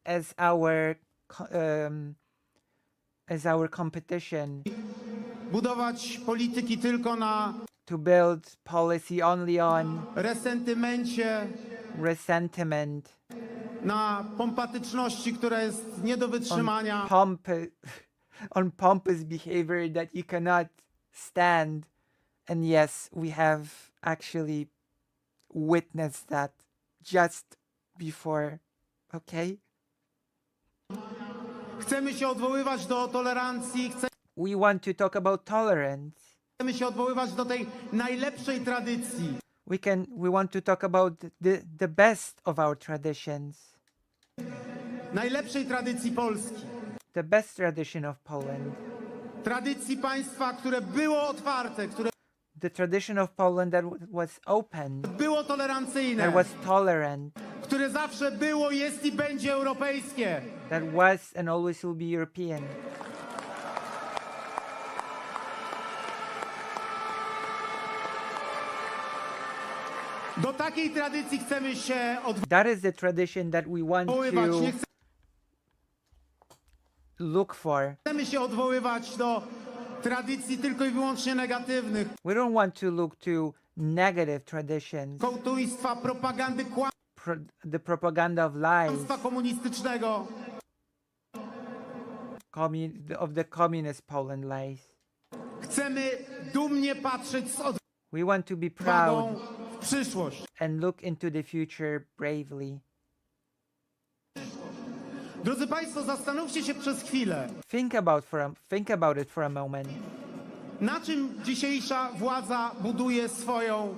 as our competition
budować polityki tylko na
to build policy only on
resentymencie,
resentment,
na pompatyczności, która jest nie do wytrzymania.
on pompous behavior that you cannot stand. And yes, we have actually witnessed that just before. Okay?
Chcemy się odwoływać do tolerancji,
We want to talk about tolerance.
chcemy się odwoływać do tej najlepszej tradycji.
We want to talk about the best of our traditions,
Najlepszej tradycji Polski.
the best tradition of Poland,
Tradycji państwa, które było otwarte, które
the tradition of Poland that was open,
było tolerancyjne,
that was tolerant,
które zawsze było, jest i będzie europejskie.
that was and always will be European.
Do takiej tradycji chcemy się
That is the tradition that we want
odwoływać. Nie
to look for.
chcemy się odwoływać do tradycji tylko i wyłącznie negatywnych,
We don't want to look to negative traditions,
kołtuństwa, propagandy,
the propaganda of lies,
kłamstwa komunistycznego.
of the communist Poland lies.
Chcemy dumnie patrzeć z
We want to be proud
odwagą w przyszłość.
and look into the future bravely.
Drodzy Państwo, zastanówcie się przez chwilę,
Think about it for a moment.
na czym dzisiejsza władza buduje swoją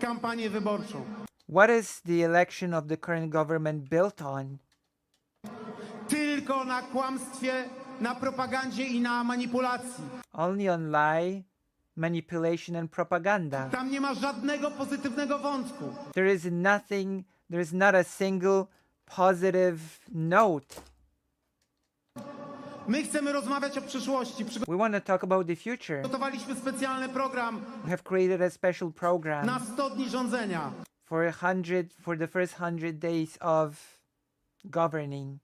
kampanię wyborczą.
What is the election of the current government built on?
Tylko na kłamstwie, na propagandzie i na manipulacji.
Only on lie, manipulation and propaganda.
Tam nie ma żadnego pozytywnego wątku.
There is not a single positive note.
My chcemy rozmawiać o przyszłości.
We want to talk about the future.
Przygotowaliśmy specjalny program
We have created a special
na
program
100 dni rządzenia.
for the first 100 days of governing.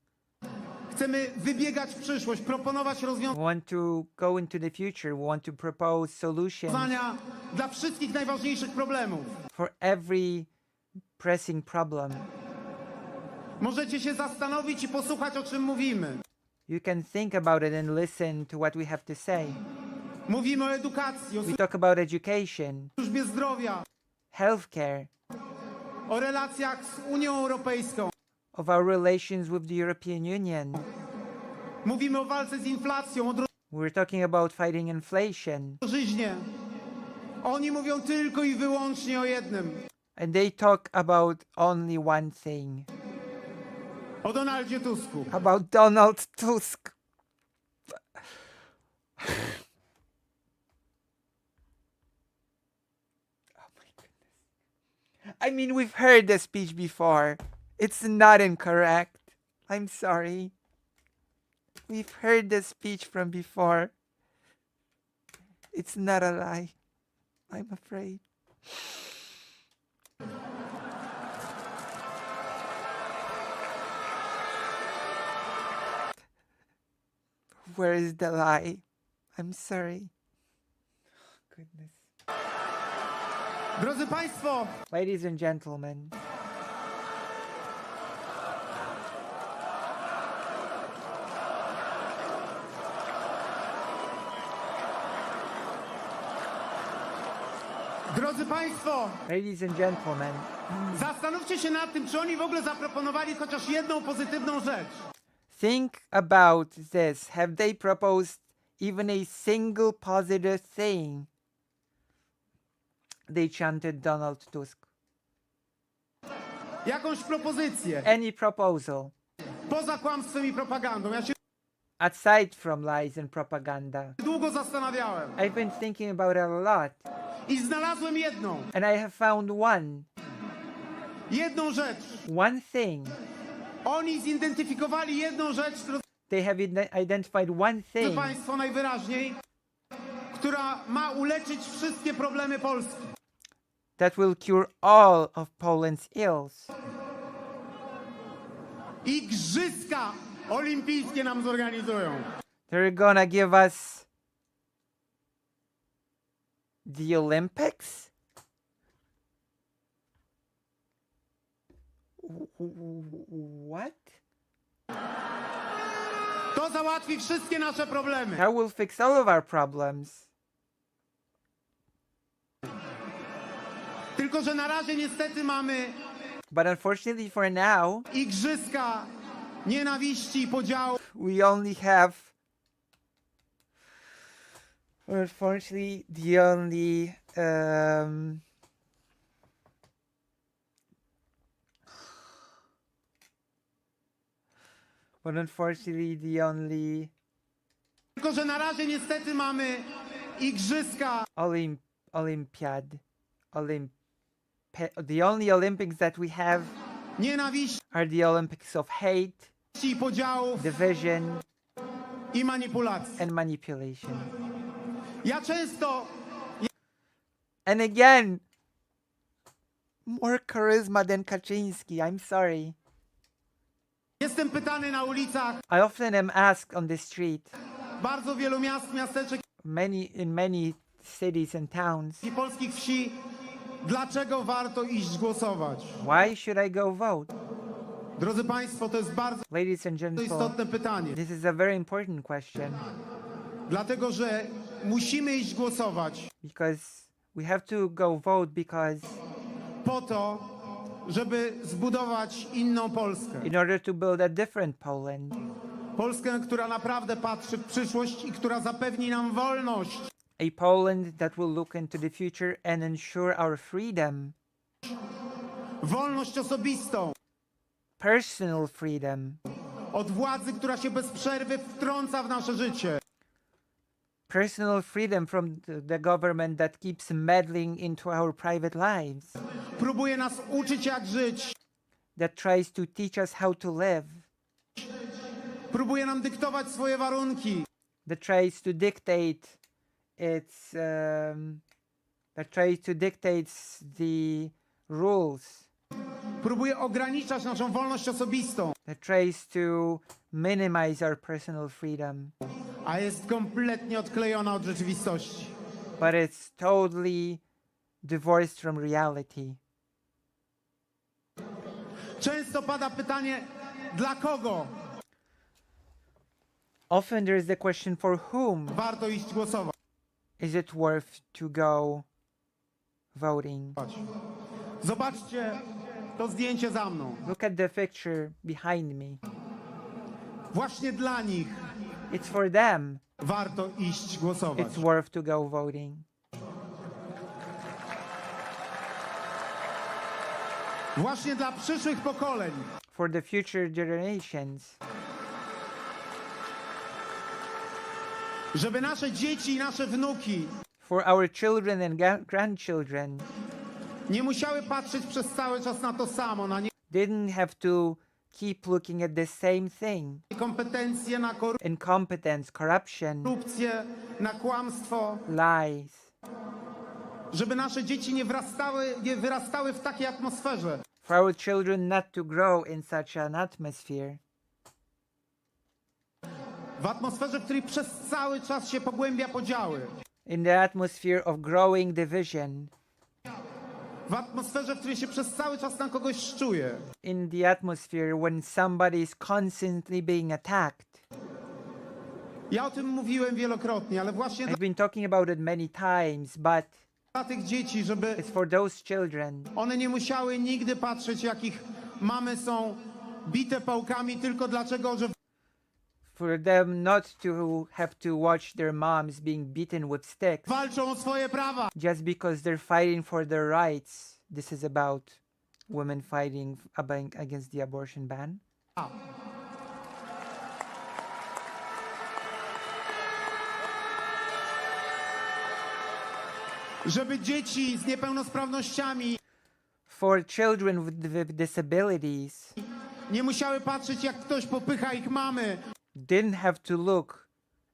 Chcemy wybiegać w przyszłość, proponować
We want to go into the future. We want to propose solutions
rozwiązania dla wszystkich najważniejszych problemów.
for every pressing problem.
Możecie się zastanowić i posłuchać, o czym mówimy.
You can think about it and listen to what we have to say.
Mówimy o edukacji, o
We talk about education,
służbie zdrowia,
healthcare,
o relacjach z Unią Europejską.
of our relations with the European Union.
Mówimy o walce z inflacją, o
We're talking about fighting inflation.
drożyźnie. Oni mówią tylko i wyłącznie o jednym.
And they talk about only one thing.
O Donaldzie Tusku.
About Donald Tusk. Oh my goodness. I mean, we've heard the speech before. It's not incorrect. I'm sorry. We've heard the speech from before. It's not a lie. I'm afraid. Where is the lie? I'm sorry. Goodness.
Drodzy Państwo,
Ladies and gentlemen,
drodzy Państwo,
ladies and gentlemen,
zastanówcie się nad tym, czy oni w ogóle zaproponowali chociaż jedną pozytywną rzecz.
think about this. Have they proposed even a single positive thing? They chanted Donald Tusk.
Jakąś propozycję.
Any proposal,
Poza kłamstwem i propagandą. Ja się
aside from lies and propaganda.
długo zastanawiałem.
I've been thinking about it a lot,
I znalazłem jedną.
and I have found
Jedną rzecz.
one thing.
Oni zidentyfikowali jedną rzecz,
They have identified one
drodzy
thing
Państwo, najwyraźniej, która ma uleczyć wszystkie problemy Polski.
that will cure all of Poland's ills.
Igrzyska olimpijskie nam zorganizują.
They're gonna give us the Olympics? What?
To załatwi wszystkie nasze problemy.
That will fix all of our problems.
Tylko że na razie niestety mamy
But unfortunately for now,
igrzyska nienawiści i podziału.
we only have. Unfortunately, the only. But unfortunately, the only
Tylko że na razie niestety mamy igrzyska
Olympiad. The only Olympics that we have
nienawiści
are the Olympics of hate,
i podziałów
division,
i manipulacji.
and manipulation.
Ja często
And again, more charisma than Kaczyński. I'm sorry.
jestem pytany na ulicach
I often am asked on the street
bardzo wielu miast, miasteczek
in many cities and towns.
i polskich wsi, dlaczego warto iść głosować?
Why should I go vote?
Drodzy Państwo, to jest bardzo
Ladies and gentlemen,
istotne pytanie.
this is a very important question
Dlatego, że musimy iść głosować
because we have to go vote because
po to, żeby zbudować inną Polskę.
in order to build a different Poland,
Polskę, która naprawdę patrzy w przyszłość i która zapewni nam wolność.
a Poland that will look into the future and ensure our freedom,
Wolność osobistą
personal freedom,
od władzy, która się bez przerwy wtrąca w nasze życie.
personal freedom from the government that keeps meddling into our private lives,
Próbuje nas uczyć, jak żyć.
that tries to teach us how to live,
Próbuje nam dyktować swoje warunki.
that tries to dictate the rules,
Próbuje ograniczać naszą wolność osobistą,
that tries to minimize our personal freedom,
a jest kompletnie odklejona od rzeczywistości.
but it's totally divorced from reality.
Często pada pytanie, dla kogo
Often there is the question, for whom
warto iść głosować?
is it worth to go voting?
Zobaczcie to zdjęcie za mną.
Look at the picture behind me.
Właśnie dla nich
It's for them.
warto iść głosować.
It's worth to go voting.
Właśnie dla przyszłych pokoleń.
For the future generations.
Żeby nasze dzieci i nasze wnuki
For our children and grandchildren.
nie musiały patrzeć przez cały czas na to samo, na
Didn't have to keep looking at the same thing.
niekompetencje, na
Incompetence, corruption,
korupcję, na kłamstwo.
lies.
Żeby nasze dzieci nie wyrastały w takiej atmosferze.
For our children not to grow in such an atmosphere.
W atmosferze, w której przez cały czas się pogłębia podziały.
In the atmosphere of growing division.
W atmosferze, w której się przez cały czas na kogoś szczuje.
In the atmosphere when somebody is constantly being attacked.
Ja o tym mówiłem wielokrotnie, ale właśnie
I've been talking about it many times, but
dla tych dzieci, żeby
it's for those children.
one nie musiały nigdy patrzeć, jak ich mamy są bite pałkami tylko dlatego, że
For them not to have to watch their moms being beaten with sticks
walczą o swoje prawa.
just because they're fighting for their rights. This is about women fighting against the abortion ban.
Żeby dzieci z niepełnosprawnościami
For children with disabilities
nie musiały patrzeć, jak ktoś popycha ich mamy.
didn't have to look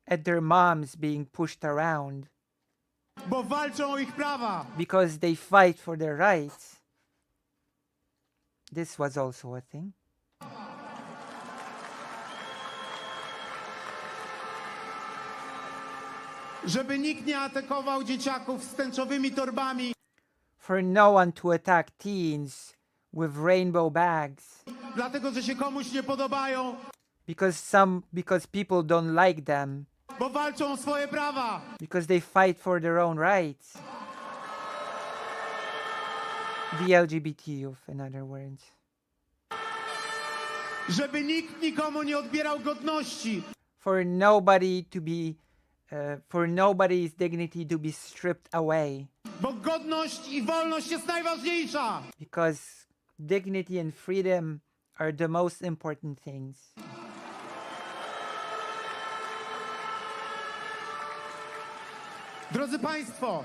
at their moms being pushed around
Bo walczą o ich prawa.
because they fight for their rights. This was also a thing.
Żeby nikt nie atakował dzieciaków z tęczowymi torbami.
For no one to attack teens with rainbow bags
Dlatego, że się komuś nie podobają.
because people don't like them,
Bo walczą o swoje prawa.
because they fight for their own rights. The LGBT youth, in other words.
Żeby nikt nikomu nie odbierał godności.
For nobody's dignity to be stripped away,
Bo godność i wolność jest najważniejsza.
because dignity and freedom are the most important things.
Drodzy Państwo,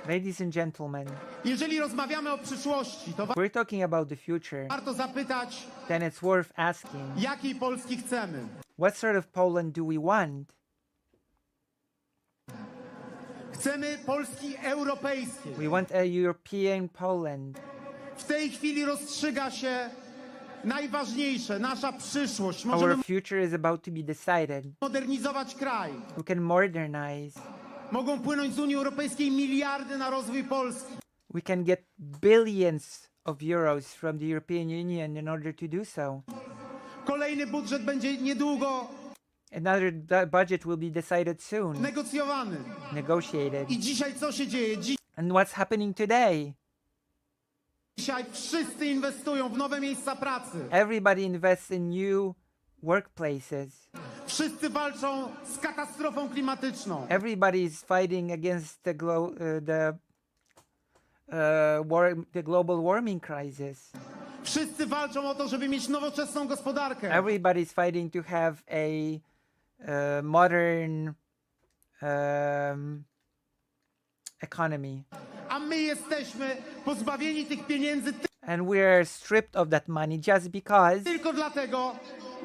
Ladies and gentlemen,
jeżeli rozmawiamy o przyszłości, to
we're talking about the future,
warto zapytać,
then it's worth asking,
jakiej Polski chcemy.
what sort of Poland do we want?
Chcemy Polski europejskiej.
We want a European Poland.
W tej chwili rozstrzyga się najważniejsze, nasza przyszłość. Możemy
Our future is about to be decided.
modernizować kraj.
We can modernize.
mogą płynąć z Unii Europejskiej miliardy na rozwój Polski.
We can get billions of euros from the European Union in order to do so.
Kolejny budżet będzie niedługo
Another budget will be decided soon,
negocjowany.
negotiated.
I dzisiaj co się dzieje?
And what's happening today?
Dzisiaj wszyscy inwestują w nowe miejsca pracy.
Everybody invests in new workplaces.
Wszyscy walczą z katastrofą klimatyczną.
Everybody is fighting against the global warming crisis.
Wszyscy walczą o to, żeby mieć nowoczesną gospodarkę.
Everybody is fighting to have a modern economy.
A my jesteśmy pozbawieni tych pieniędzy
And we are stripped of that money just because
tylko dlatego,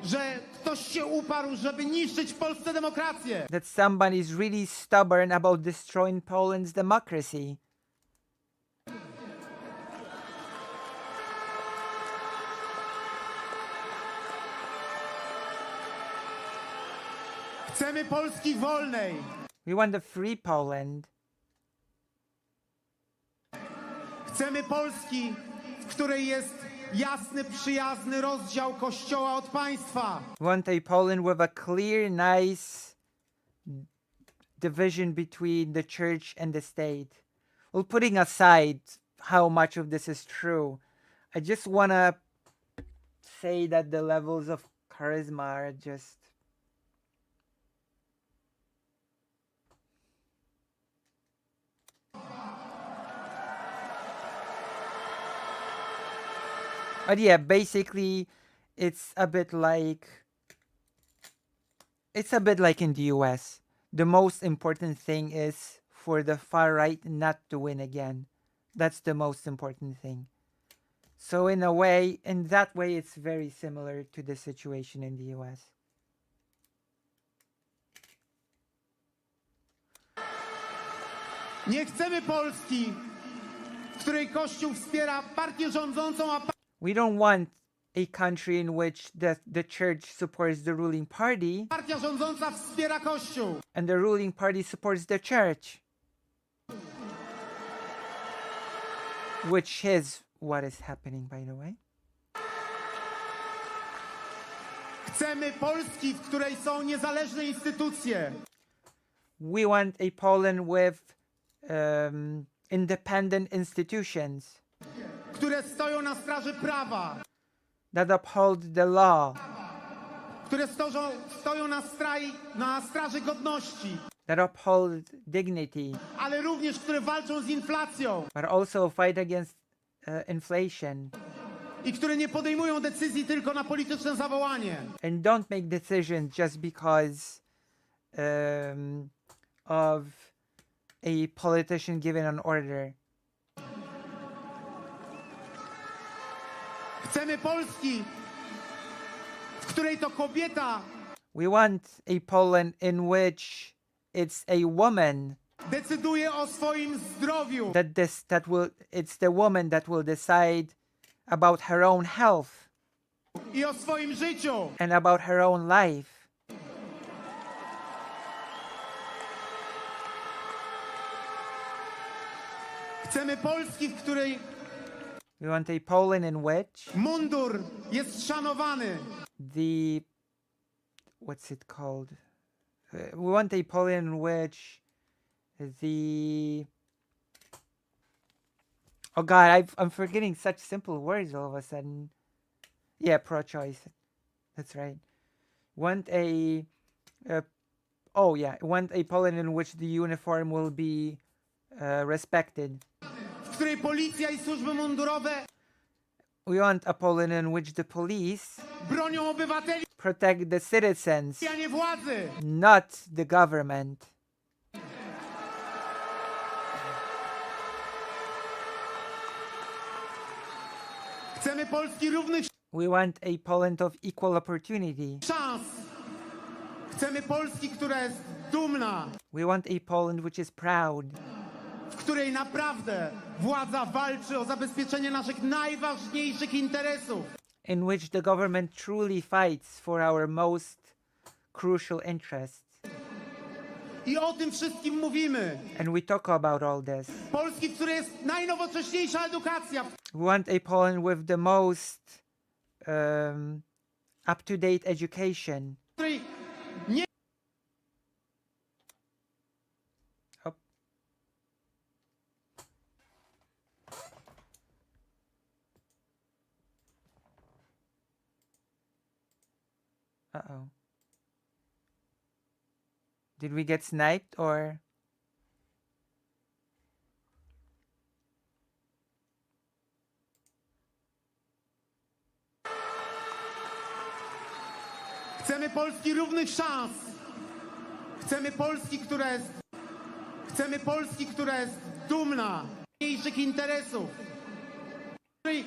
że ktoś się uparł, żeby niszczyć w Polsce demokrację.
that somebody is really stubborn about destroying Poland's democracy.
Chcemy Polski wolnej.
We want a free Poland.
Chcemy Polski, w której jest jasny, przyjazny rozdział Kościoła od państwa.
We want a Poland with a clear, nice division between the church and the state. Well, putting aside how much of this is true, I just want to say that the levels of charisma are just but yeah, basically it's a bit like in the US. The most important thing is for the far right not to win again. That's the most important thing. So in that way it's very similar to the situation in the US.
Nie chcemy Polski, w której Kościół wspiera partię rządzącą, a
We don't want a country in which the church supports the ruling party
partia rządząca wspiera Kościół.
and the ruling party supports the church. Which is what is happening, by the way.
Chcemy Polski, w której są niezależne instytucje.
We want a Poland with independent institutions
Które stoją na straży prawa,
that uphold the law,
które stoją na straży godności,
that uphold dignity,
ale również które walczą z inflacją
but also fight against inflation
i które nie podejmują decyzji tylko na polityczne zawołanie.
and don't make decisions just because of a politician given an order.
Chcemy Polski, w której to kobieta
We want a Poland in which it's a woman
decyduje o swoim zdrowiu,
it's the woman that will decide about her own health
i o swoim życiu.
and about her own life.
Chcemy Polski, w której
We want a Poland in which
mundur jest szanowany,
what's it called? We want a Poland in which oh God, I'm forgetting such simple words all of a sudden. Yeah, pro-choice. That's right. Want want a Poland in which the uniform will be respected.
w której policja i służby mundurowe
We want a Poland in which the police
bronią obywateli,
protect the citizens,
a nie władzy.
not the government.
Chcemy Polski równych
We want a Poland of equal opportunity.
szans. Chcemy Polski, która jest dumna,
We want a Poland which is proud,
w której naprawdę władza walczy o zabezpieczenie naszych najważniejszych interesów.
in which the government truly fights for our most crucial interests.
I o tym wszystkim mówimy.
And we talk about all this.
Polski, w której jest najnowocześniejsza edukacja, w
We want a Poland with the most up-to-date education.
której nie
Oh. Uh-oh. Did we get sniped or?
chcemy Polski równych szans. Chcemy Polski, która jest dumna z mniejszych interesów. W której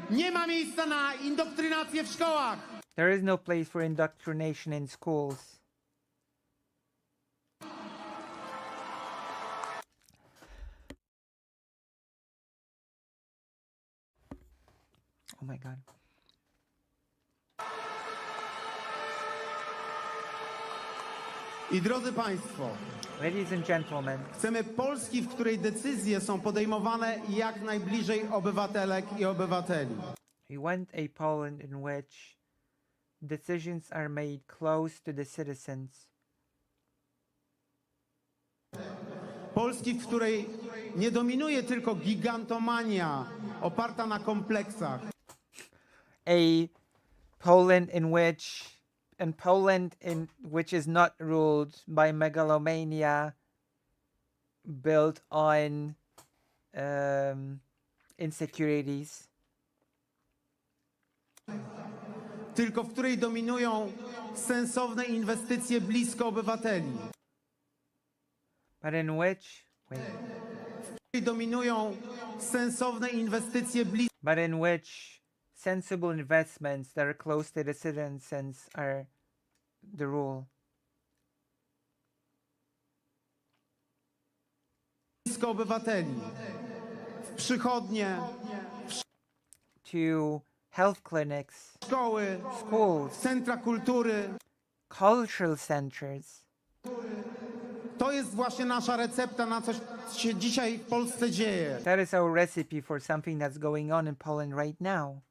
nie ma miejsca na indoktrynację w szkołach.
There is no place for indoctrination in schools. Oh my God.
I drodzy Państwo,
Ladies and gentlemen,
chcemy Polski, w której decyzje są podejmowane jak najbliżej obywatelek i obywateli.
we want a Poland in which decisions are made close to the citizens.
Polski, w której nie dominuje tylko gigantomania oparta na kompleksach.
A Poland in which is not ruled by megalomania built on insecurities.
Tylko w której dominują sensowne inwestycje blisko obywateli.
But in which
W której dominują sensowne inwestycje blisko
but in which sensible investments that are close to the citizens are the rule.
obywateli. W przychodnie,
To health clinics,
szkoły,
schools,
centra kultury.
cultural centers.
To jest właśnie nasza recepta na coś, co się dzisiaj w Polsce dzieje.
That is our recipe for something that's going on in Poland right now.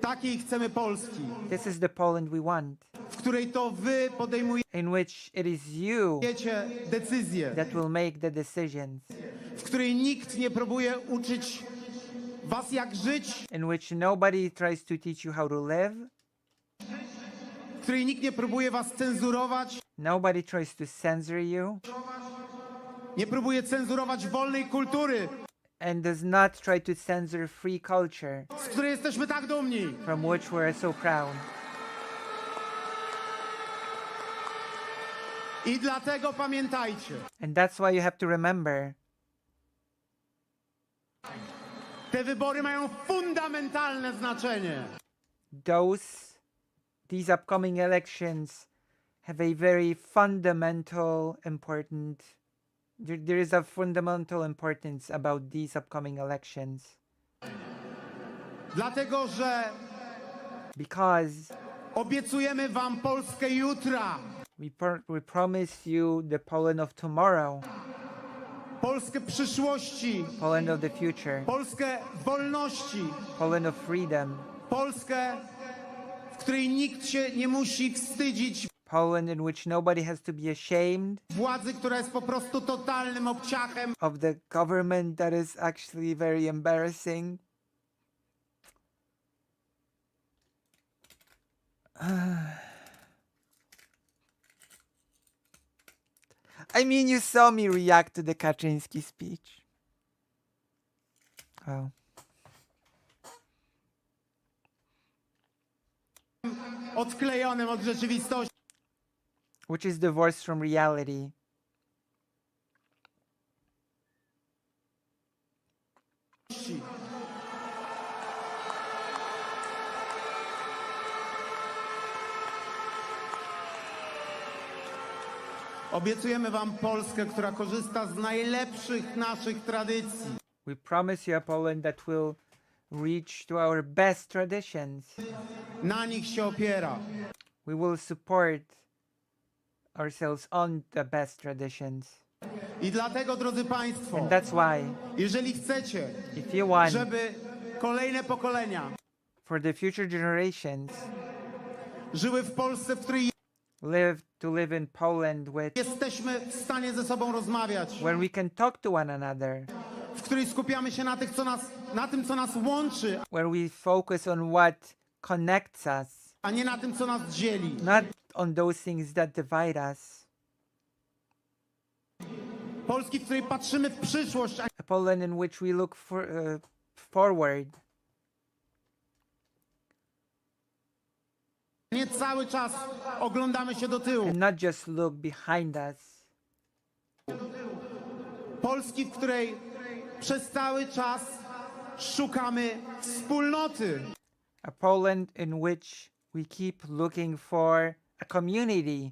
Takiej chcemy Polski,
This is the Poland we want,
w której to wy podejmujecie
in which it is you
decyzje,
that will make the decisions,
w której nikt nie próbuje uczyć was jak żyć,
in which nobody tries to teach you how to live,
w której nikt nie próbuje was cenzurować,
nobody tries to censor you,
nie próbuje cenzurować wolnej kultury,
and does not try to censor free culture,
z której jesteśmy tak dumni.
from which we're so proud.
I dlatego pamiętajcie,
And that's why you have to remember,
te wybory mają fundamentalne znaczenie.
these upcoming elections have a very fundamental there is a fundamental importance about these upcoming elections,
Dlatego, że
because
obiecujemy wam Polskę jutra,
we promise you the Poland of tomorrow,
Polskę przyszłości,
Poland of the future,
Polskę wolności,
Poland of freedom,
Polskę, w której nikt się nie musi wstydzić
Poland in which nobody has to be ashamed
władzy, która jest po prostu totalnym obciachem,
of the government that is actually very embarrassing. I mean, you saw me react to the Kaczyński speech. Oh.
odklejonym od rzeczywistości.
Which is divorced from reality.
Obiecujemy wam Polskę, która korzysta z najlepszych naszych tradycji.
We promise you a Poland that will reach to our best traditions.
Na nich się opiera.
We will support ourselves on the best traditions.
I dlatego, drodzy Państwo,
And that's why,
jeżeli chcecie,
if you want,
żeby kolejne pokolenia
for the future generations,
żyły w Polsce, w której
live in Poland
jesteśmy w stanie ze sobą rozmawiać,
where we can talk to one another,
w której skupiamy się na tym, co nas łączy,
where we focus on what connects us,
a nie na tym, co nas dzieli.
not on those things that divide us.
Polski, w której patrzymy w przyszłość,
A Poland in which we look forward,
a nie cały czas oglądamy się do tyłu.
and not just look behind us.
Polski, w której przez cały czas szukamy wspólnoty,
A Poland in which we keep looking for a community,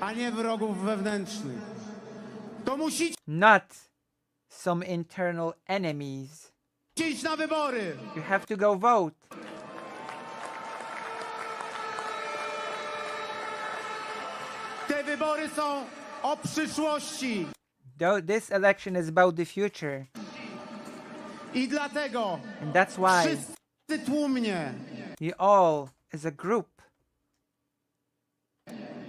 a nie wrogów wewnętrznych. To musicie
not some internal enemies.
iść na wybory.
You have to go vote.
Te wybory są o przyszłości.
This election is about the future,
I dlatego
and that's why
wszyscy tłumnie
we all, as a group,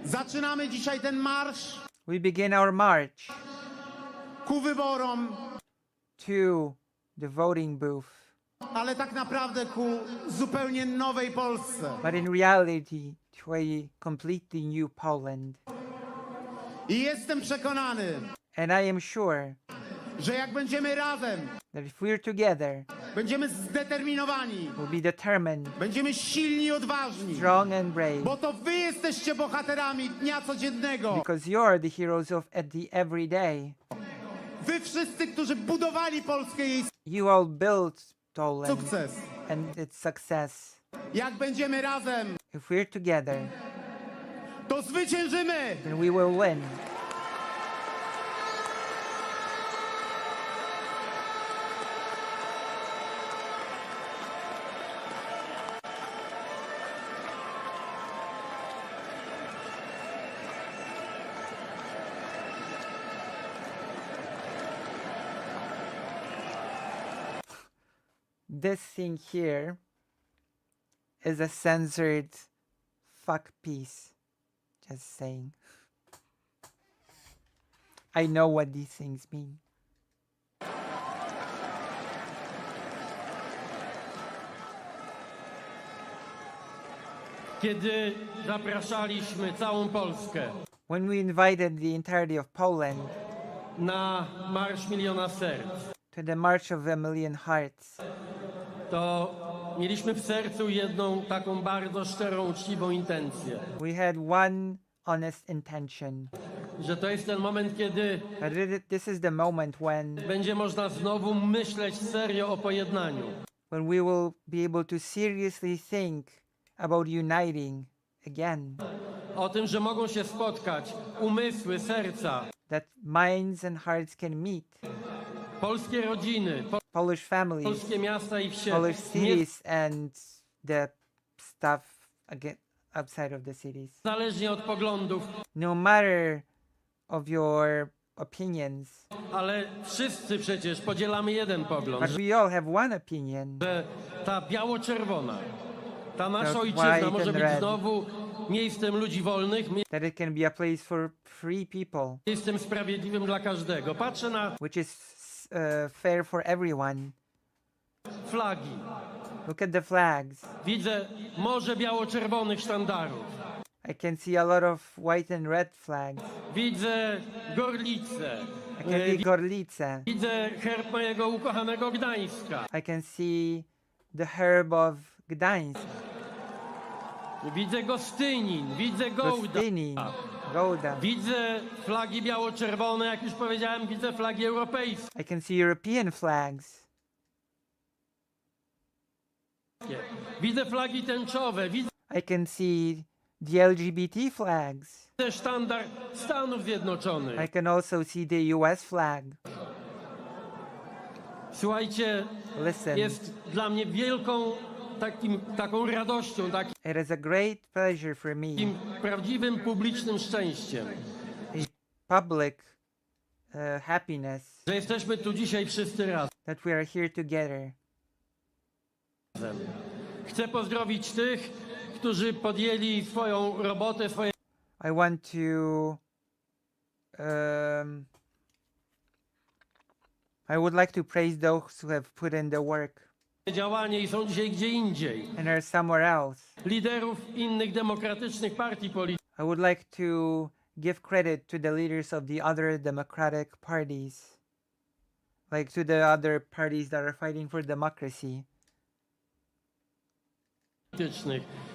zaczynamy dzisiaj ten marsz
we begin our march
ku wyborom,
to the voting booth.
ale tak naprawdę ku zupełnie nowej Polsce.
But in reality, to a completely new Poland.
I jestem przekonany,
And I am sure
że jak będziemy razem,
that if we're together,
będziemy zdeterminowani,
we'll be determined,
będziemy silni i odważni,
strong and brave,
bo to wy jesteście bohaterami dnia codziennego.
because you're the heroes of at the everyday.
Wy wszyscy, którzy budowali Polskę i jej
You all built Poland
sukces.
and its success.
Jak będziemy razem,
If we're together,
to zwyciężymy.
then we will win. This thing here is a censored fuck piece. Just saying. I know what these things mean.
Kiedy zapraszaliśmy całą Polskę
When we invited the entirety of Poland
na Marsz Miliona Serc,
to the March of a Million Hearts,
to mieliśmy w sercu jedną taką bardzo szczerą, uczciwą intencję,
we had one honest intention.
że to jest ten moment, kiedy
That this is the moment
będzie można znowu myśleć serio o pojednaniu.
when we will be able to seriously think about uniting again.
O tym, że mogą się spotkać umysły, serca,
That minds and hearts can meet.
polskie rodziny,
Polish families,
polskie miasta i wsie.
Polish cities, and the stuff again outside of the cities.
Niezależnie od poglądów,
No matter of your opinions,
ale wszyscy przecież podzielamy jeden pogląd,
but we all have one opinion.
że ta biało-czerwona, ta nasza
That
ojczyzna
white
może
and
być
red.
znowu miejscem ludzi wolnych,
That it can be a place for free people,
miejscem sprawiedliwym dla każdego. Patrzę na
which is fair for everyone.
flagi,
Look at the flags.
widzę morze biało-czerwonych sztandarów,
I can see a lot of white and red flags.
widzę gorlice,
I can see Gorlice.
widzę herb mojego ukochanego Gdańska,
I can see the herb of Gdańsk,
widzę Gostynin, widzę Gołda,
Gostynin, Gouda.
widzę flagi biało-czerwone, jak już powiedziałem, widzę flagi europejskie,
I can see European flags.
widzę flagi tęczowe, widzę
I can see the LGBT flags.
sztandar Stanów Zjednoczonych.
I can also see the US flag.
Słuchajcie,
Listen,
jest dla mnie wielką taką radością,
It is a great pleasure for me,
takim prawdziwym publicznym szczęściem,
public happiness,
że jesteśmy tu dzisiaj wszyscy razem.
that we are here together.
Chcę pozdrowić tych, którzy podjęli swoją robotę, swoje
I want to I would like to praise those who have put in the work
działanie i są dzisiaj gdzie indziej.
and are somewhere else.
Liderów innych demokratycznych partii politycznych,
I would like to give credit to the leaders of the other democratic parties, like to the other parties that are fighting for democracy.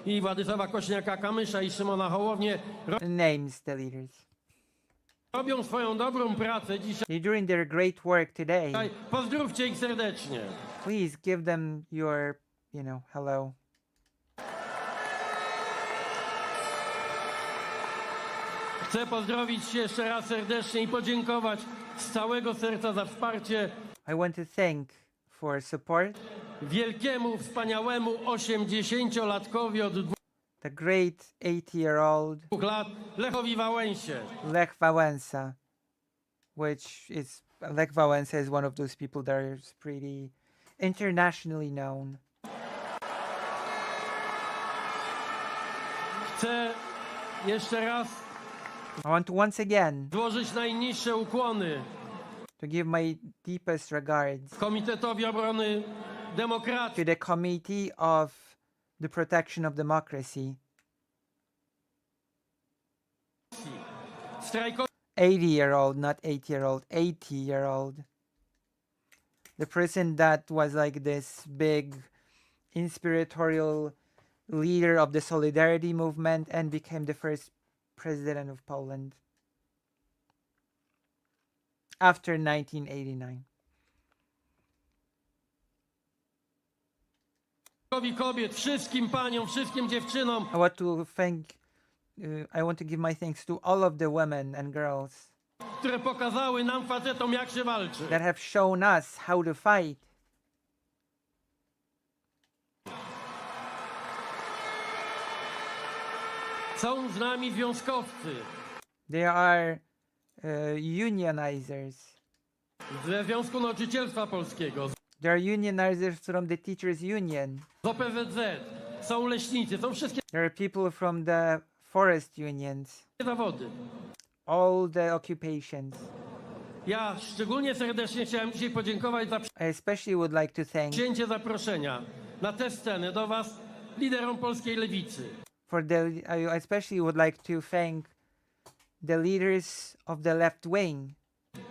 i Władysława Kośniaka-Kamysza i Szymona Hołownię
Names the leaders.
robią swoją dobrą pracę dzisiaj.
They're doing their great work today.
Pozdrówcie ich serdecznie.
Please give them your, hello.
Chcę pozdrowić jeszcze raz serdecznie i podziękować z całego serca za wsparcie
I want to thank for support
wielkiemu, wspaniałemu 80-latkowi od
the great 80-year-old
2 lat Lechowi Wałęsie.
Lech Wałęsa, Lech Wałęsa is one of those people that is pretty internationally known.
Chcę jeszcze raz
I want to once again
złożyć najniższe ukłony
to give my deepest regards
Komitetowi Obrony Demokracji,
to the Committee of the Protection of Democracy,
strajkowi
80-year-old, not 80-year-old, 80-year-old. The person that was like this big inspiratorial leader of the Solidarity movement and became the first president of Poland after 1989.
kobiet, wszystkim paniom, wszystkim dziewczynom,
I want to give my thanks to all of the women and girls
które pokazały nam facetom, jak się walczy.
that have shown us how to fight.
Są z nami związkowcy
They are unionizers.
ze Związku Nauczycielstwa Polskiego,
They are unionizers from the Teachers Union.
z OPZZ, są leśnicy, są wszystkie
There are people from the forest unions,
zawody.
all the occupations.
Ja szczególnie serdecznie chciałem dzisiaj podziękować za
I especially would like to thank
przyjęcie zaproszenia na tę scenę do was, liderom polskiej lewicy.
I especially would like to thank the leaders of the left wing.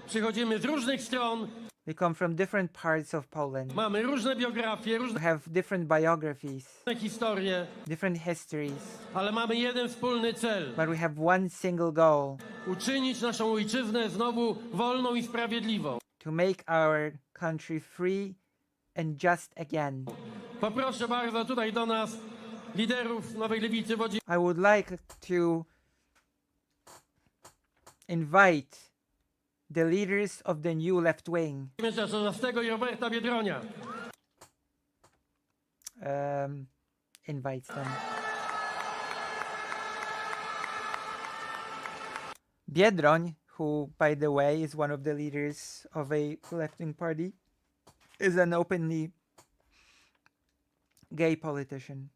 Przychodzimy z różnych stron,
They come from different parts of Poland.
mamy różne biografie,
We
różne
have different biographies,
historie,
different histories,
ale mamy jeden wspólny cel.
but we have one single goal:
Uczynić naszą ojczyznę znowu wolną i sprawiedliwą.
to make our country free and just again.
Poproszę bardzo tutaj do nas liderów Nowej Lewicy
I would like to invite the leaders of the new left wing,
Włodzimierza Czarzastego i Roberta Biedronia.
invites them. Biedroń, who, by the way, is one of the leaders of a left-wing party, is an openly gay politician.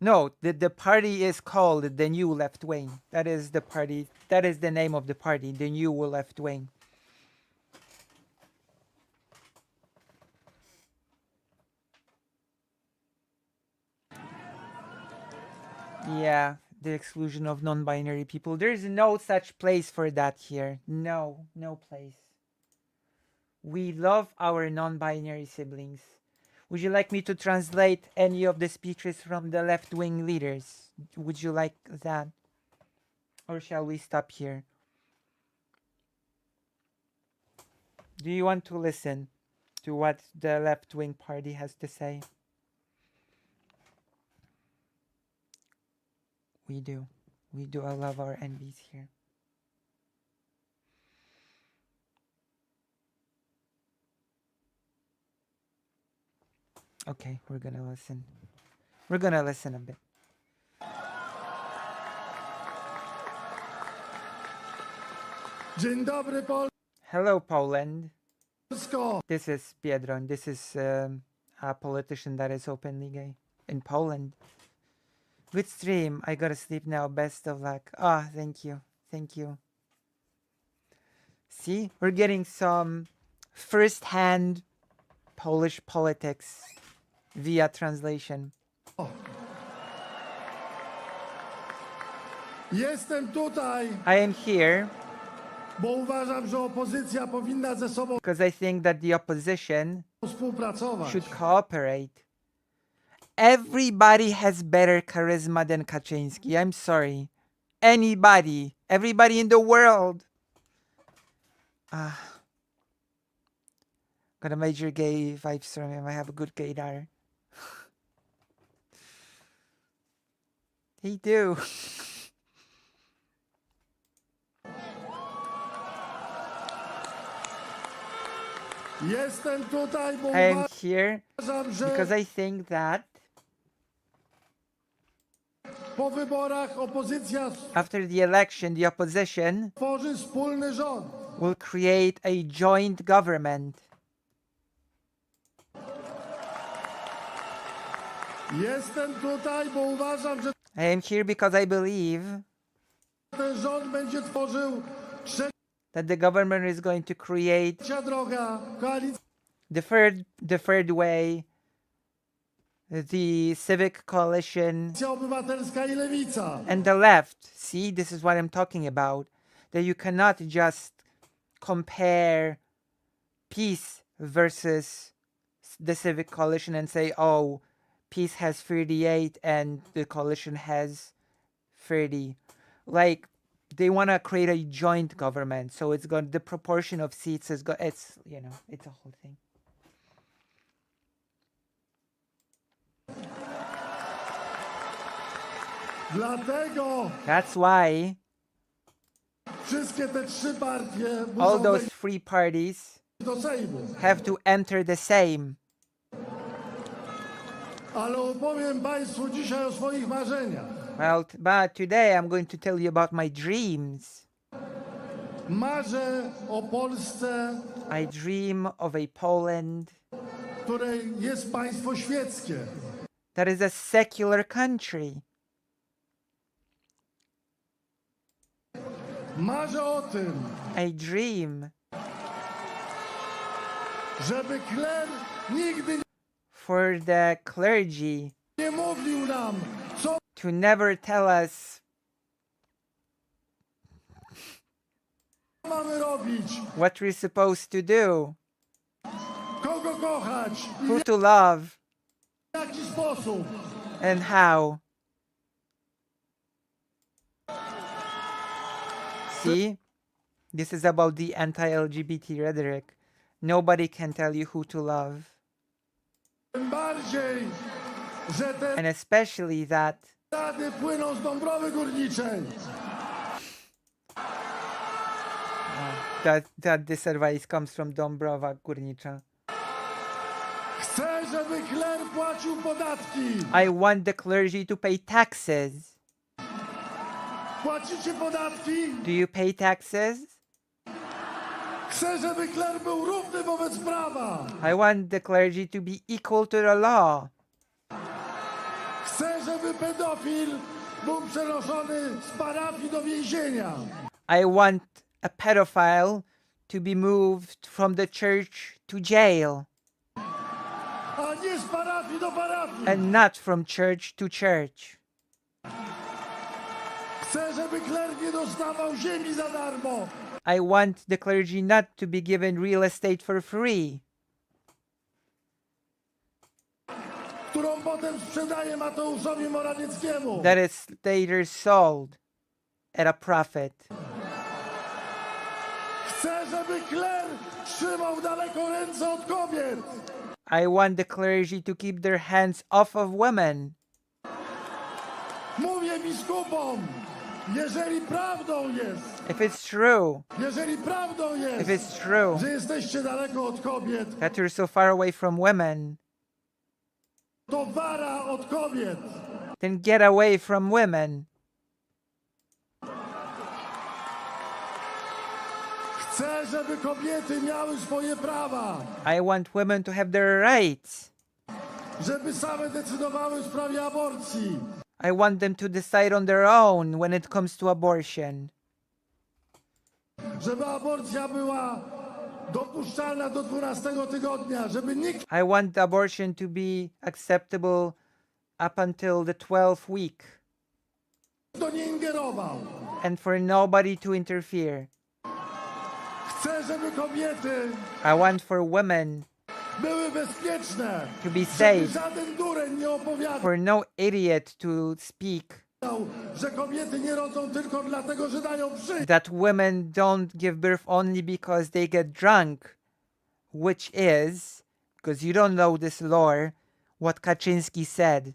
No, the party is called the New Left Wing. That is the party. That is the name of the party, the New Left Wing. Yeah, the exclusion of non-binary people. There's no such place for that here. No, no place. We love our non-binary siblings. Would you like me to translate any of the speeches from the left-wing leaders? Would you like that? Or shall we stop here? Do you want to listen to what the left-wing party has to say? We do. We do. I love our envies here. Okay, we're gonna listen. We're gonna listen a bit.
Dzień dobry,
Hello, Poland.
Polsko!
This is Biedron. This is a politician that is openly gay in Poland. Good stream. I gotta sleep now. Best of luck. Ah, thank you. Thank you. See, we're getting some first-hand Polish politics via translation.
Jestem tutaj,
I am here
bo uważam, że opozycja powinna ze sobą
because I think that the opposition
współpracować.
should cooperate. Everybody has better charisma than Kaczyński. I'm sorry. Anybody. Everybody in the world. Got a major gay vibes from him. I have a good gaydar. He do.
Jestem tutaj, bo
I am here
uważam, że
because I think that
po wyborach opozycja
after the election, the opposition
tworzy wspólny rząd.
will create a joint government.
Jestem tutaj, bo uważam, że
I am here because I believe
ten rząd będzie tworzył
that the government is going to create
trzecia droga, koalicja
the third way, the civic coalition,
obywatelska i lewica.
and the left. See, this is what I'm talking about. That you cannot just compare peace versus the civic coalition and say, oh, peace has 38 and the coalition has 30. Like, they want to create a joint government, so it's got the proportion of seats is got. It's it's a whole thing.
Dlatego
That's why
wszystkie te trzy partie
all
muszą
those
wejść
three parties
do Sejmu.
have to enter the same.
Ale opowiem Państwu dzisiaj o swoich marzeniach.
Well, but today I'm going to tell you about my dreams.
Marzę o Polsce,
I dream of a Poland
w której jest państwo świeckie.
that is a secular country.
Marzę o tym,
I dream
żeby kler nigdy
for the clergy
nie mówił nam, co
to never tell us
mamy robić,
what we're supposed to do,
kogo kochać i
who to love,
w jaki sposób.
and how. See? This is about the anti-LGBT rhetoric. Nobody can tell you who to love.
Tym bardziej, że te
And especially that
rady płyną z Dąbrowy Górniczej.
that this advice comes from Dąbrowa Górnicza.
Chcę, żeby kler płacił podatki.
I want the clergy to pay taxes.
Płacicie podatki?
Do you pay taxes?
Chcę, żeby kler był równy wobec prawa.
I want the clergy to be equal to the law.
Chcę, żeby pedofil był przenoszony z parafii do więzienia.
I want a pedophile to be moved from the church to jail
A nie z parafii do parafii.
and not from church to church.
Chcę, żeby kler nie dostawał ziemi za darmo.
I want the clergy not to be given real estate for free,
Którą potem sprzedaje Mateuszowi Morawieckiemu.
that is later sold at a profit.
Chcę, żeby kler trzymał daleko ręce od kobiet.
I want the clergy to keep their hands off of women,
Mówię biskupom, jeżeli prawdą jest,
If it's true,
jeżeli prawdą
if
jest,
it's true
że jesteście daleko od kobiet,
that you're so far away from women,
to wara od kobiet.
then get away from women.
Chcę, żeby kobiety miały swoje prawa,
I want women to have their rights.
żeby same decydowały w sprawie aborcji.
I want them to decide on their own when it comes to abortion.
Żeby aborcja była dopuszczalna do 12 tygodnia, żeby nikt
I want abortion to be acceptable up until the 12th week
w to nie ingerował.
and for nobody to interfere.
Chcę, żeby kobiety
I want for women
były bezpieczne,
to be
żeby
safe,
żaden dureń nie opowiadał,
for no idiot to speak
że kobiety nie rodzą tylko dlatego, że dają przyjść.
that women don't give birth only because they get drunk, which is, because you don't know this lore, what Kaczyński said,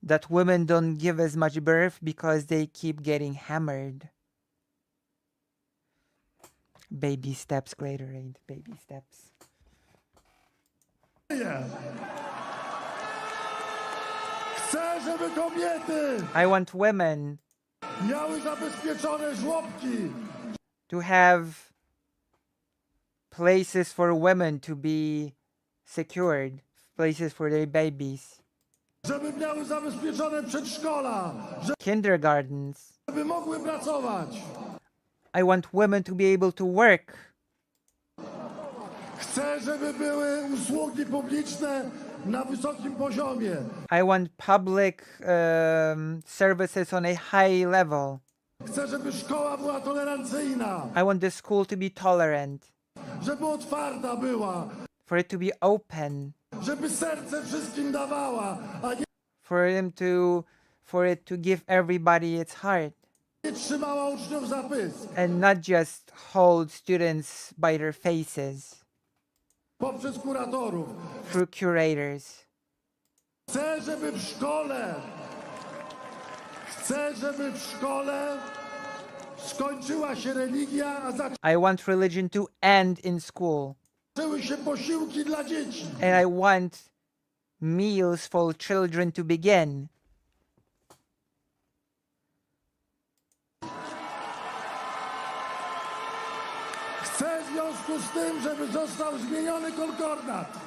that women don't give as much birth because they keep getting hammered. Baby steps, greater aid, baby steps.
Chcę, żeby kobiety
I want women
miały zabezpieczone żłobki,
to have places for women to be secured, places for their babies,
żeby miały zabezpieczone przedszkola,
kindergartens.
żeby mogły pracować.
I want women to be able to work.
Chcę, żeby były usługi publiczne na wysokim poziomie.
I want public services on a high level.
Chcę, żeby szkoła była tolerancyjna,
I want the school to be tolerant,
żeby otwarta była,
for it to be open,
żeby serce wszystkim dawała, a
for it to give everybody its heart,
nie trzymała uczniów za pysk.
and not just hold students by their faces
Poprzez kuratorów.
through curators.
Chcę, żeby w szkole skończyła się religia, a
I want religion to end in school,
zaczęły się posiłki dla dzieci.
and I want meals for children to begin.
Chcę w związku z tym, żeby został zmieniony konkordat,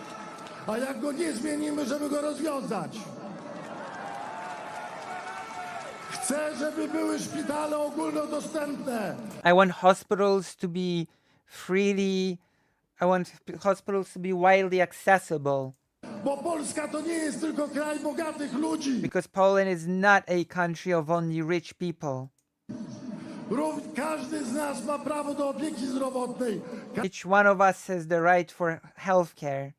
a jak go nie zmienimy, żeby go rozwiązać. Chcę, żeby były szpitale ogólnodostępne.
I want hospitals to be freely, I want hospitals to be widely accessible,
Bo Polska to nie jest tylko kraj bogatych ludzi.
because Poland is not a country of only rich people.
Każdy z nas ma prawo do opieki zdrowotnej.
Each one of us has the right for healthcare.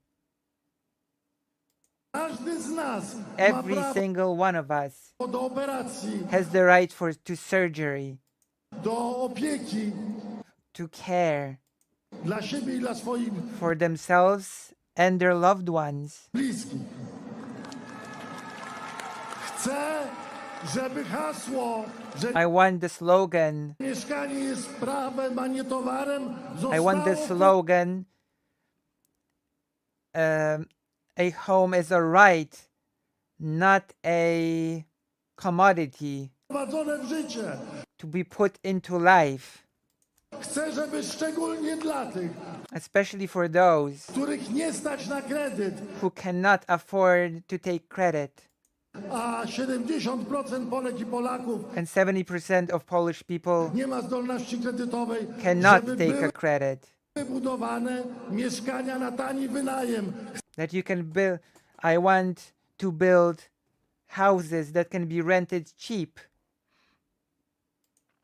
Każdy z nas ma
Every
prawo
single one of us
do operacji,
has the right to surgery,
do opieki
to care
dla siebie i dla swoich
for themselves and their loved ones.
bliskich. Chcę, żeby hasło, że
I want the slogan,
mieszkanie jest prawem, a nie towarem,
I want the
zostało
slogan, a home is a right, not a commodity
wprowadzone w życie.
to be put into life,
Chcę, żeby szczególnie dla tych,
especially for those
których nie stać na kredyt,
who cannot afford to take credit.
a 70% Polek i Polaków
And 70% of Polish people
nie ma zdolności kredytowej,
cannot
żeby
take a
były
credit.
wybudowane mieszkania na tani wynajem.
That you can build. I want to build houses that can be rented cheap.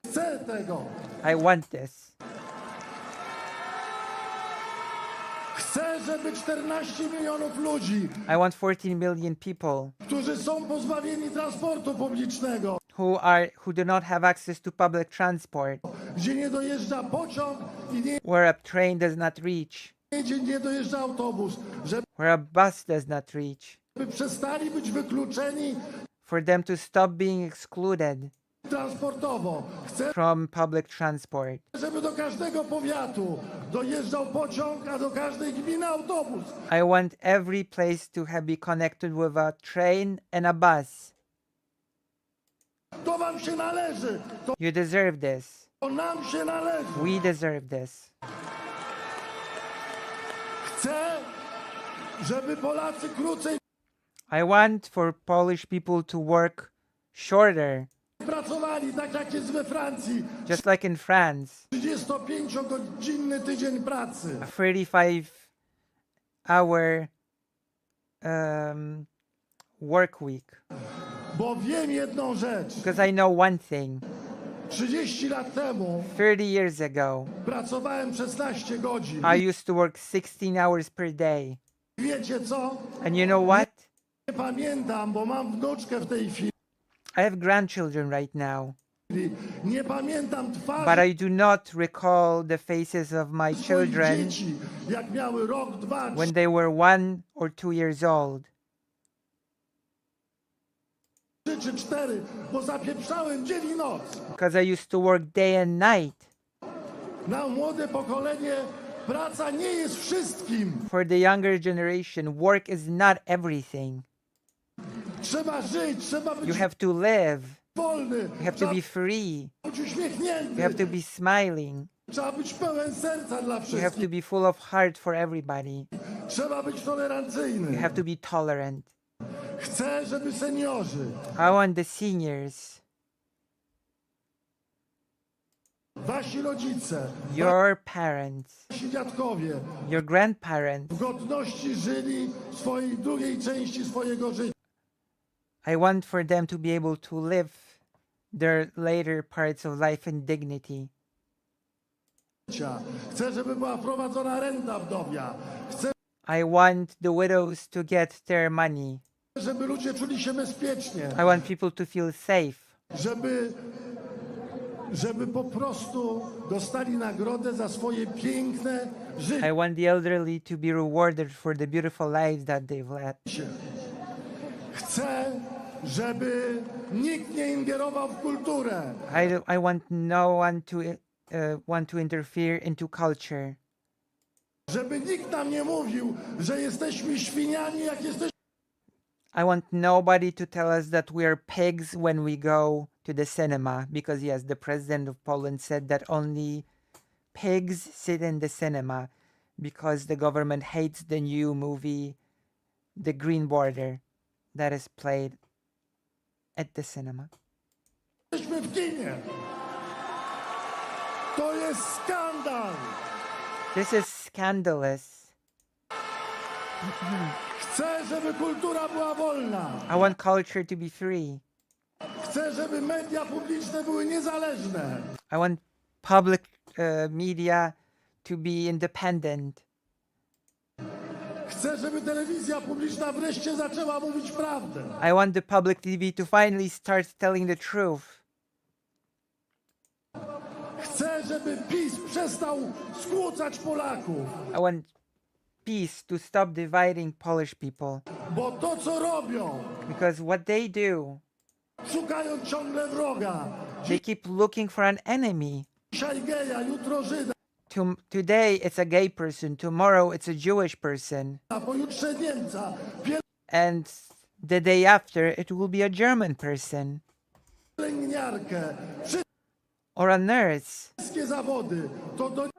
Chcę tego.
I want this.
Chcę, żeby 14 milionów ludzi,
I want 14 million people
którzy są pozbawieni transportu publicznego,
who do not have access to public transport,
gdzie nie dojeżdża pociąg i
where a train does not reach,
nie dojeżdża autobus, żeby
where a bus does not reach,
przestali być wykluczeni
for them to stop being excluded
transportowo. Chcę,
from public transport.
żeby do każdego powiatu dojeżdżał pociąg, a do każdej gminy autobus.
I want every place to be connected with a train and a bus.
To wam się należy.
You deserve this.
To nam się należy.
We deserve this.
Chcę, żeby Polacy krócej
I want for Polish people to work shorter,
pracowali, tak jak jest we Francji.
just like in France.
35-godzinny tydzień pracy.
A 35-hour work week.
Bo wiem jedną rzecz.
Because I know one thing.
30 lat temu
30 years ago,
pracowałem 16 godzin.
I used to work 16 hours per day.
Wiecie co?
And you know what?
Nie pamiętam, bo mam wnuczkę w tej chwili.
I have grandchildren right now,
Nie pamiętam
but
twarzy
I do not recall the faces of my
swoich
children
dzieci, jak miały rok, 2,
when they were 1 or 2 years old.
3 czy 4, bo zapieprzałem dzień i noc.
Because I used to work day and night.
Na młode pokolenie praca nie jest wszystkim.
For the younger generation, work is not everything.
Trzeba żyć, trzeba być
You have to live.
wolny,
You have to
trzeba
be free.
być uśmiechnięty,
You have to be smiling.
trzeba być pełen serca dla
You have
wszystkich,
to be full of heart for everybody.
trzeba być
You
tolerancyjny.
have to be tolerant.
Chcę, żeby seniorzy,
I want the seniors,
wasi rodzice,
your parents,
wasi dziadkowie
your grandparents.
w godności żyli w swojej drugiej części swojego życia.
I want for them to be able to live their later parts of life in dignity.
Chcę, żeby była wprowadzona renta wdowia. Chcę,
I want the widows to get their money.
żeby ludzie czuli się bezpiecznie,
I want people to feel safe.
żeby po prostu dostali nagrodę za swoje piękne
I want the elderly to be rewarded for the beautiful lives that they've led.
życie. Chcę, żeby nikt nie ingerował w kulturę.
I want no one to want to interfere into culture.
Żeby nikt nam nie mówił, że jesteśmy świniami, jak jesteśmy
I want nobody to tell us that we are pigs when we go to the cinema, because yes, the president of Poland said that only pigs sit in the cinema because the government hates the new movie The Green Border that is played at the cinema.
w kinie. To jest skandal.
This is scandalous.
Chcę, żeby kultura była wolna.
I want culture to be free.
Chcę, żeby media publiczne były niezależne.
I want public media to be independent.
Chcę, żeby telewizja publiczna wreszcie zaczęła mówić prawdę.
I want the public TV to finally start telling the truth.
Chcę, żeby PiS przestał skłócać Polaków.
I want peace to stop dividing Polish people.
Bo to, co robią,
Because what they do,
szukają ciągle wroga.
they keep looking for an enemy.
Dzisiaj geja, jutro Żyda,
Today it's a gay person, tomorrow it's a Jewish person,
a pojutrze Niemca.
and the day after it will be a German person
Pielęgniarkę.
or a nurse.
Wszystkie zawody. To do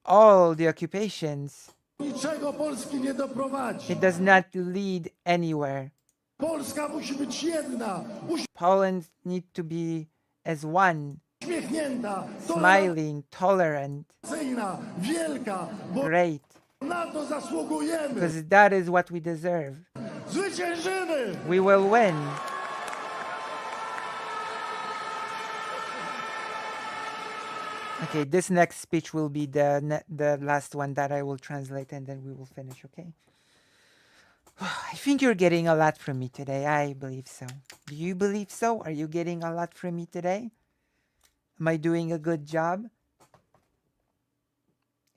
All the occupations.
niczego Polski nie doprowadzi.
It does not lead anywhere.
Polska musi być jedna,
Poland needs to be as one,
uśmiechnięta,
smiling, tolerant,
tolerancyjna, wielka, bo
great,
na to zasługujemy.
because that is what we deserve.
Zwyciężymy!
We will win. Okay, this next speech will be the last one that I will translate, and then we will finish, okay? I think you're getting a lot from me today. I believe so. Do you believe so? Are you getting a lot from me today? Am I doing a good job?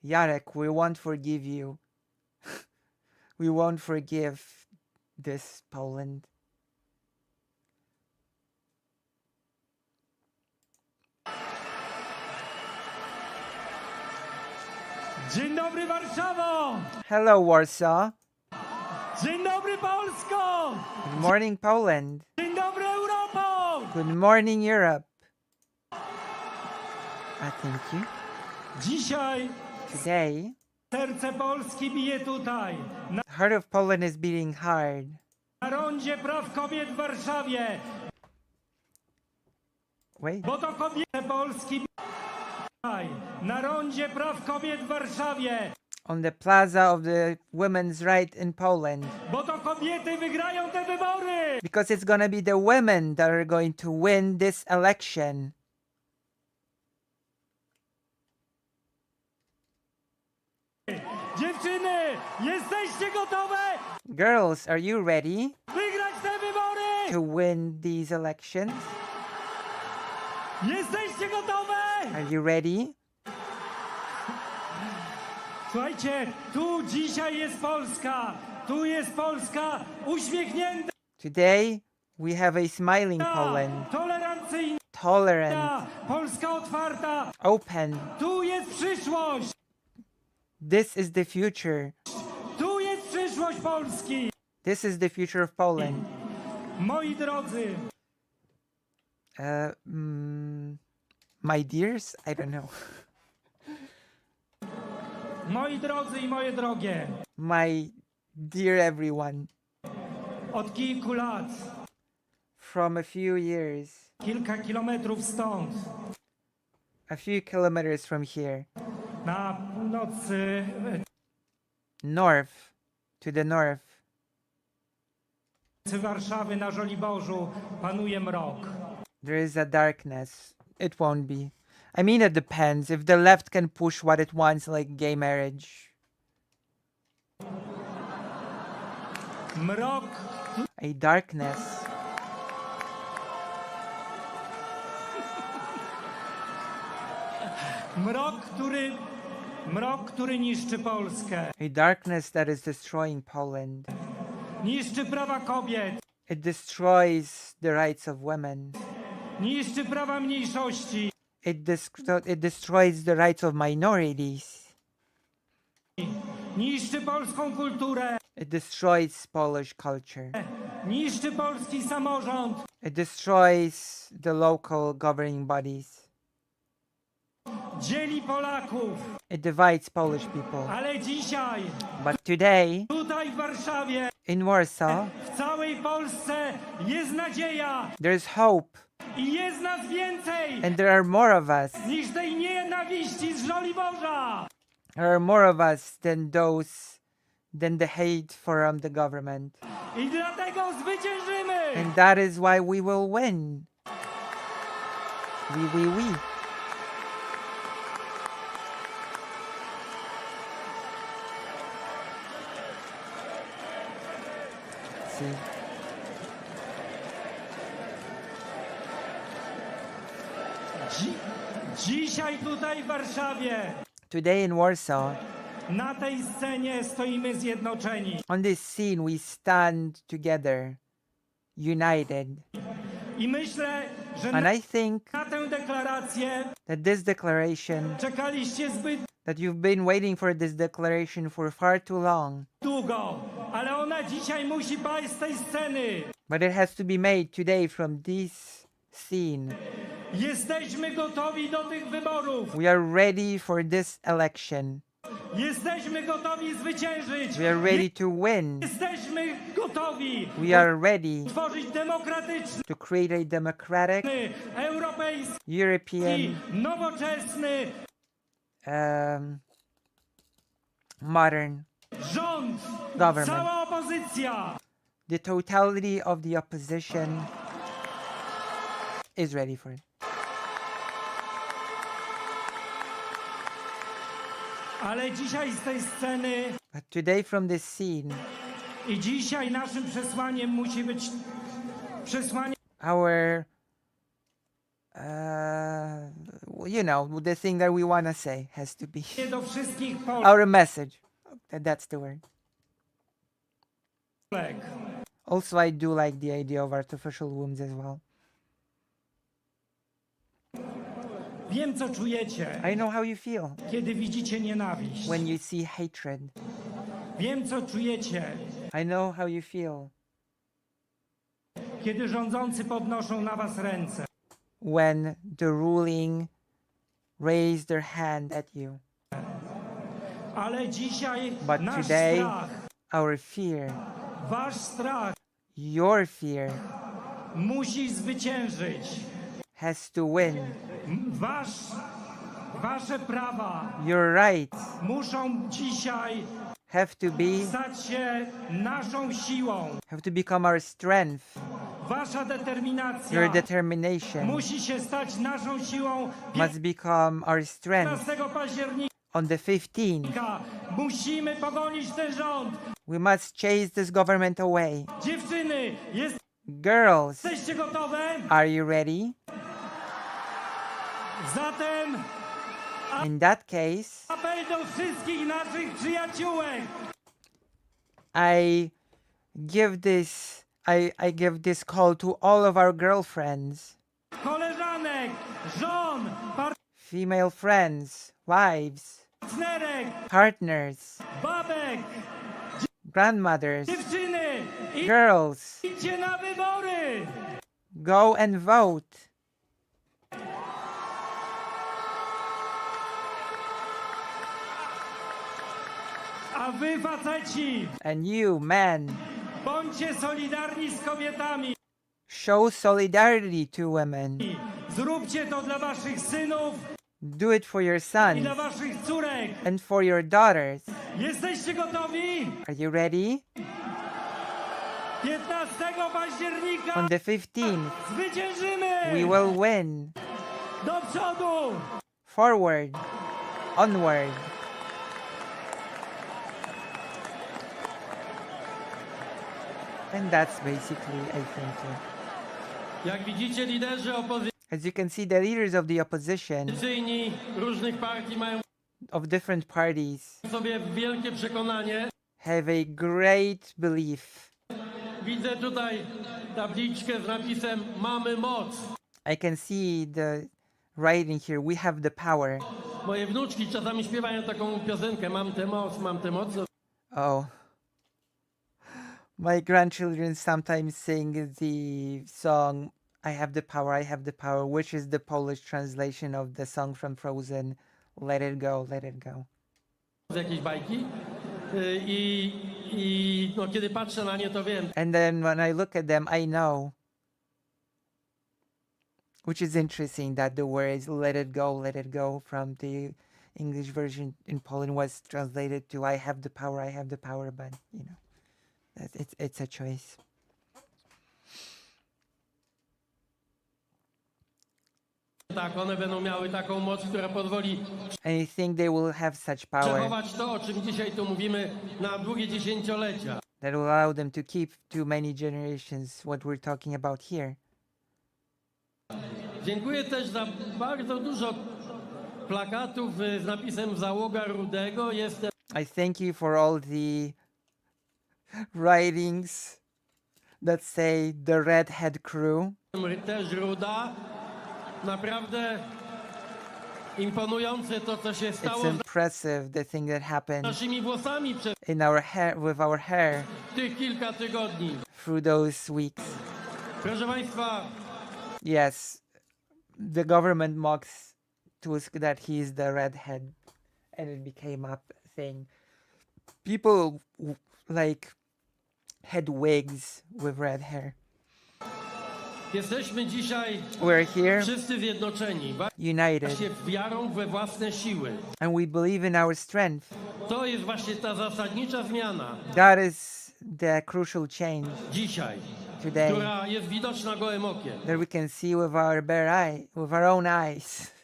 Jarek, we won't forgive you. We won't forgive this Poland.
Dzień dobry Warszawo!
Hello, Warsaw.
Dzień dobry Polsko!
Good morning, Poland.
Dzień dobry Europo!
Good morning, Europe. Thank you.
Dzisiaj
Today,
serce Polski bije tutaj,
the heart of Poland is beating hard.
na rondzie praw kobiet w Warszawie,
Wait.
bo to kobiety Polski bije tutaj, na rondzie praw kobiet w Warszawie,
On the plaza of the women's right in Poland.
bo to kobiety wygrają te wybory!
Because it's gonna be the women that are going to win this election.
Dziewczyny, jesteście gotowe
Girls, are you ready
wygrać te wybory?
to win these elections?
Jesteście gotowe?
Are you ready?
Słuchajcie, tu dzisiaj jest Polska, tu jest Polska uśmiechnięta,
Today, we have a smiling Poland,
tolerancyjna,
tolerant,
Polska otwarta,
open.
tu jest przyszłość,
This is the future.
tu jest przyszłość Polski.
This is the future of Poland.
Moi drodzy,
My dears? I don't know.
moi drodzy i moje drogie,
My dear everyone,
od kilku lat,
from a few years,
kilka kilometrów stąd,
a few kilometers from here,
na północy
north, to the north,
Warszawy, na Żoliborzu, panuje mrok.
there is a darkness. It won't be. I mean, it depends. If the left can push what it wants, like gay marriage,
Mrok,
a darkness,
mrok, który niszczy Polskę,
a darkness that is destroying Poland.
niszczy prawa kobiet,
It destroys the rights of women.
niszczy prawa mniejszości,
It destroys the rights of minorities.
niszczy polską kulturę,
It destroys Polish culture.
niszczy polski samorząd,
It destroys the local governing bodies.
dzieli Polaków.
It divides Polish people.
Ale dzisiaj,
But today,
tutaj w Warszawie,
in Warsaw,
w całej Polsce jest nadzieja
there's hope,
i jest nas więcej
and there are more of us.
niż tej nienawiści z Żoliborza.
There are more of us than the hate from the government.
I dlatego zwyciężymy.
And that is why we will win. We. See?
Dzisiaj tutaj w Warszawie,
Today in Warsaw,
na tej scenie stoimy zjednoczeni.
on this scene, we stand together, united.
I myślę, że
And I think
na tę deklarację
that this declaration,
czekaliście zbyt
that you've been waiting for this declaration for far too long,
długo, ale ona dzisiaj musi paść z tej sceny.
but it has to be made today from this scene.
Jesteśmy gotowi do tych wyborów.
We are ready for this election.
Jesteśmy gotowi zwyciężyć.
We are ready to win.
Jesteśmy gotowi
We are ready
tworzyć demokratyczny,
to create a democratic,
europejski,
European,
nowoczesny
modern
rząd.
government.
Cała opozycja
The totality of the opposition is ready for it.
ale dzisiaj z tej sceny
But today from this scene,
i dzisiaj naszym przesłaniem musi być przesłanie
our the thing that we want to say has to be
do wszystkich
our message. That's the word.
Polek.
Also, I do like the idea of artificial wombs as well.
Wiem, co czujecie,
I know how you feel
kiedy widzicie nienawiść.
when you see hatred.
Wiem, co czujecie,
I know how you feel
kiedy rządzący podnoszą na was ręce.
when the ruling raise their hand at you.
Ale dzisiaj
But
nasz
today,
strach,
our fear,
wasz strach
your fear,
musi zwyciężyć.
has to win.
Wasze prawa
Your rights
muszą dzisiaj
have to be,
stać się naszą siłą.
have to become our strength.
Wasza determinacja
Your determination
musi się stać naszą siłą.
must become our strength.
15 października
On the 15th,
musimy pogonić ten rząd.
we must chase this government away.
Dziewczyny,
Girls,
jesteście gotowe?
are you ready?
Zatem
In that case,
apel do wszystkich naszych przyjaciółek.
I I give this call to all of our girlfriends,
Koleżanek, żon,
female friends, wives,
partnerek,
partners,
babek,
grandmothers,
dziewczyny,
girls,
idźcie na wybory.
go and vote.
A wy, faceci,
And you, men,
bądźcie solidarni z kobietami.
show solidarity to women.
Zróbcie to dla waszych synów
Do it for your
i
sons
dla waszych córek.
and for your daughters.
Jesteście gotowi?
Are you ready?
15 października
On the 15th,
zwyciężymy!
we will win.
Do przodu!
Forward, onward. And that's basically, I think, it.
Jak widzicie, liderzy
As you can see, the leaders of the opposition,
opozycyjni różnych partii mają
of different parties,
w sobie wielkie przekonanie.
have a great belief.
Widzę tutaj tabliczkę z napisem "Mamy moc".
I can see the writing here, we have the power.
Moje wnuczki czasami śpiewają taką piosenkę "Mam tę moc, mam tę moc".
Oh. My grandchildren sometimes sing the song I have the power, which is the Polish translation of the song from Frozen, Let It Go, Let It Go.
Z jakiejś bajki. No, kiedy patrzę na nie, to wiem.
And then when I look at them, I know. Which is interesting that the words let it go from the English version in Poland was translated to I have the power, but you know, it's a choice.
Tak, one będą miały taką moc, która pozwoli
And I think they will have such power
przechować to, o czym dzisiaj tu mówimy, na długie dziesięciolecia.
that will allow them to keep to many generations what we're talking about here.
Dziękuję też za bardzo dużo plakatów z napisem "Załoga Rudego". Jestem
I thank you for all the writings that say the Redhead Crew.
też Ruda. Naprawdę imponujące to, co się
It's
stało z
impressive the thing that happened
naszymi włosami przez
in our hair with our hair
tych kilka tygodni.
through those weeks.
Proszę Państwa,
Yes, the government mocks Tusk that he is the redhead, and it became a thing. People like had wigs with red hair.
jesteśmy dzisiaj
We're here
wszyscy zjednoczeni
united,
właśnie wiarą we własne siły.
and we believe in our strength.
To jest właśnie ta zasadnicza zmiana
That is the crucial change
dzisiaj,
today
która jest widoczna gołym okiem.
that we can see with our bare eye, with our own eyes.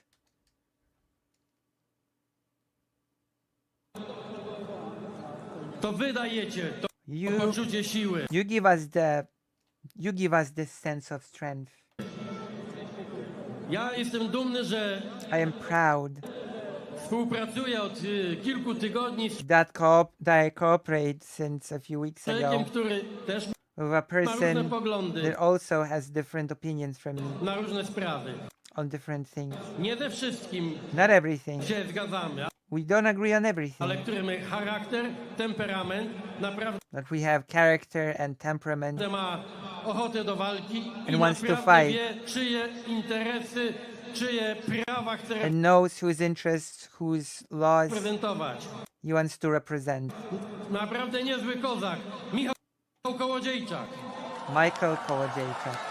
To wy dajecie to
You
poczucie siły.
you give us this sense of strength.
Ja jestem dumny, że
I am proud
współpracuję od kilku tygodni z
that I cooperate since a few weeks
człowiekiem,
ago
który też
with a
ma różne
person
poglądy
that also has different opinions from me
na różne sprawy.
on different things.
Nie ze wszystkim
Not everything.
się zgadzamy,
We don't agree on everything.
ale który ma charakter, temperament, naprawdę
But we have character and temperament.
ma ochotę do walki i
And wants to
naprawdę
fight.
wie, czyje interesy, czyje prawa chce
And knows whose interests, whose laws
reprezentować.
he wants to represent.
Naprawdę niezły kozak. Michał Kołodziejczak.
Michael Kołodziejczak.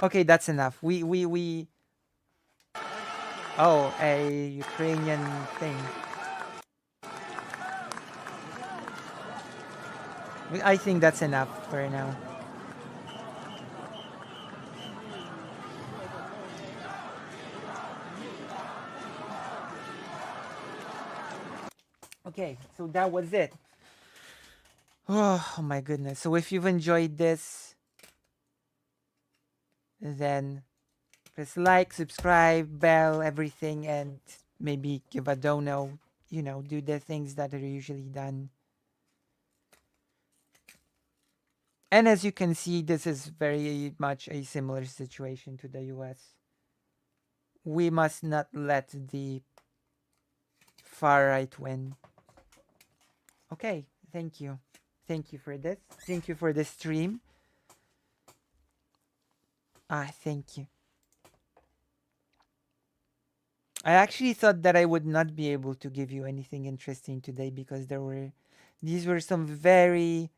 Okay, that's enough. We. Oh, a Ukrainian thing. I think that's enough for now. Okay, so that was it. Oh my goodness. So if you've enjoyed this, then press like, subscribe, bell, everything, and maybe give a dono. You know, do the things that are usually done. And as you can see, this is very much a similar situation to the US. We must not let the far right win. Okay, thank you. Thank you for this. Thank you for the stream. Thank you. I actually thought that I would not be able to give you anything interesting today because these were some very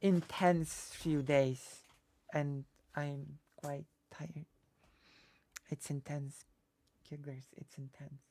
intense few days and I'm quite tired. It's intense. Killers, it's intense.